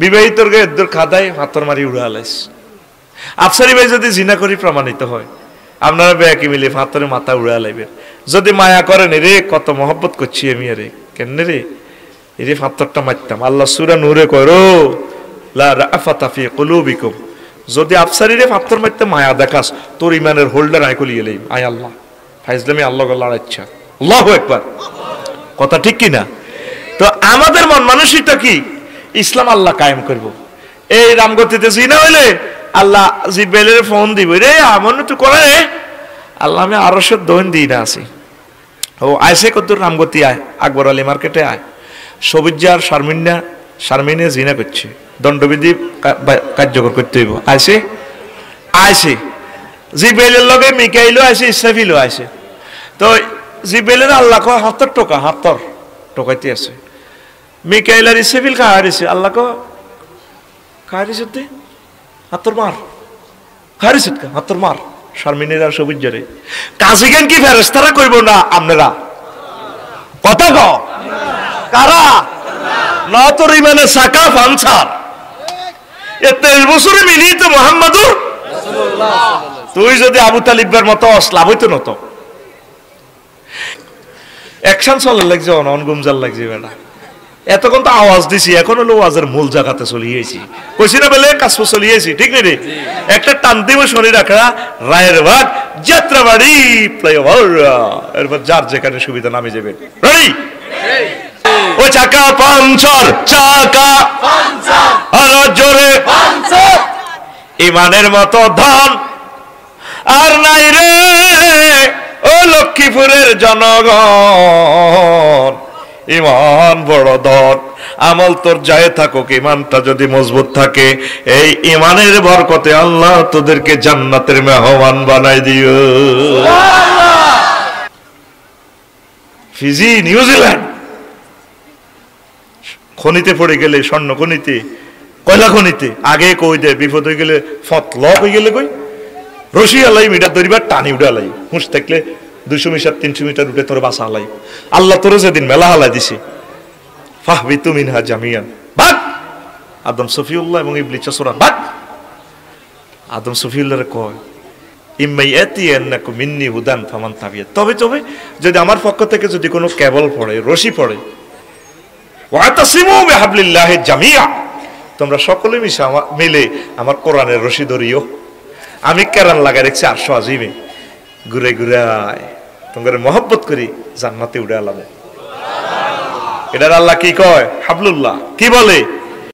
বিবাহিতকে এদের খাদায় হাতর মারি উড়া আলাইছে। আফসারি ভাই যদি জিনা করি প্রমাণিত হয়, আপনারা ব্যাকি মিলে হাতরে মাথা উড়া লাইবেন। যদি মায়া করেন, রে কত মহব্বত করছি আমি, রে কেন রে এরে ফাতরটা মারতাম। আল্লাহ সূরা নূরে কয় রো লা রাফাতা ফি কুলুবিকুম, যদি আফসারিরে ফাতর মারতে মায়া দেখাস, তোর ইমানের হোল্ডার আই কলিয়ে লইম। আয় আল্লাহ ফাইজলামি আল্লাহ গলার ইচ্ছা। আল্লাহু আকবার। কথা ঠিক কি না? তো আমাদের মন মানসিকতা কি? ইসলাম আল্লাহ কায়েম করব। এই রামগতিতে জিনা হইলে আল্লাহ জিব্রাইলের ফোন দিব, রে আমন তুই করে আল্লাহ আমি আরশের দোন দিই না আছি। ও আইসে কত রামগতি আয়, আকবর আলী মার্কেটে আয়, সবুজার শারমিনে জিনা করছে, দণ্ডবিধি কার্যকর করতে হইব। আইসে জিব্রাইলের লগে মিকাইলও আইসে, ইসরাফিলও আইসে। তো জিব্রাইলের আল্লাহ কয় 70 টোকাইতে আছে। মিকাইল আর ইসরাফিল খাহারিছে, আল্লাহ কয় খাহারিছে তে হাতর মার, খাহারিছে হাতর মার শারমিনের আর সবুজারে। কাজী জ্ঞান কি ফেরেশতারা করব না আপনারা? কথা কও কারা? না তোর ইমানে সাকা ফানসার এ 23 বছরে মিলিয়ে তো মুহাম্মাদুর রাসূলুল্লাহ। তুই যদি আবু তালিবের মতো অসলাভ হইতো না তো অ্যাকশন চলার লাগছে, অনগুমজাল লাগছে বেটা। এতক্ষণ তো আওয়াজ দিছি, এখন হলো আওয়াজের মূল জায়গাতে চলিয়েছি, কইছি না বলে কাজ চলিয়েছি, ঠিক নেই রে? একটা টান দিব শরীর রাখা রায়ের ভাগ যাত্রাবাড়ি ফ্লাইওভার, এরপর যার যেখানে সুবিধা নামে যাবে। রেডি? ও চাকা পাঞ্চার, চাকা পাঞ্চার, আরো জোরে পাঞ্চার। ইমানের মতো ধন আর নাই রে ও লক্ষ্মীপুরের জনগণ, ইমান বড় ধন। আমল তোর যায় থাকুক, ইমানটা যদি মজবুত থাকে, এই ইমানের বরকতে আল্লাহ তোদেরকে জান্নাতের মেহমান বানাই দিও। ফিজি, নিউজিল্যান্ড খনিতে পড়ে গেলে, স্বর্ণ খনিতে, কয়লা খনিতে, আগে কই দে বিপদ হয়ে গেলে ফতল হয়ে গেলে কই রশি আলাই মিটার ধরিবার টানি উঠালাই, হুঁশ থাকলে 200 মিটার 300 মিটার উঠে তোরে বাসা হালাই আল্লাহ তোরে যেদিন মেলা হালাই দিছে ফাহবিতু মিনহা জামিয়ান ভাগ আদম সফিউল্লাহ এবং ইবলিস সূরা ভাগ আদম সফিউল্লাহরে কয় ইম্মাইয়াতিয়ান্নাকুম মিন্নি হুদান ফামান তাবিয়া তবে যদি আমার পক্ষ থেকে যদি কোনো কেবল পড়ে রশি পড়ে ওয়াতাসিমু বিহাবলিল্লাহি জামিয়া তোমরা সকলে মিলে আমার কোরআনের রশি ধরিও আমি কেরান লাগাই রেখেছি আরশ আজিমে ঘুরে ঘুরে তোমাদের মহব্বত করি জান্নাতে উড়ে আলাম এটার আল্লাহ কি কয় হাবলুল্লাহ কি বলে